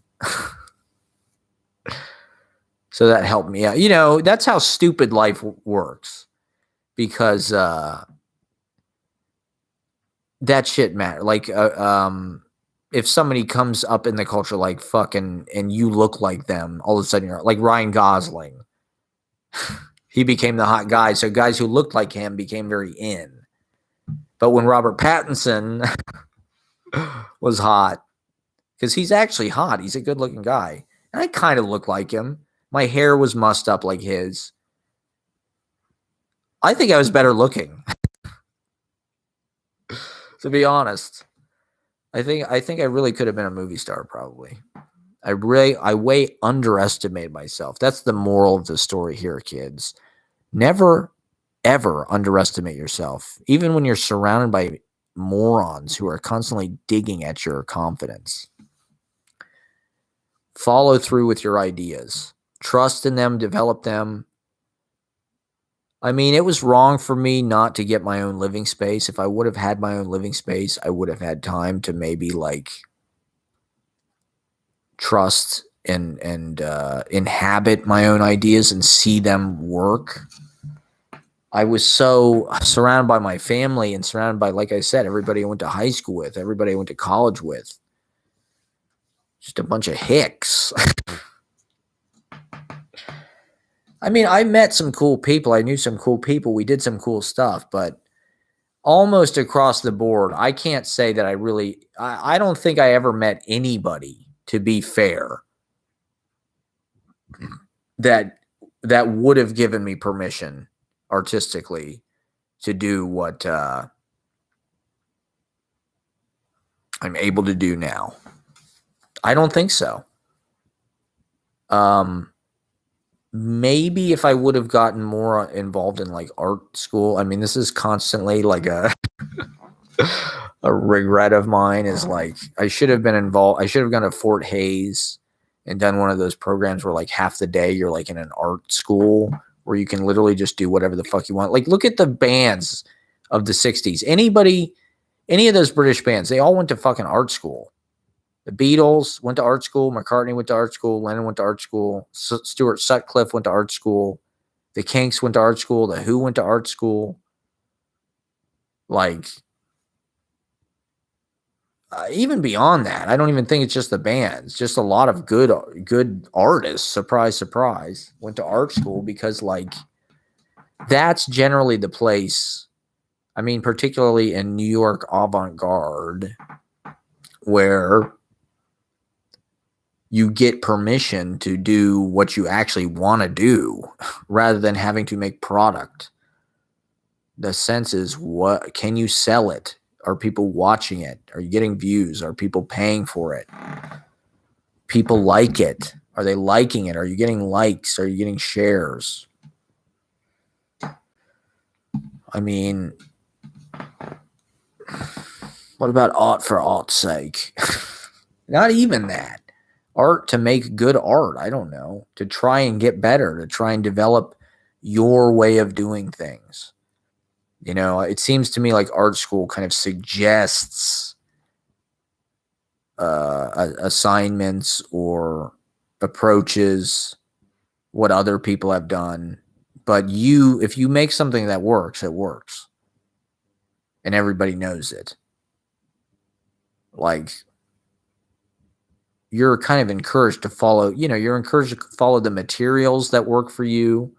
S2: So that helped me out. You know, that's how stupid life works. Because that shit matter. Like, if somebody comes up in the culture like fucking and you look like them, all of a sudden you're like Ryan Gosling. He became the hot guy. So guys who looked like him became very in. But when Robert Pattinson was hot, because he's actually hot, he's a good looking guy. And I kind of look like him. My hair was mussed up like his. I think I was better looking. To be honest. I think I really could have been a movie star probably. I way underestimated myself. That's the moral of the story here, kids. Never ever underestimate yourself, even when you're surrounded by morons who are constantly digging at your confidence. Follow through with your ideas. Trust in them, develop them. I mean, it was wrong for me not to get my own living space. If I would have had my own living space, I would have had time to maybe like trust and inhabit my own ideas and see them work. I was so surrounded by my family and surrounded by, like I said, everybody I went to high school with, everybody I went to college with. Just a bunch of hicks. I mean, I met some cool people. I knew some cool people. We did some cool stuff, but almost across the board, I can't say that I don't think I ever met anybody, to be fair, that would have given me permission artistically to do what I'm able to do now. I don't think so. Maybe if I would have gotten more involved in like art school. I mean, this is constantly like a regret of mine is like I should have been involved. I should have gone to Fort Hayes and done one of those programs where like half the day you're like in an art school where you can literally just do whatever the fuck you want. Like look at the bands of the 60s. Any of those British bands, they all went to fucking art school. The Beatles went to art school. McCartney went to art school. Lennon went to art school. Stuart Sutcliffe went to art school. The Kinks went to art school. The Who went to art school. Like, even beyond that, I don't even think it's just the bands. Just a lot of good artists, surprise, surprise, went to art school because, like, that's generally the place. I mean, particularly in New York avant-garde, where you get permission to do what you actually want to do rather than having to make product. The sense is, what can you sell it? Are people watching it? Are you getting views? Are people paying for it? People like it. Are they liking it? Are you getting likes? Are you getting shares? I mean, what about art for art's sake? Not even that. Art to make good art. I don't know. To try and get better, to try and develop your way of doing things. You know, it seems to me like art school kind of suggests assignments or approaches, what other people have done. But if you make something that works, it works. And everybody knows it. Like, you're kind of encouraged to follow, you're encouraged to follow the materials that work for you.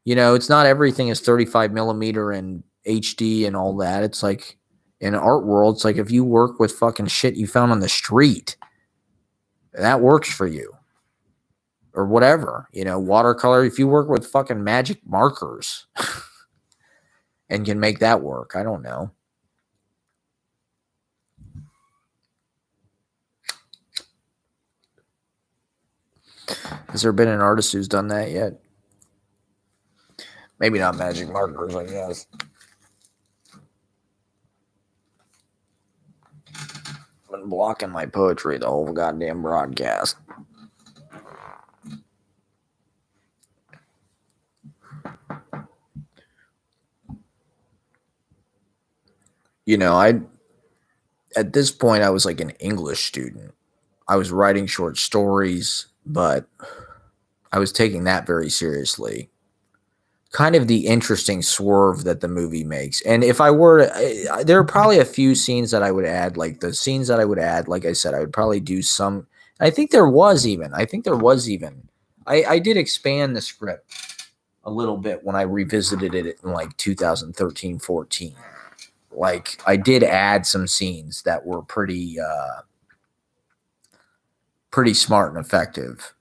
S2: You know, it's not everything is 35 millimeter and HD and all that. It's like in art world, it's like if you work with fucking shit you found on the street, that works for you. Or whatever, watercolor. If you work with fucking magic markers and can make that work, I don't know. Has there been an artist who's done that yet? Maybe not magic markers, I guess. I've been blocking my poetry the whole goddamn broadcast. I at this point I was like an English student. I was writing short stories, but I was taking that very seriously. Kind of the interesting swerve that the movie makes. And if I were to, there are probably a few scenes that I would add, like the scenes that I would add, like I said, I would probably do some. I think there was even, I did expand the script a little bit when I revisited it in like 2013, 14. Like I did add some scenes that were pretty smart and effective.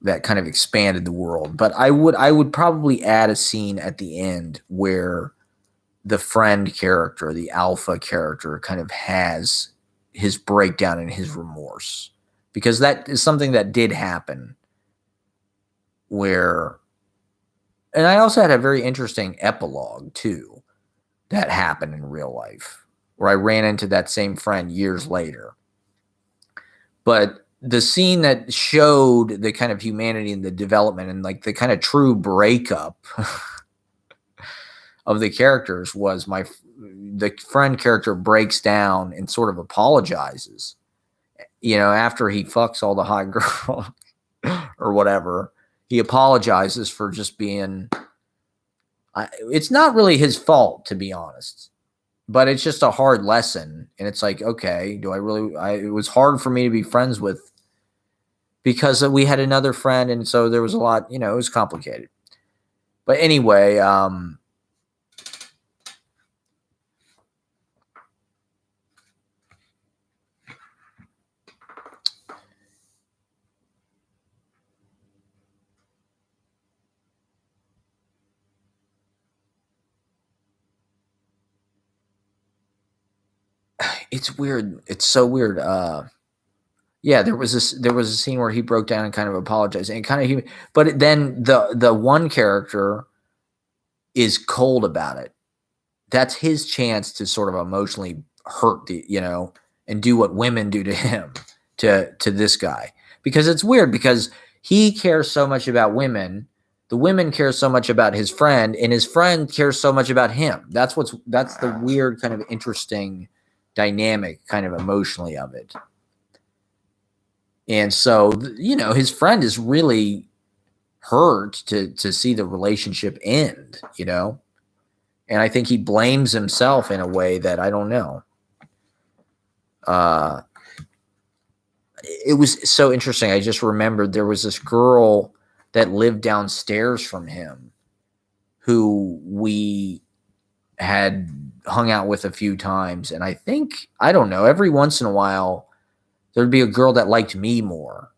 S2: That kind of expanded the world. But I would probably add a scene at the end where the friend character, the alpha character, kind of has his breakdown and his remorse. Because that is something that did happen where and I also had a very interesting epilogue too that happened in real life where I ran into that same friend years later. But the scene that showed the kind of humanity and the development and like the kind of true breakup of the characters was the friend character breaks down and sort of apologizes, after he fucks all the hot girls or whatever. He apologizes for just being. It's not really his fault, to be honest, but it's just a hard lesson. And it's like, okay, do I really? It was hard for me to be friends with because we had another friend, and so there was a lot. It was complicated. But anyway, it's weird. It's so weird. Yeah, there was a scene where he broke down and kind of apologized, and kind of but then the one character is cold about it. That's his chance to sort of emotionally hurt and do what women do to him, to this guy. Because it's weird because he cares so much about women, the women care so much about his friend, and his friend cares so much about him. That's the weird kind of interesting dynamic kind of emotionally of it. And so, his friend is really hurt to see the relationship end, And I think he blames himself in a way that I don't know. It was so interesting. I just remembered there was this girl that lived downstairs from him who we had hung out with a few times. And I don't know, every once in a while, there'd be a girl that liked me more.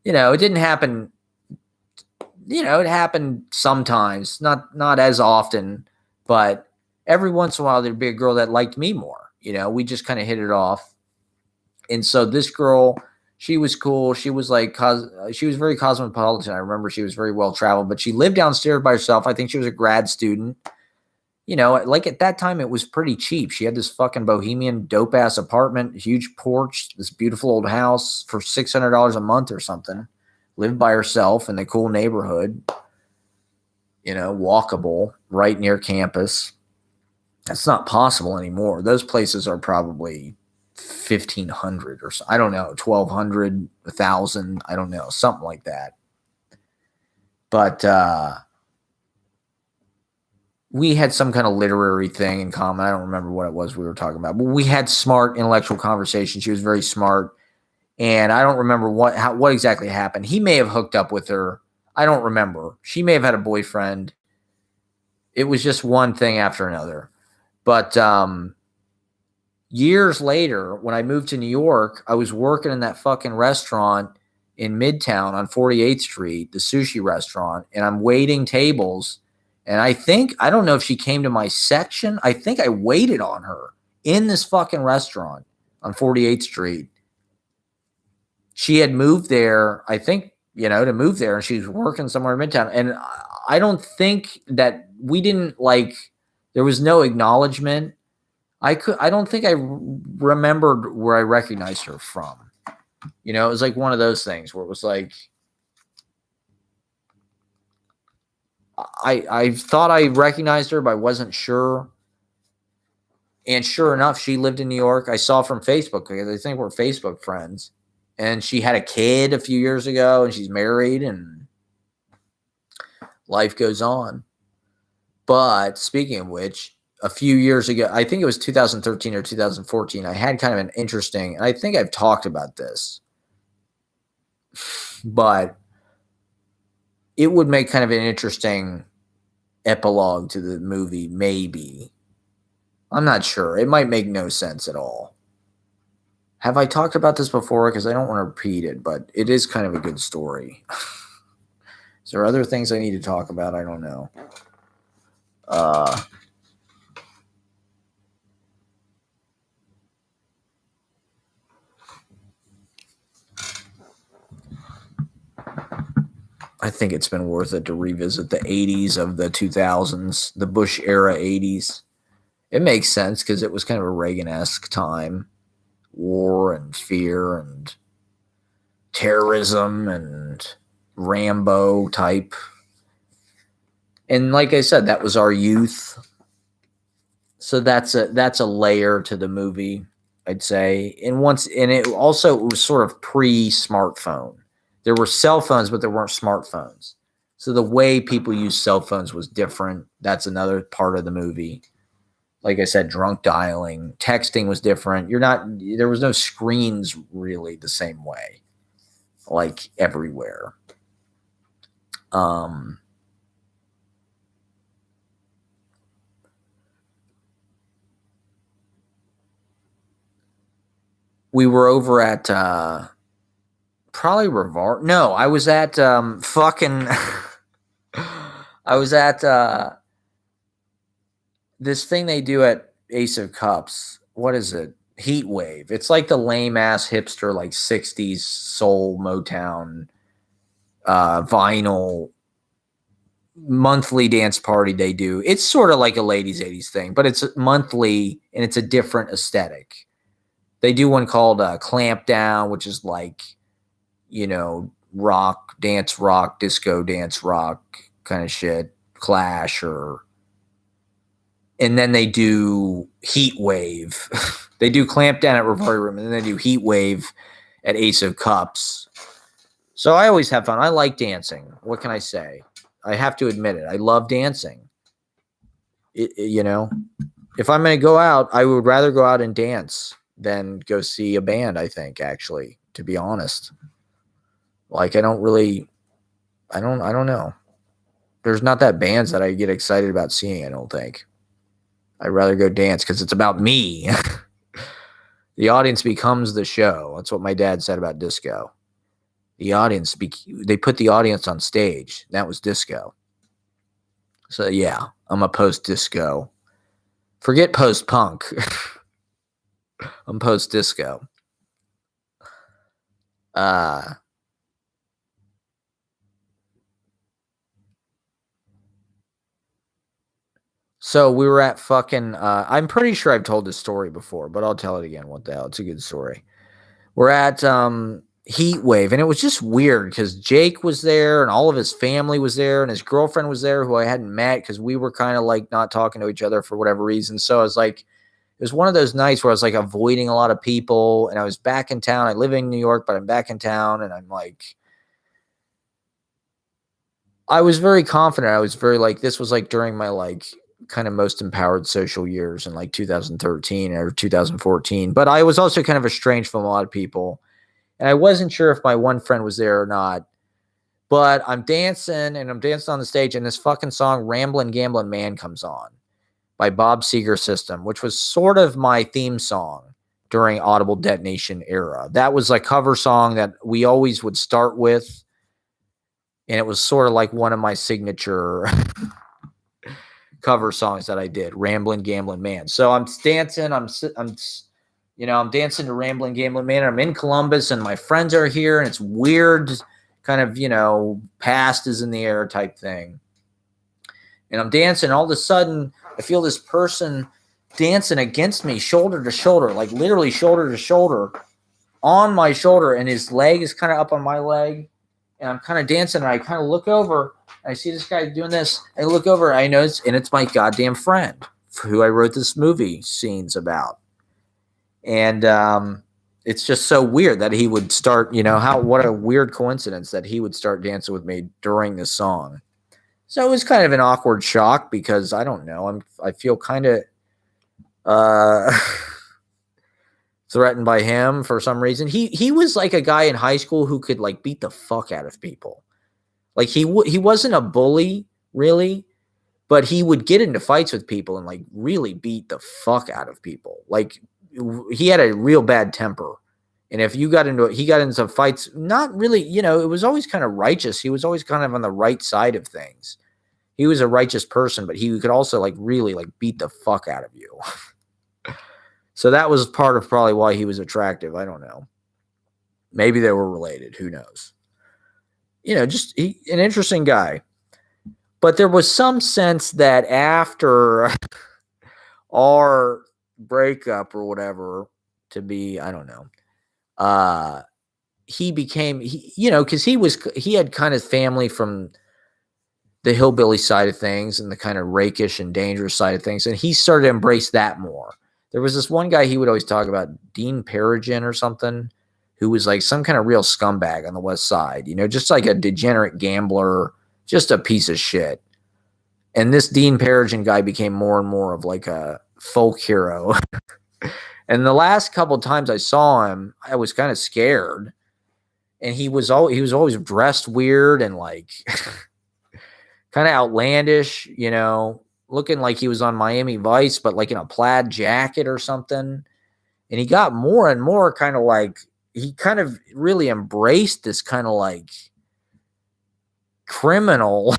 S2: It didn't happen. It happened sometimes, not as often, but every once in a while there'd be a girl that liked me more. We just kind of hit it off. And so this girl, she was cool. She was she was very cosmopolitan. I remember she was very well traveled, but she lived downstairs by herself. I think she was a grad student. Like at that time, it was pretty cheap. She had this fucking bohemian dope ass apartment, huge porch, this beautiful old house for $600 a month or something. Lived by herself in the cool neighborhood, walkable, right near campus. That's not possible anymore. Those places are probably 1,500 or so. I don't know, 1,200, 1,000. I don't know, something like that. But we had some kind of literary thing in common. I don't remember what it was we were talking about, but we had smart intellectual conversation. She was very smart. And I don't remember what exactly happened. He may have hooked up with her. I don't remember. She may have had a boyfriend. It was just one thing after another. But years later, when I moved to New York, I was working in that fucking restaurant in Midtown on 48th Street, the sushi restaurant, and I'm waiting tables. And I don't know if she came to my section. I think I waited on her in this fucking restaurant on 48th Street. She had moved there, I think, to move there, and she was working somewhere in Midtown. And I don't think that we didn't there was no acknowledgement. I don't think I remembered where I recognized her from. It was like one of those things where it was like, I thought I recognized her, but I wasn't sure. And sure enough, she lived in New York. I saw from Facebook because I think we're Facebook friends. And she had a kid a few years ago, and she's married, and life goes on. But speaking of which, a few years ago, I think it was 2013 or 2014, I had kind of an interesting, and I think I've talked about this, but it would make kind of an interesting epilogue to the movie, maybe. I'm not sure. It might make no sense at all. Have I talked about this before? Because I don't want to repeat it, but it is kind of a good story. Is there other things I need to talk about? I don't know. I think it's been worth it to revisit the 80s of the 2000s, the Bush era 80s. It makes sense because it was kind of a Reagan-esque time. War and fear and terrorism and Rambo type. And like I said, that was our youth. So that's a layer to the movie, I'd say. And it also was sort of pre-smartphone. There were cell phones, but there weren't smartphones. So the way people used cell phones was different. That's another part of the movie. Like I said, drunk dialing, texting was different. There was no screens really the same way, like everywhere. We were over at probably Revar. No, I was at fucking. I was at this thing they do at Ace of Cups. What is it? Heat Wave. It's like the lame ass hipster, like 60s soul Motown vinyl monthly dance party they do. It's sort of like a ladies 80s thing, but it's monthly and it's a different aesthetic. They do one called Clamp Down, which is like, rock, disco dance rock kind of shit, Clash and then they do Heat Wave. They do Clamp Down at Reverie Room, and then they do Heat Wave at Ace of Cups. So I always have fun. I like dancing. What can I say? I have to admit it. I love dancing. If I'm going to go out, I would rather go out and dance than go see a band, I think, actually, to be honest. Like, I don't know. There's not that bands that I get excited about seeing, I don't think. I'd rather go dance because it's about me. The audience becomes the show. That's what my dad said about disco. They put the audience on stage. That was disco. So, yeah, I'm a post-disco. Forget post-punk. I'm post-disco. So we were at fucking, I'm pretty sure I've told this story before, but I'll tell it again. What the hell? It's a good story. We're at Heat Wave, and it was just weird because Jake was there and all of his family was there and his girlfriend was there who I hadn't met because we were kind of like not talking to each other for whatever reason. So I was like, it was one of those nights where I was like avoiding a lot of people and I was back in town. I live in New York, but I'm back in town and I'm like, I was very confident. I was very like, this was like during my like kind of most empowered social years in like 2013 or 2014. But I was also kind of estranged from a lot of people. And I wasn't sure if my one friend was there or not. But I'm dancing and I'm dancing on the stage and this fucking song, Ramblin' Gamblin' Man, comes on by Bob Seger System, which was sort of my theme song during Audible Detonation era. That was a cover song that we always would start with. And it was sort of like one of my signature cover songs that I did, Ramblin' Gamblin' Man. So I'm dancing, I'm dancing to Ramblin' Gamblin' Man. I'm in Columbus and my friends are here and it's weird, kind of, past is in the air type thing. And I'm dancing. All of a sudden, I feel this person dancing against me, shoulder to shoulder, like literally shoulder to shoulder on my shoulder. And his leg is kind of up on my leg. and I'm kind of dancing, and I kind of look over, and I see this guy doing this. I look over, I know it's my goddamn friend who I wrote this movie scenes about. And it's just so weird that he would start, what a weird coincidence that he would start dancing with me during this song. So it was kind of an awkward shock because I don't know, I feel kind of threatened by him for some reason. He was like a guy in high school who could like beat the fuck out of people. Like he wasn't a bully really, but he would get into fights with people and like really beat the fuck out of people. Like he had a real bad temper. And if you got into it, he got into fights, not really, it was always kind of righteous. He was always kind of on the right side of things. He was a righteous person, but he could also like really like beat the fuck out of you. So that was part of probably why he was attractive. I don't know. Maybe they were related. Who knows? Just an interesting guy. But there was some sense that after our breakup or whatever, to be, I don't know, he became, because he had kind of family from the hillbilly side of things and the kind of rakish and dangerous side of things. And he started to embrace that more. There was this one guy he would always talk about, Dean Peregrine or something, who was like some kind of real scumbag on the West Side, just like a degenerate gambler, just a piece of shit. And this Dean Peregrine guy became more and more of like a folk hero. And the last couple of times I saw him, I was kind of scared. And he was always dressed weird and like kind of outlandish, looking like he was on Miami Vice, but like in a plaid jacket or something. And he got more and more kind of like, he kind of really embraced this kind of like criminal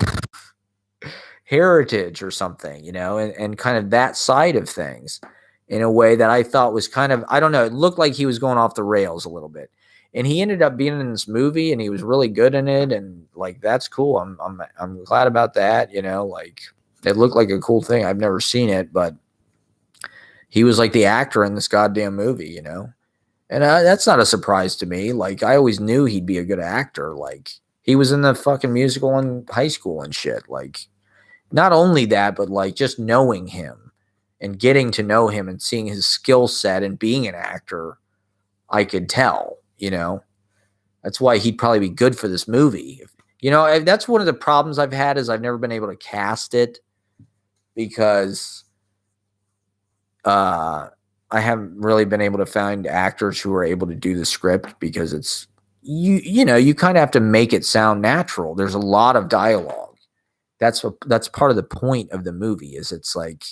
S2: heritage or something, and kind of that side of things in a way that I thought was kind of, I don't know, it looked like he was going off the rails a little bit. And he ended up being in this movie and he was really good in it. And like, that's cool. I'm glad about that. Like it looked like a cool thing. I've never seen it, but he was like the actor in this goddamn movie, and that's not a surprise to me. Like I always knew he'd be a good actor. Like he was in the fucking musical in high school and shit. Like not only that, but like just knowing him and getting to know him and seeing his skill set and being an actor, I could tell, that's why he'd probably be good for this movie. That's one of the problems I've had is I've never been able to cast it because I haven't really been able to find actors who are able to do the script because it's, you kind of have to make it sound natural. There's a lot of dialogue. That's part of the point of the movie is it's like,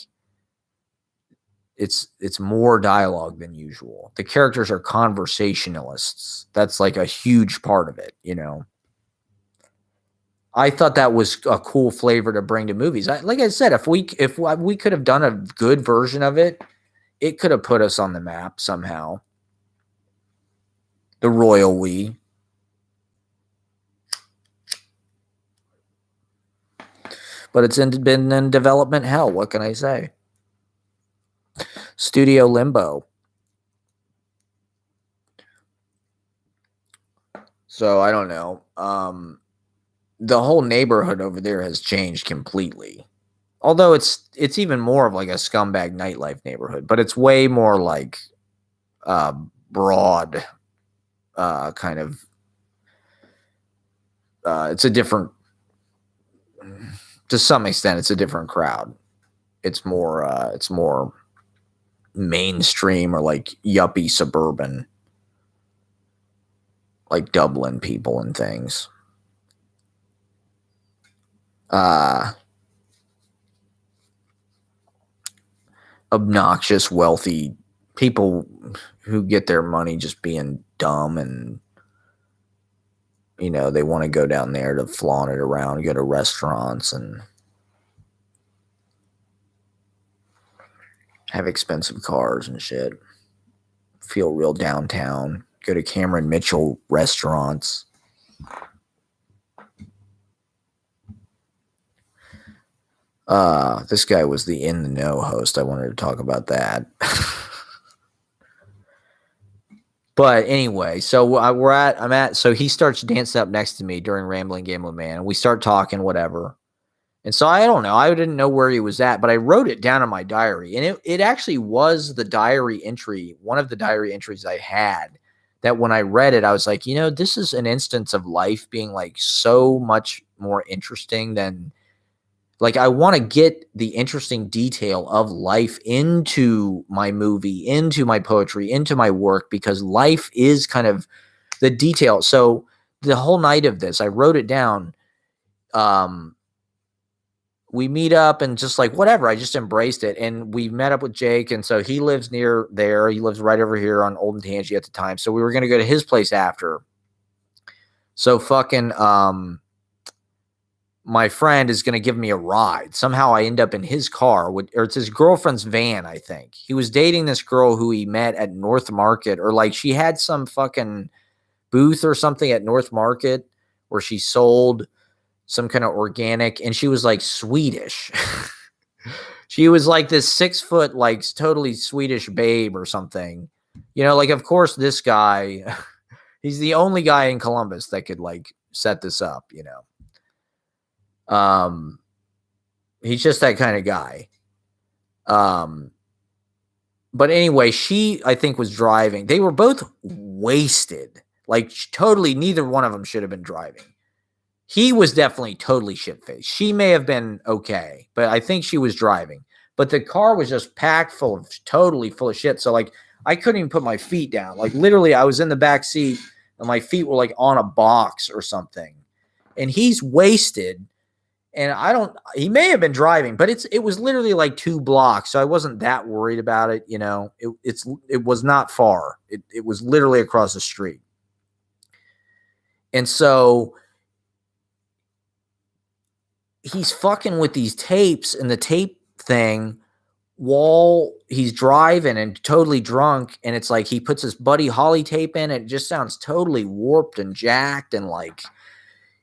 S2: it's more dialogue than usual. The characters are conversationalists. That's like a huge part of it, I thought that was a cool flavor to bring to movies. Like I said, if we could have done a good version of it, it could have put us on the map somehow. The royal we. But it's been in development hell. What can I say? Studio limbo. So I don't know. The whole neighborhood over there has changed completely. Although it's even more of like a scumbag nightlife neighborhood, but it's way more like broad kind of. It's a different, to some extent, it's a different crowd. It's more mainstream or like yuppie suburban, like Dublin people and things. Obnoxious, wealthy people who get their money just being dumb and, they want to go down there to flaunt it around, go to restaurants and have expensive cars and shit. Feel real downtown. Go to Cameron Mitchell restaurants. This guy was the In the Know host. I wanted to talk about that. But anyway, so so he starts dancing up next to me during Rambling Gambling Man, and we start talking, whatever. And so I don't know. I didn't know where he was at, but I wrote it down in my diary. And it actually was the diary entry, one of the diary entries I had, that when I read it, I was like, this is an instance of life being like so much more interesting than, like, I want to get the interesting detail of life into my movie, into my poetry, into my work, because life is kind of the detail. So the whole night of this, I wrote it down. We meet up and just like whatever, I just embraced it. And we met up with Jake. And so he lives near there. He lives right over here on Old and Tangy at the time. So we were going to go to his place after. So fucking, my friend is going to give me a ride. Somehow I end up in his car or it's his girlfriend's van. I think he was dating this girl who he met at North Market, or like she had some fucking booth or something at North Market where she sold some kind of organic, and she was like Swedish. She was like this 6 foot, like totally Swedish babe or something. Like, of course, this guy, he's the only guy in Columbus that could like set this up, He's just that kind of guy. But anyway, she, I think, was driving. They were both wasted. Like, totally, neither one of them should have been driving. He was definitely totally shit-faced. She may have been okay, but I think she was driving. But the car was just packed totally full of shit. So, like, I couldn't even put my feet down. Like, literally, I was in the back seat, and my feet were, like, on a box or something. And he's wasted. And he may have been driving, but it was literally like 2 blocks. So I wasn't that worried about it. It was not far. It was literally across the street. And so he's fucking with these tapes and the tape thing while he's driving and totally drunk. And it's like, he puts his Buddy Holly tape in. It just sounds totally warped and jacked. And like,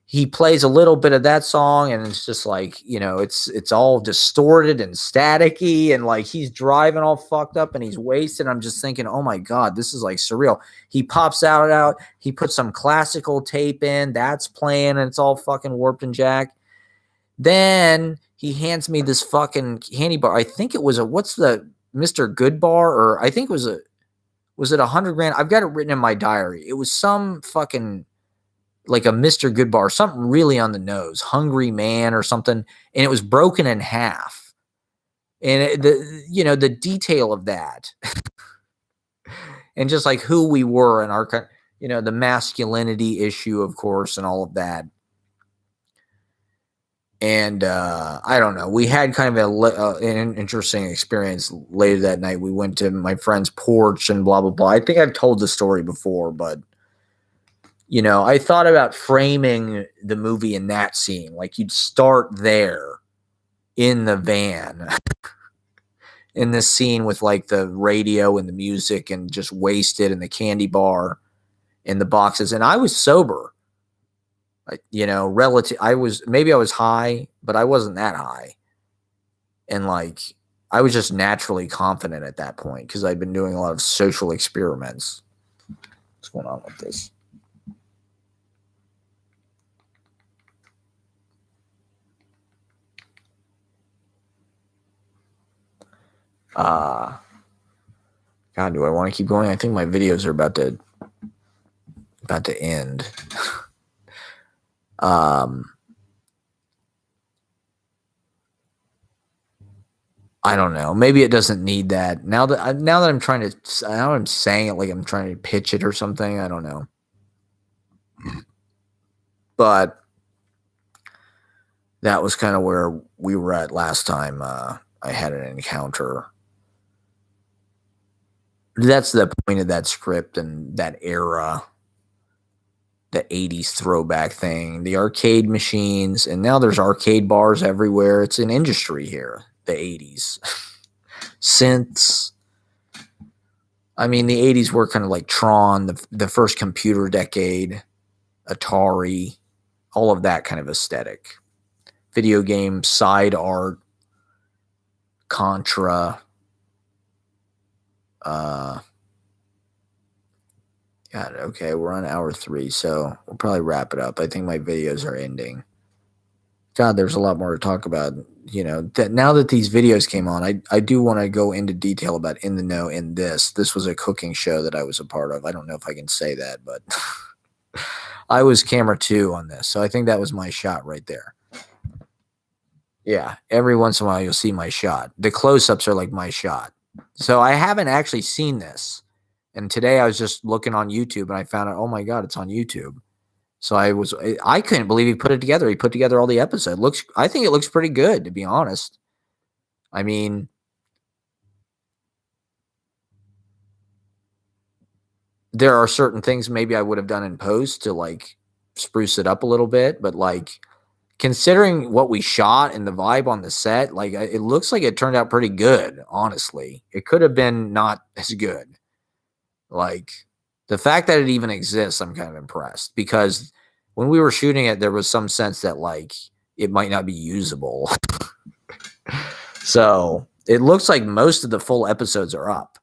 S2: he plays a little bit of that song and it's just like, it's all distorted and staticky, and like he's driving all fucked up and he's wasted. I'm just thinking, oh my God, this is like surreal. He pops out, he puts some classical tape in, that's playing, and it's all fucking warped and jacked. Then he hands me this fucking candy bar. I think it was what's the Mr. Good bar? Or I think it was it 100 grand? I've got it written in my diary. It was some fucking, like a Mr. Good bar, something really on the nose, Hungry Man or something. And it was broken in half. And the detail of that and just like who we were and our, the masculinity issue, of course, and all of that. And I don't know. We had kind of an interesting experience later that night. We went to my friend's porch and blah, blah, blah. I think I've told the story before, but, I thought about framing the movie in that scene. Like, you'd start there in the van in this scene with like the radio and the music and just wasted and the candy bar and the boxes. And I was sober. Relative. I was high, but I wasn't that high. And like, I was just naturally confident at that point because I'd been doing a lot of social experiments. What's going on with this? God, do I want to keep going? I think my videos are about to end. I don't know. Maybe it doesn't need that. Now that I'm trying to, now I'm saying it like I'm trying to pitch it or something. I don't know. But that was kind of where we were at last time I had an encounter. That's the point of that script and that era, the 80s throwback thing, the arcade machines, and now there's arcade bars everywhere. It's an industry here, the 80s. Synths. I mean, the 80s were kind of like Tron, the first computer decade, Atari, all of that kind of aesthetic. Video game, side art, Contra, God, okay, we're on hour 3, so we'll probably wrap it up. I think my videos are ending. God, there's a lot more to talk about. You know, that now that these videos came on, I do want to go into detail about In the Know in this. This was a cooking show that I was a part of. I don't know if I can say that, but I was camera 2 on this. So I think that was my shot right there. Yeah, every once in a while you'll see my shot. The close-ups are like my shot. So I haven't actually seen this. And today I was just looking on YouTube and I found out, oh my God, it's on YouTube. So I couldn't believe he put it together. He put together all the episodes. I think it looks pretty good, to be honest. I mean, there are certain things maybe I would have done in post to like spruce it up a little bit, but like considering what we shot and the vibe on the set, like it looks like it turned out pretty good, honestly. It could have been not as good. Like the fact that it even exists, I'm kind of impressed because when we were shooting it, there was some sense that like it might not be usable. So it looks like most of the full episodes are up.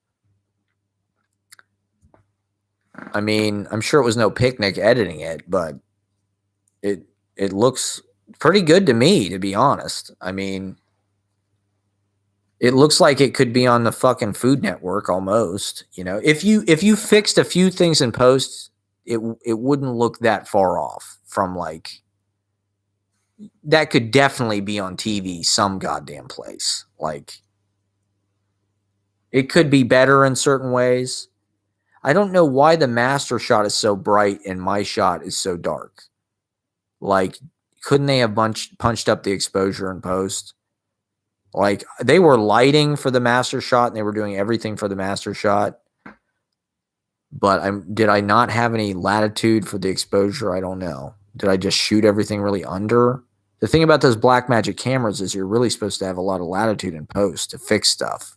S2: I mean, I'm sure it was no picnic editing it, but it looks pretty good to me, to be honest. I mean, it looks like it could be on the fucking Food Network almost. You know, if you fixed a few things in post, it wouldn't look that far off from like that could definitely be on TV some goddamn place. Like it could be better in certain ways. I don't know why the master shot is so bright and my shot is so dark. Like, couldn't they have punched up the exposure in post? Like, they were lighting for the master shot and they were doing everything for the master shot. But did I not have any latitude for the exposure? I don't know. Did I just shoot everything really under? The thing about those Blackmagic cameras is you're really supposed to have a lot of latitude in post to fix stuff.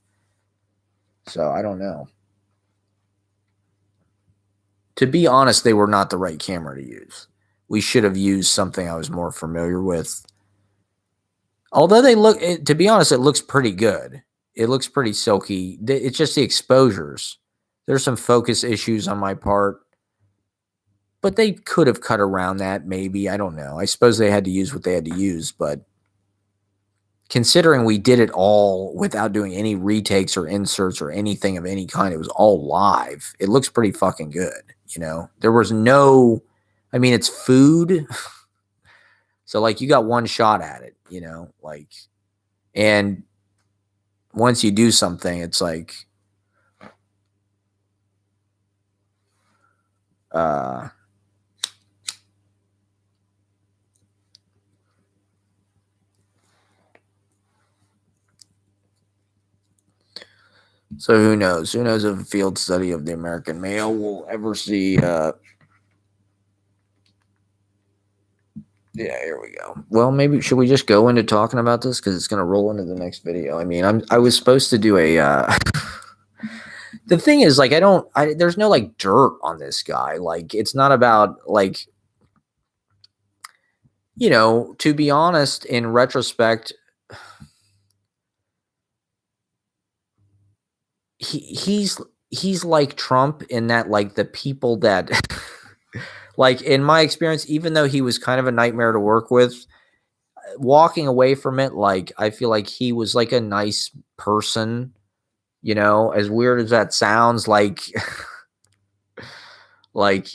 S2: So I don't know. To be honest, they were not the right camera to use. We should have used something I was more familiar with. Although to be honest, it looks pretty good. It looks pretty silky. It's just the exposures. There's some focus issues on my part. But they could have cut around that, maybe. I don't know. I suppose they had to use what they had to use, but considering we did it all without doing any retakes or inserts or anything of any kind, it was all live. It looks pretty fucking good, you know? There was no, I mean, it's food. So, like, you got one shot at it, you know? Like, and once you do something, it's like, so who knows? Who knows if a field study of the American male will ever see yeah, here we go. Well, maybe should we just go into talking about this because it's going to roll into the next video. I mean, I was supposed to do a the thing is like there's no like dirt on this guy. Like it's not about like, you know, to be honest, in retrospect, he's like Trump in that like the people that like in my experience, even though he was kind of a nightmare to work with, walking away from it, like I feel like he was like a nice person, you know, as weird as that sounds, like like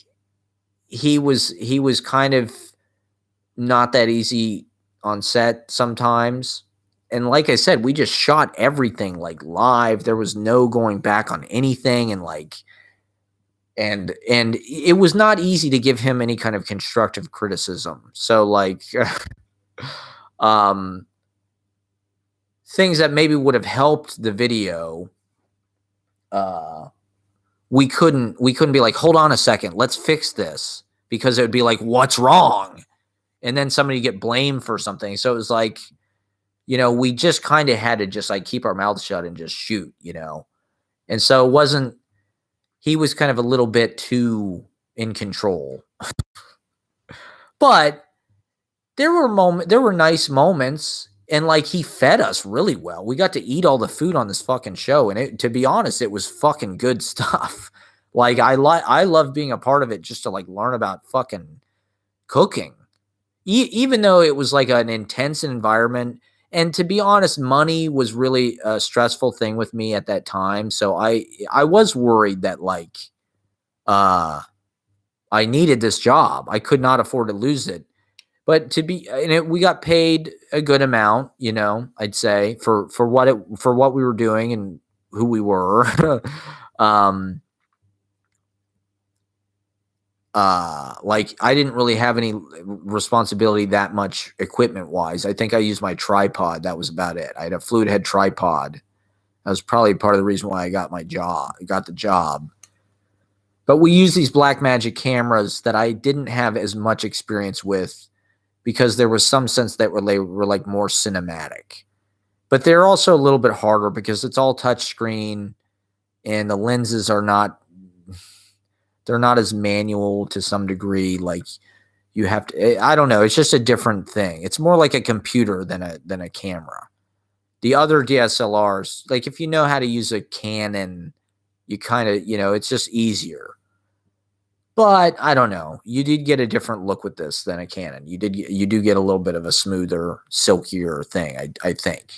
S2: he was kind of not that easy on set sometimes. And like I said, we just shot everything like live. There was no going back on anything and like and it was not easy to give him any kind of constructive criticism. So like things that maybe would have helped the video we couldn't be like, hold on a second, let's fix this, because it would be like, what's wrong? And then somebody get blamed for something. So it was like, you know, we just kind of had to just like keep our mouths shut and just shoot, you know. And so it wasn't, he was kind of a little bit too in control. But there were nice moments, and like he fed us really well. We got to eat all the food on this fucking show, and to be honest, it was fucking good stuff. Like I love being a part of it just to like learn about fucking cooking. Even though it was like an intense environment, and to be honest, money was really a stressful thing with me at that time. So I was worried that like uh I needed this job. I could not afford to lose it. But to be and we got paid a good amount, you know, I'd say for what we were doing and who we were. um like I didn't really have any responsibility that much equipment wise. I think I used my tripod. That was about it. I had a fluid head tripod. That was probably part of the reason why I got the job. But we used these Blackmagic cameras that I didn't have as much experience with because there was some sense that they were like more cinematic. But they're also a little bit harder because it's all touch screen and the lenses are not they're not as manual to some degree. Like you have to I don't know, it's just a different thing. It's more like a computer than a camera. The other DSLRs, like if you know how to use a Canon, you kind of, you know, it's just easier. But I don't know. You did get a different look with this than a Canon. You do get a little bit of a smoother, silkier thing, I think.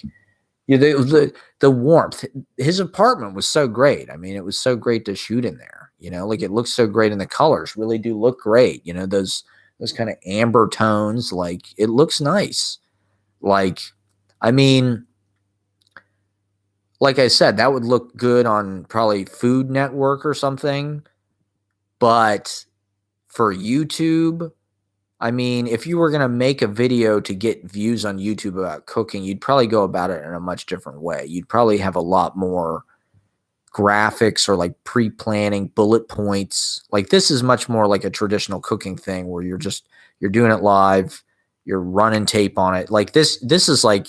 S2: Yeah, the warmth. His apartment was so great. I mean, it was so great to shoot in there. You know, like it looks so great, and the colors really do look great. You know, those kind of amber tones. Like it looks nice. Like, I mean, like I said, that would look good on probably Food Network or something. But for YouTube, I mean, if you were going to make a video to get views on YouTube about cooking, you'd probably go about it in a much different way. You'd probably have a lot more graphics or like pre-planning bullet points. Like this is much more like a traditional cooking thing where you're doing it live, you're running tape on it. Like this is like,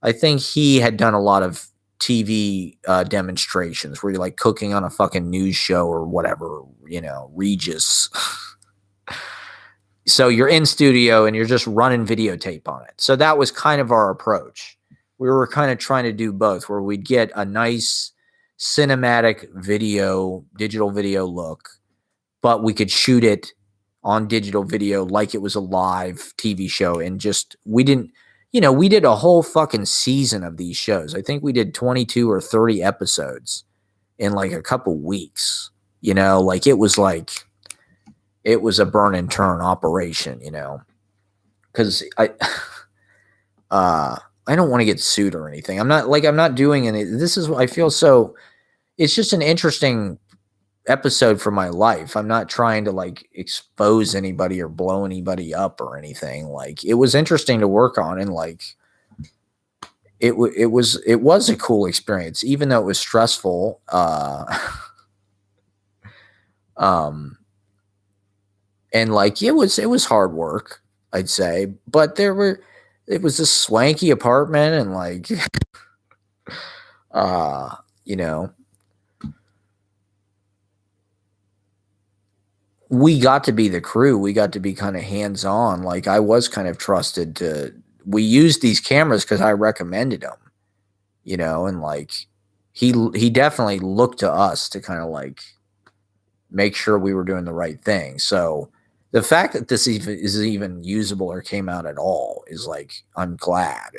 S2: I think he had done a lot of TV demonstrations where you're like cooking on a fucking news show or whatever, you know, Regis. So you're in studio and you're just running videotape on it. So that was kind of our approach. We were kind of trying to do both, where we'd get a nice cinematic video, digital video look, but we could shoot it on digital video like it was a live TV show. And just, we didn't, you know, we did a whole fucking season of these shows. I think we did 22 or 30 episodes in like a couple weeks, you know, like it was a burn and turn operation, you know, because I don't want to get sued or anything. I'm not doing any. This is I feel so. It's just an interesting episode for my life. I'm not trying to like expose anybody or blow anybody up or anything. Like it was interesting to work on, and like it was a cool experience, even though it was stressful. And like it was hard work, I'd say, but it was a swanky apartment, and like you know, we got to be the crew. We got to be kind of hands on. Like I was kind of trusted to. We used these cameras because I recommended them, you know, and like he definitely looked to us to kind of like make sure we were doing the right thing. So the fact that this is even usable or came out at all is like, I'm glad.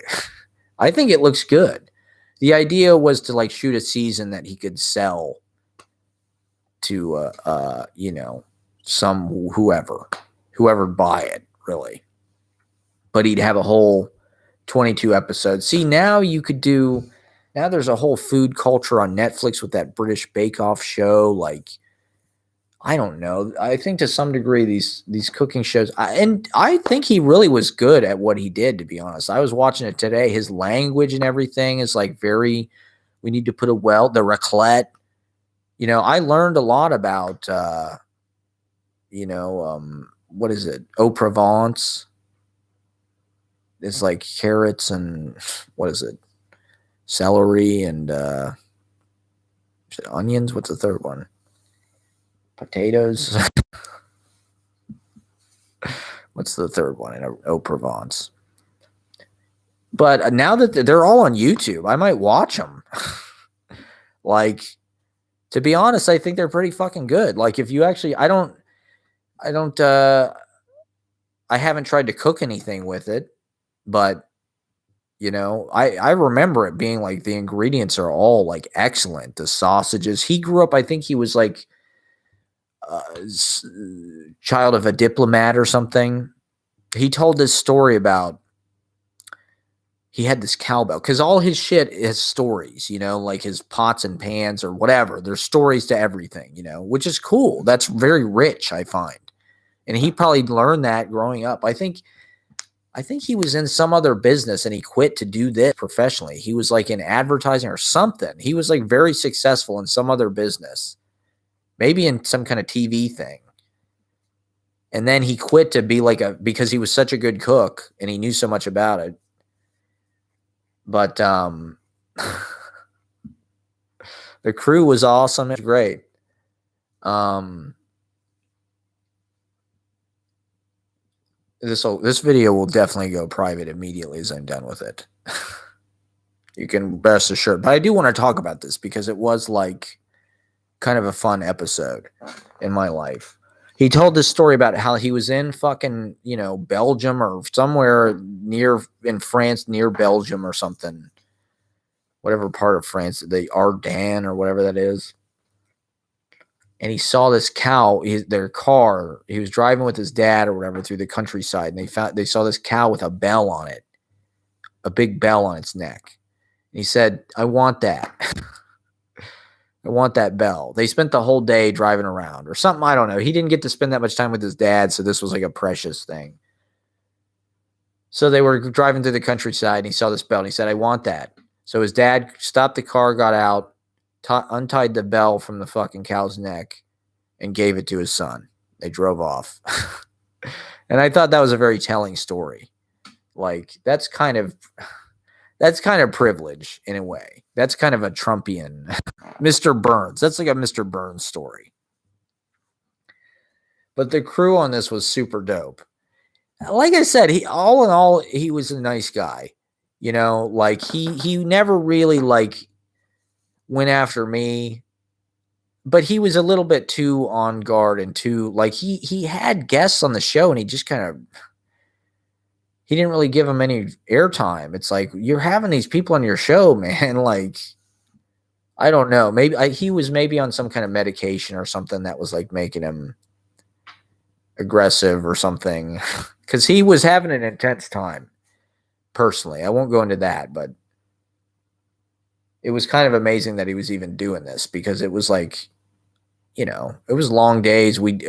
S2: I think it looks good. The idea was to like shoot a season that he could sell to you know, some whoever buy it, really. But he'd have a whole 22 episodes. See, now there's a whole food culture on Netflix with that British Bake Off show. Like, I don't know. I think to some degree these cooking shows, and I think he really was good at what he did, to be honest. I was watching it today. His language and everything is like very, we need to put the raclette. You know, I learned a lot about, you know, what is it? Au Provence. It's like carrots and what is it? Celery and onions. What's the third one? Potatoes. What's the third one in Au Provence? But now that they're all on YouTube, I might watch them. Like, To be honest, I think they're pretty fucking good. Like if you actually, I don't, I haven't tried to cook anything with it, but I remember it being like the ingredients are all like excellent. The sausages. He grew up. I think he was like child of a diplomat or something. He told this story about he had this cowbell because all his shit is stories, like his pots and pans or whatever. There's stories to everything, which is cool. That's very rich, I find. And he probably learned that growing up. I think he was in some other business and he quit to do this professionally. He was like in advertising or something. He was like very successful in some other business, maybe in some kind of TV thing. And then he quit to be because he was such a good cook and he knew so much about it. But the crew was awesome. It was great. This video will definitely go private immediately as I'm done with it. You can rest assured. But I do want to talk about this because it was like kind of a fun episode in my life. He told this story about how he was in fucking, Belgium or somewhere in France, near Belgium or something. Whatever part of France, the Ardennes or whatever that is. And he saw this cow, their car. He was driving with his dad or whatever through the countryside, and they saw this cow with a bell on it, a big bell on its neck. And he said, "I want that. I want that bell." They spent the whole day driving around or something. I don't know. He didn't get to spend that much time with his dad, so this was like a precious thing. So they were driving through the countryside, and he saw this bell, and he said, "I want that." So his dad stopped the car, got out, untied the bell from the fucking cow's neck, and gave it to his son. They drove off. And I thought that was a very telling story. Like, that's kind of privilege in a way. That's kind of a Trumpian Mr. Burns. That's like a Mr. Burns story. But the crew on this was super dope. Like I said, all in all, he was a nice guy. Like he never really like went after me, but he was a little bit too on guard and too like he had guests on the show and he just he didn't really give them any airtime. It's like, you're having these people on your show, man. Like, I don't know. Maybe he was maybe on some kind of medication or something that was like making him aggressive or something, because he was having an intense time. Personally, I won't go into that, but it was kind of amazing that he was even doing this, because it was like, it was long days. I think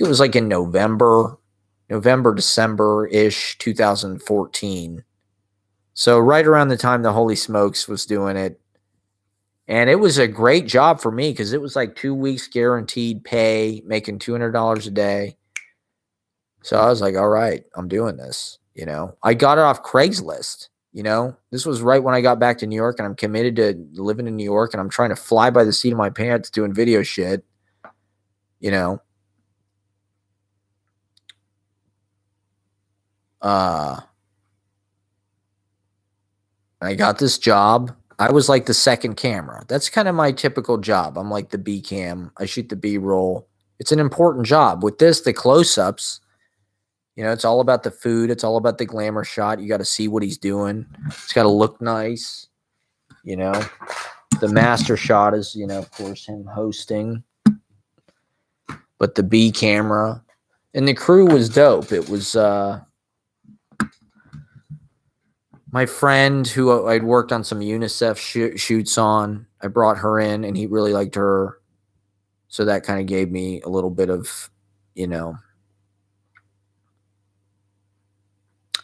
S2: it was like in November, December-ish, 2014. So right around the time the Holy Smokes was doing it. And it was a great job for me because it was like 2 weeks guaranteed pay, making $200 a day. So I was like, all right, I'm doing this. I got it off Craigslist. This was right when I got back to New York, and I'm committed to living in New York, and I'm trying to fly by the seat of my pants doing video shit. I got this job. I was like the second camera. That's kind of my typical job. I'm like the B cam. I shoot the B roll. It's an important job. With this, the close-ups, it's all about the food. It's all about the glamour shot. You got to see what he's doing. It's got to look nice. The master shot is, of course, him hosting. But the B camera and the crew was dope. It was my friend who I'd worked on some UNICEF shoots on. I brought her in, and he really liked her. So that kind of gave me a little bit of,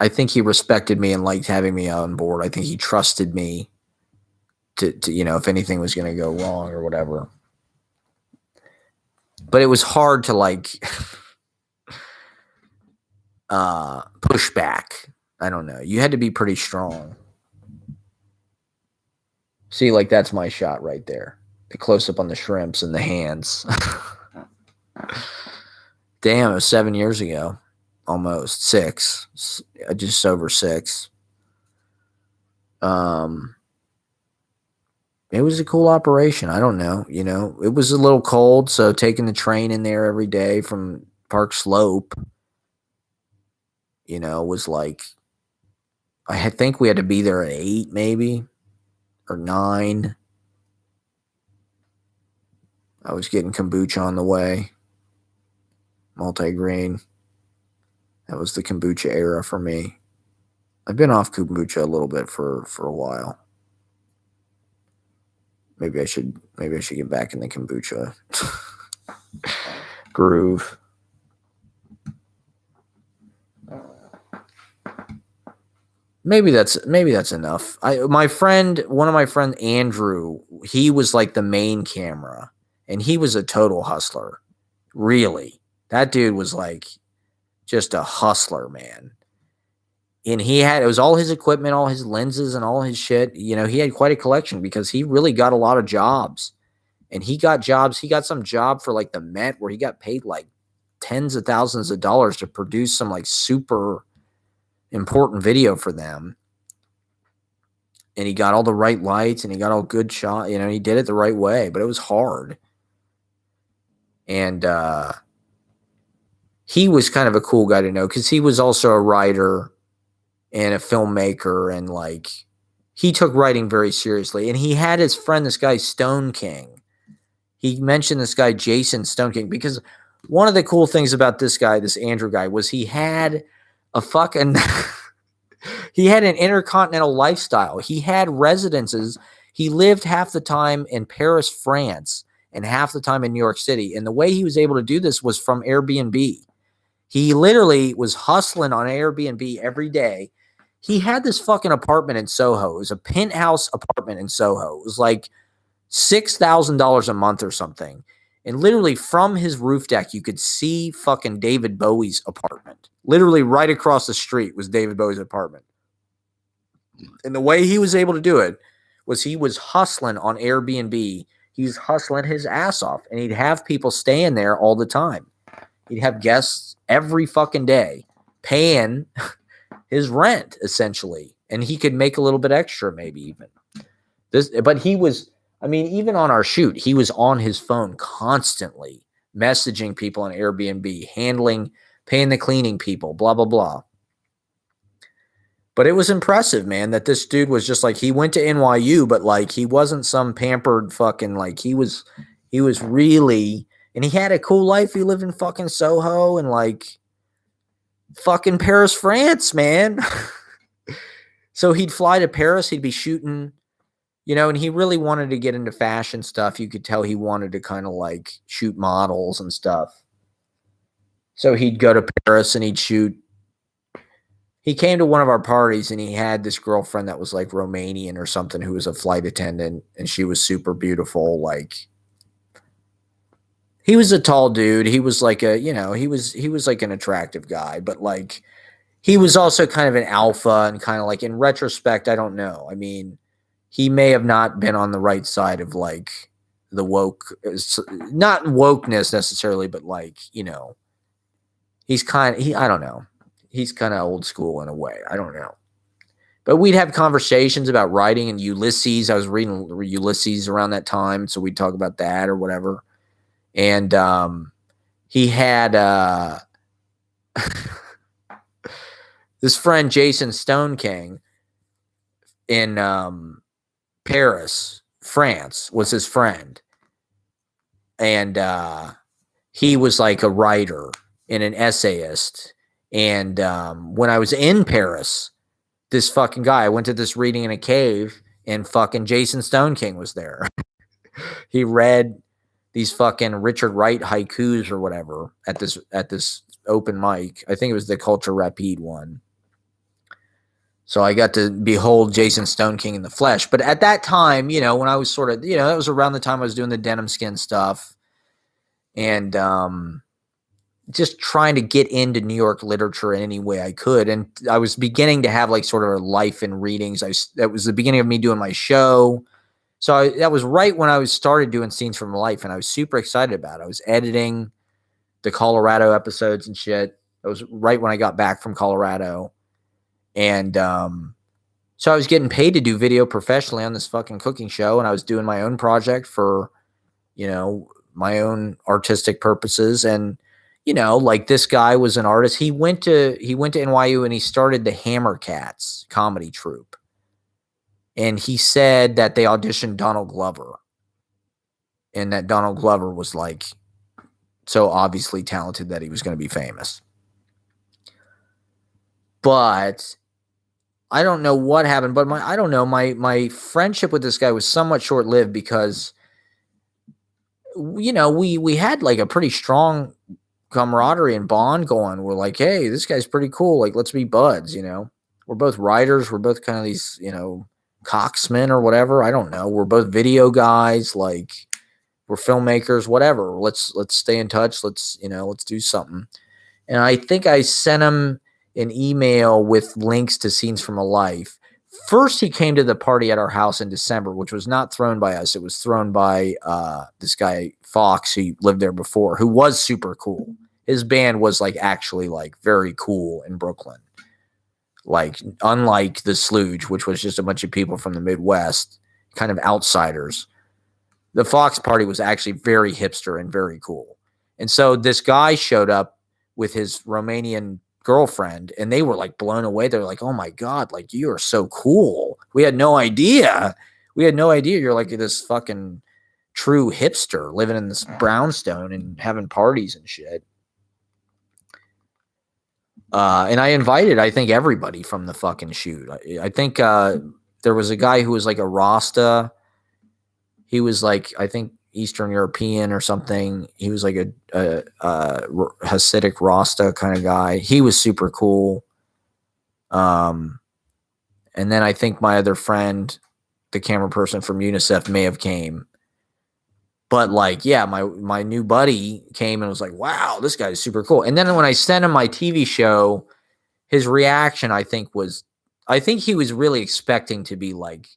S2: I think he respected me and liked having me on board. I think he trusted me to if anything was going to go wrong or whatever. But it was hard to like push back. I don't know. You had to be pretty strong. See, like that's my shot right there. The close up on the shrimps and the hands. Damn, it was 7 years ago. Almost 6, just over 6. it was a cool operation. I don't know. It was a little cold, so taking the train in there every day from Park Slope, was like, think we had to be there at 8 maybe or 9. I was getting kombucha on the way, multi-grain. That was the kombucha era for me. I've been off kombucha a little bit for a while. Maybe I should get back in the kombucha groove. Maybe that's enough. One of my friend Andrew, he was like the main camera, and he was a total hustler. Really, that dude was like just a hustler, man. And it was all his equipment, all his lenses, and all his shit. He had quite a collection because he really got a lot of jobs. And he got jobs. He got some job for like the Met where he got paid like tens of thousands of dollars to produce some like super important video for them. And he got all the right lights and he got all good shots. He did it the right way, but it was hard. And he was kind of a cool guy to know because he was also a writer and a filmmaker, and like he took writing very seriously. And he had his friend, this guy Stone King. He mentioned this guy Jason Stone King because one of the cool things about this guy, this Andrew guy, was he had a fucking he had an intercontinental lifestyle. He had residences. He lived half the time in Paris, France, and half the time in New York City. And the way he was able to do this was from Airbnb. He literally was hustling on Airbnb every day. He had this fucking apartment in Soho. It was a penthouse apartment in Soho. It was like $6,000 a month or something. And literally from his roof deck, you could see fucking David Bowie's apartment. Literally right across the street was David Bowie's apartment. And the way he was able to do it was he was hustling on Airbnb. He was hustling his ass off. And he'd have people staying there all the time. He'd have guests every fucking day paying his rent, essentially. And he could make a little bit extra, maybe even. But he was, even on our shoot, he was on his phone constantly, messaging people on Airbnb, paying the cleaning people, blah, blah, blah. But it was impressive, man, that this dude was just like, he went to NYU, but like he wasn't some pampered fucking, like he was really, and he had a cool life. He lived in fucking Soho and like fucking Paris, France, man. So he'd fly to Paris, he'd be shooting, and he really wanted to get into fashion stuff. You could tell he wanted to kind of like shoot models and stuff. So he'd go to Paris and he'd shoot. He came to one of our parties and he had this girlfriend that was like Romanian or something who was a flight attendant, and she was super beautiful. Like he was a tall dude. He was like he was like an attractive guy, but like he was also kind of an alpha, and kind of like in retrospect, I don't know. He may have not been on the right side of like the woke, not wokeness necessarily, but like, he's I don't know. He's kind of old school in a way. I don't know. But we'd have conversations about writing and Ulysses. I was reading Ulysses around that time, so we'd talk about that or whatever. And he had this friend, Jason Stone King, in Paris, France, was his friend. And he was like a writer and an essayist. And when I was in Paris, this fucking guy, I went to this reading in a cave, and fucking Jason Stone King was there. He read these fucking Richard Wright haikus or whatever at this open mic. I think it was the Culture Rapide one. So I got to behold Jason Stone King in the flesh. But at that time, when I was sort of, that was around the time I was doing the denim skin stuff. And just trying to get into New York literature in any way I could. And I was beginning to have like sort of a life in readings. That was the beginning of me doing my show. So that was right when I started doing scenes from life, and I was super excited about it. I was editing the Colorado episodes and shit. That was right when I got back from Colorado. And So I was getting paid to do video professionally on this fucking cooking show, and I was doing my own project for, my own artistic purposes. And, like this guy was an artist. He went to NYU and he started the Hammer Cats comedy troupe. And he said that they auditioned Donald Glover. And that Donald Glover was like so obviously talented that he was going to be famous. But I don't know what happened, but my friendship with this guy was somewhat short-lived because, we had like a pretty strong camaraderie and bond going. We're like, hey, this guy's pretty cool. Like, let's be buds, We're both writers. We're both kind of these, cocksmen or whatever. I don't know. We're both video guys. Like, we're filmmakers, whatever. Let's stay in touch. Let's do something. And I think I sent him an email with links to scenes from a life. First, he came to the party at our house in December, which was not thrown by us. It was thrown by this guy, Fox, who lived there before, who was super cool. His band was like actually like very cool in Brooklyn. Like, unlike the Slooge, which was just a bunch of people from the Midwest, kind of outsiders. The Fox party was actually very hipster and very cool. And so this guy showed up with his Romanian girlfriend, and they were like blown away. They're like, oh my God, like you are so cool. We had no idea. You're like this fucking true hipster living in this brownstone and having parties and shit. And I invited, I think, everybody from the fucking shoot. I think there was a guy who was like a Rasta. He was like, I think, Eastern European or something. He was like a Hasidic Rasta kind of guy. He was super cool. And then I think my other friend, the camera person from UNICEF, may have came. But like, yeah, my new buddy came and was like, wow, this guy's super cool. And then when I sent him my TV show, his reaction, I think he was really expecting to be like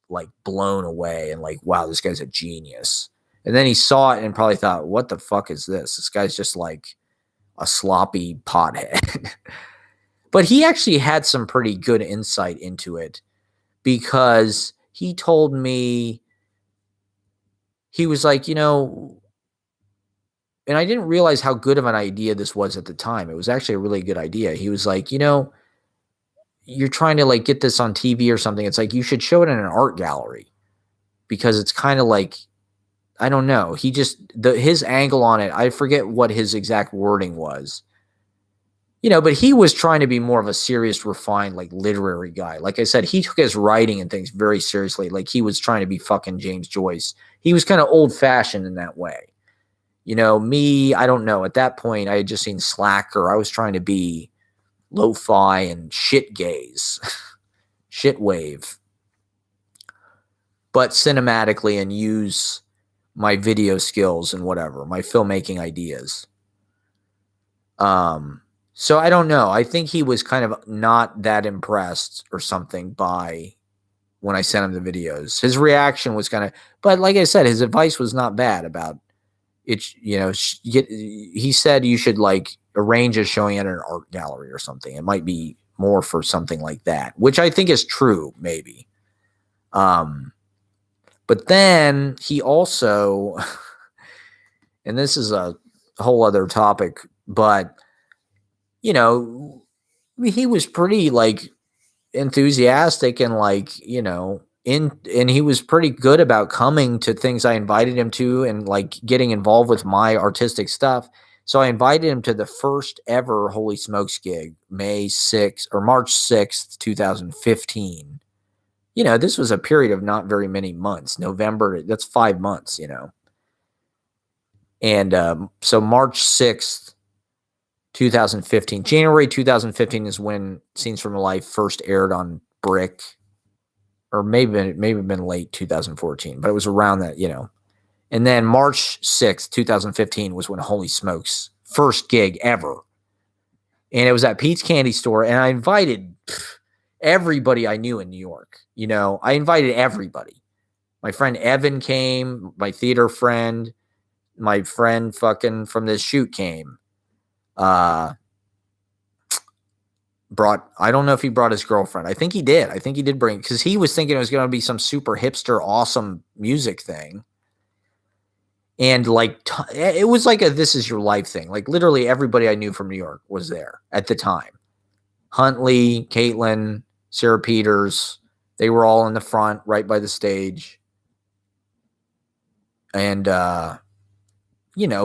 S2: blown away and like, wow, this guy's a genius. And then he saw it and probably thought, what the fuck is this? This guy's just like a sloppy pothead. But he actually had some pretty good insight into it because he told me, he was like, and I didn't realize how good of an idea this was at the time. It was actually a really good idea. He was like, you're trying to like get this on TV or something. It's like, you should show it in an art gallery because it's kind of like, I don't know. He just, his angle on it, I forget what his exact wording was, but he was trying to be more of a serious, refined, like literary guy. Like I said, he took his writing and things very seriously. Like he was trying to be fucking James Joyce. He was kind of old fashioned in that way. Me, I don't know. At that point, I had just seen Slacker. I was trying to be lo-fi and shit gaze, shit wave, but cinematically, and use my video skills and whatever, my filmmaking ideas. So I don't know. I think he was kind of not that impressed or something by when I sent him the videos. His reaction was kind of, but like I said, his advice was not bad about it. He said you should like arrange a showing at an art gallery or something. It might be more for something like that, which I think is true, maybe. But then he also, and this is a whole other topic, but he was pretty like enthusiastic and like, and he was pretty good about coming to things I invited him to and like getting involved with my artistic stuff. So I invited him to the first ever Holy Smokes gig, March 6th, 2015. This was a period of not very many months. November, that's 5 months, And so March 6th, 2015, January 2015 is when Scenes from a Life first aired on Brick, or maybe been late 2014, but it was around that, And then March 6th, 2015 was when Holy Smokes first gig ever. And it was at Pete's Candy Store, and I invited everybody I knew in New York. I invited everybody. My friend Evan came, my theater friend, my friend fucking from this shoot came. I don't know if he brought his girlfriend. I think he did. I think he did bring, because he was thinking it was going to be some super hipster, awesome music thing. And like, it was like a This Is Your Life thing. Like literally everybody I knew from New York was there at the time. Huntley, Caitlin, Sarah Peters, they were all in the front right by the stage. And,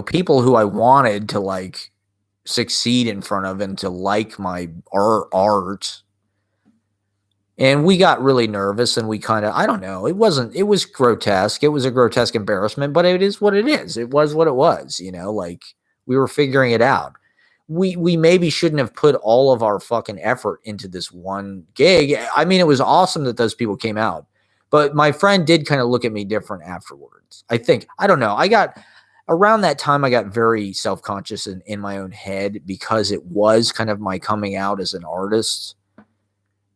S2: people who I wanted to like succeed in front of and to like my art. And we got really nervous and we kind of, I don't know, it was grotesque. It was a grotesque embarrassment, but it is what it is. It was what it was, like we were figuring it out. We maybe shouldn't have put all of our fucking effort into this one gig. I mean, it was awesome that those people came out, but my friend did kind of look at me different afterwards. I think, I don't know. Around that time, I got very self-conscious in my own head because it was kind of my coming out as an artist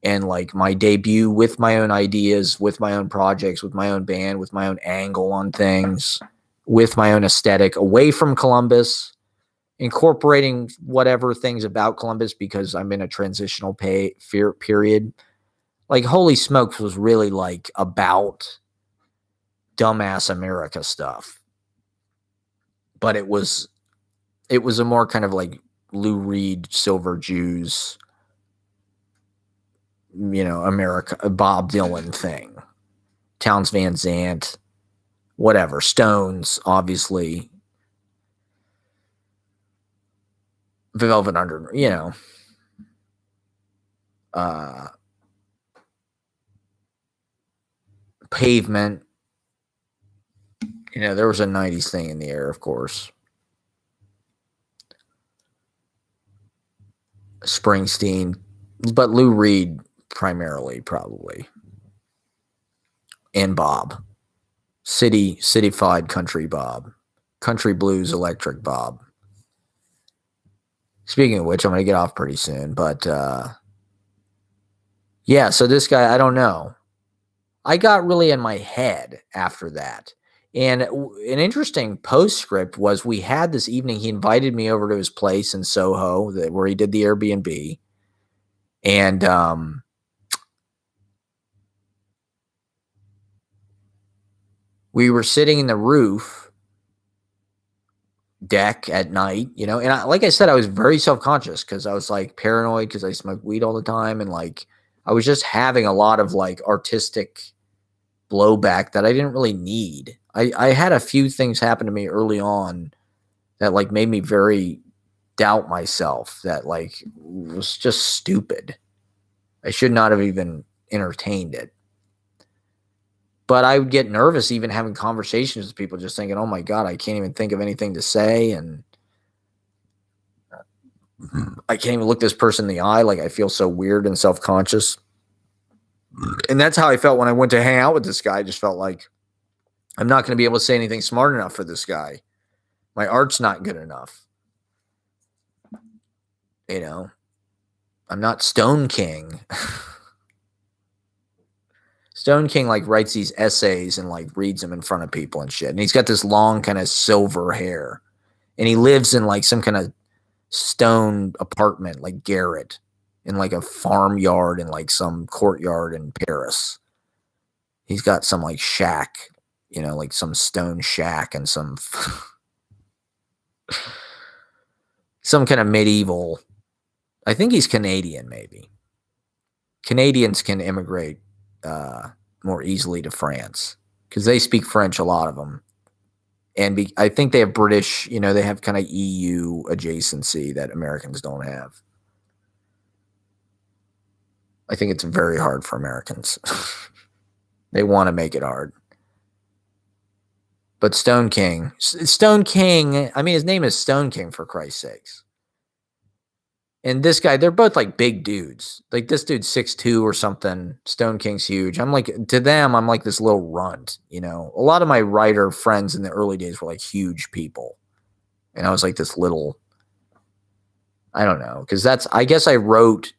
S2: and like my debut with my own ideas, with my own projects, with my own band, with my own angle on things, with my own aesthetic away from Columbus, incorporating whatever things about Columbus because I'm in a transitional period. Like Holy Smokes was really like about dumbass America stuff. But it was a more kind of like Lou Reed, Silver Jews, America, Bob Dylan thing, Townes Van Zandt, whatever, Stones, obviously, Velvet Under, Pavement. There was a 90s thing in the air, of course. Springsteen, but Lou Reed primarily, probably. And Bob. Cityfied country Bob. Country blues electric Bob. Speaking of which, I'm going to get off pretty soon, but yeah, so this guy, I don't know. I got really in my head after that. And an interesting postscript was we had this evening, he invited me over to his place in Soho where he did the Airbnb. And we were sitting in the roof deck at night, and like I said, I was very self-conscious because I was like paranoid because I smoked weed all the time. And like, I was just having a lot of like artistic blowback that I didn't really need. I had a few things happen to me early on that like made me very doubt myself, that like was just stupid. I should not have even entertained it. But I would get nervous even having conversations with people, just thinking, oh my God, I can't even think of anything to say. And I can't even look this person in the eye. Like I feel so weird and self-conscious. And that's how I felt when I went to hang out with this guy. I just felt like I'm not going to be able to say anything smart enough for this guy. My art's not good enough. I'm not Stone King. Stone King like writes these essays and like reads them in front of people and shit. And he's got this long kind of silver hair. And he lives in like some kind of stone apartment like Garrett in like a farmyard in like some courtyard in Paris. He's got some like shack, like some stone shack and some kind of medieval. I think he's Canadian, maybe. Canadians can immigrate more easily to France because they speak French, a lot of them. And I think they have British, they have kind of EU adjacency that Americans don't have. I think it's very hard for Americans. They want to make it hard. But Stone King, I mean, his name is Stone King, for Christ's sakes. And this guy, they're both like big dudes. Like this dude's 6'2" or something. Stone King's huge. I'm like, to them, I'm like this little runt, A lot of my writer friends in the early days were like huge people. And I was like this little, I don't know. Because I guess I wrote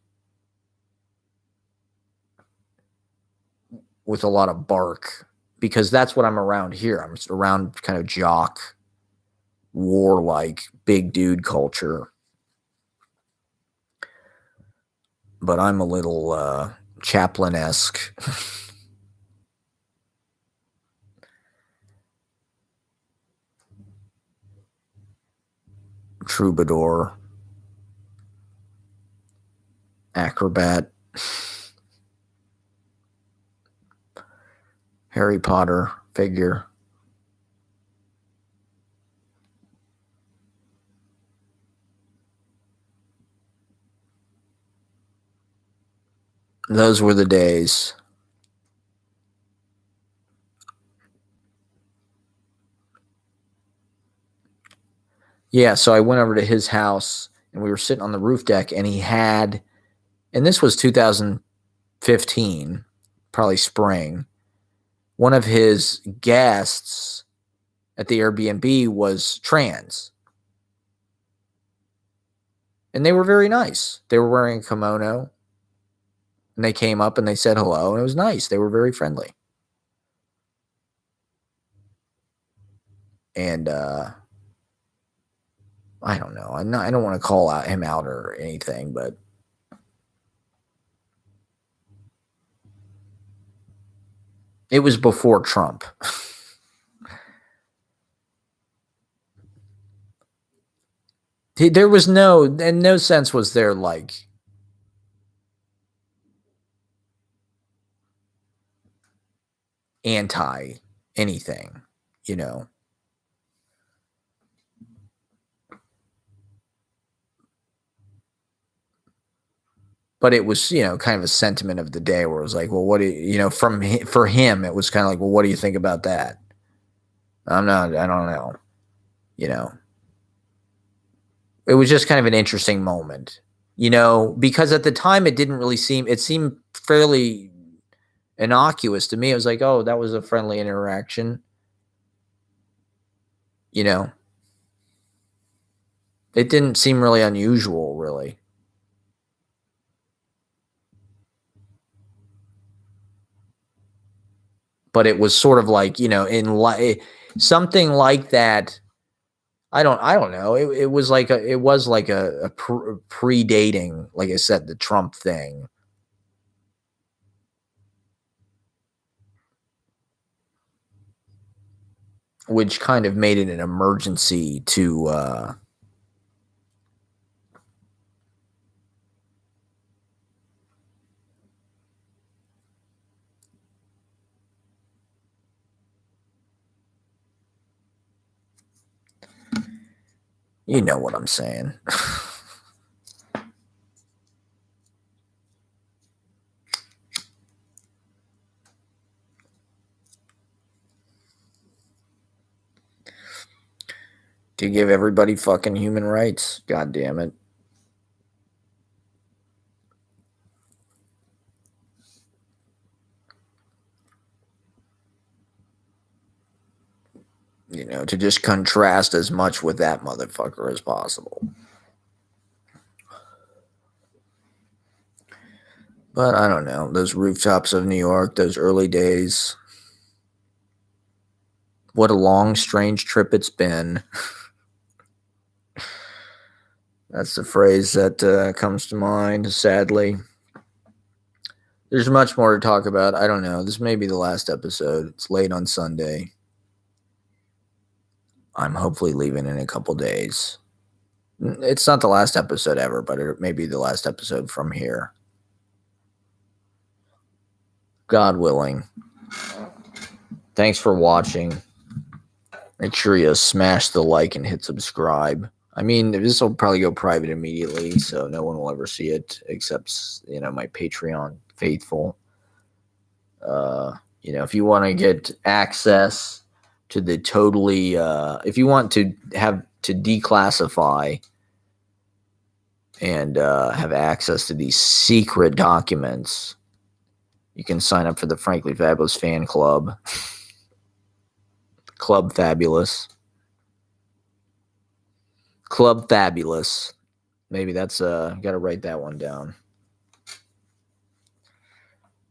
S2: with a lot of bark because that's what I'm around here. I'm just around kind of jock, warlike, big dude culture. but I'm a little Chaplin-esque. Troubadour. Acrobat. Harry Potter figure. Those were the days. Yeah, so I went over to his house and we were sitting on the roof deck and he had, and this was 2015, probably spring. One of his guests at the Airbnb was trans. And they were very nice. They were wearing a kimono. And they came up and they said hello. And it was nice. They were very friendly. And I don't know. I don't want to call him out or anything, but it was before Trump. There was in no sense was there like anti anything, you know. But it was, kind of a sentiment of the day where it was like, well, what do you, for him, it was kind of like, well, what do you think about that? I don't know. It was just kind of an interesting moment, because at the time it seemed fairly innocuous to me. It was like, oh, that was a friendly interaction. It didn't seem really unusual, really. But it was sort of like, something like that. I don't know. It was like a predating, like I said, the Trump thing. Which kind of made it an emergency to you know what I'm saying. To give everybody fucking human rights. God damn it. To just contrast as much with that motherfucker as possible. But I don't know. Those rooftops of New York, those early days. What a long, strange trip it's been. That's the phrase that comes to mind, sadly. There's much more to talk about. I don't know. This may be the last episode. It's late on Sunday. I'm hopefully leaving in a couple days. It's not the last episode ever, but it may be the last episode from here. God willing. Thanks for watching. Make sure you smash the like and hit subscribe. I mean, this will probably go private immediately, so no one will ever see it except, my Patreon faithful. If you want to get access to the totally, if you want to have to declassify and have access to these secret documents, you can sign up for the Frankly Fabulous fan club. Club Fabulous. Club Fabulous. Maybe that's got to write that one down.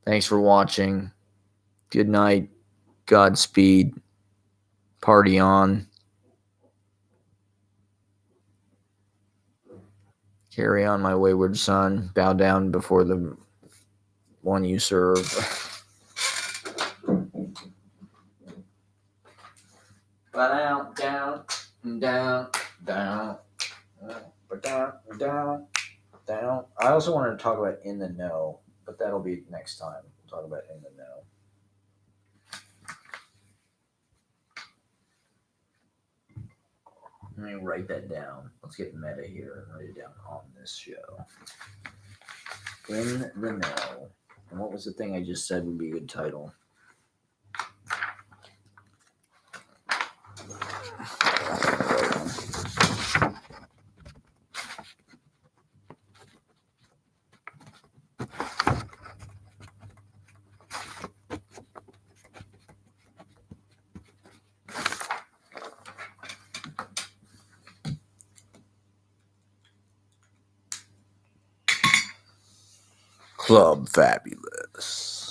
S2: Thanks for watching. Good night. Godspeed. Party on. Carry on, my wayward son. Bow down before the one you serve. Down, down, down, down, down, down. I also wanted to talk about In the Know, but that'll be next time. We'll talk about In the Know. Let me write that down. Let's get meta here and write it down on this show. In the Know. And what was the thing I just said would be a good title? Club Fabulous.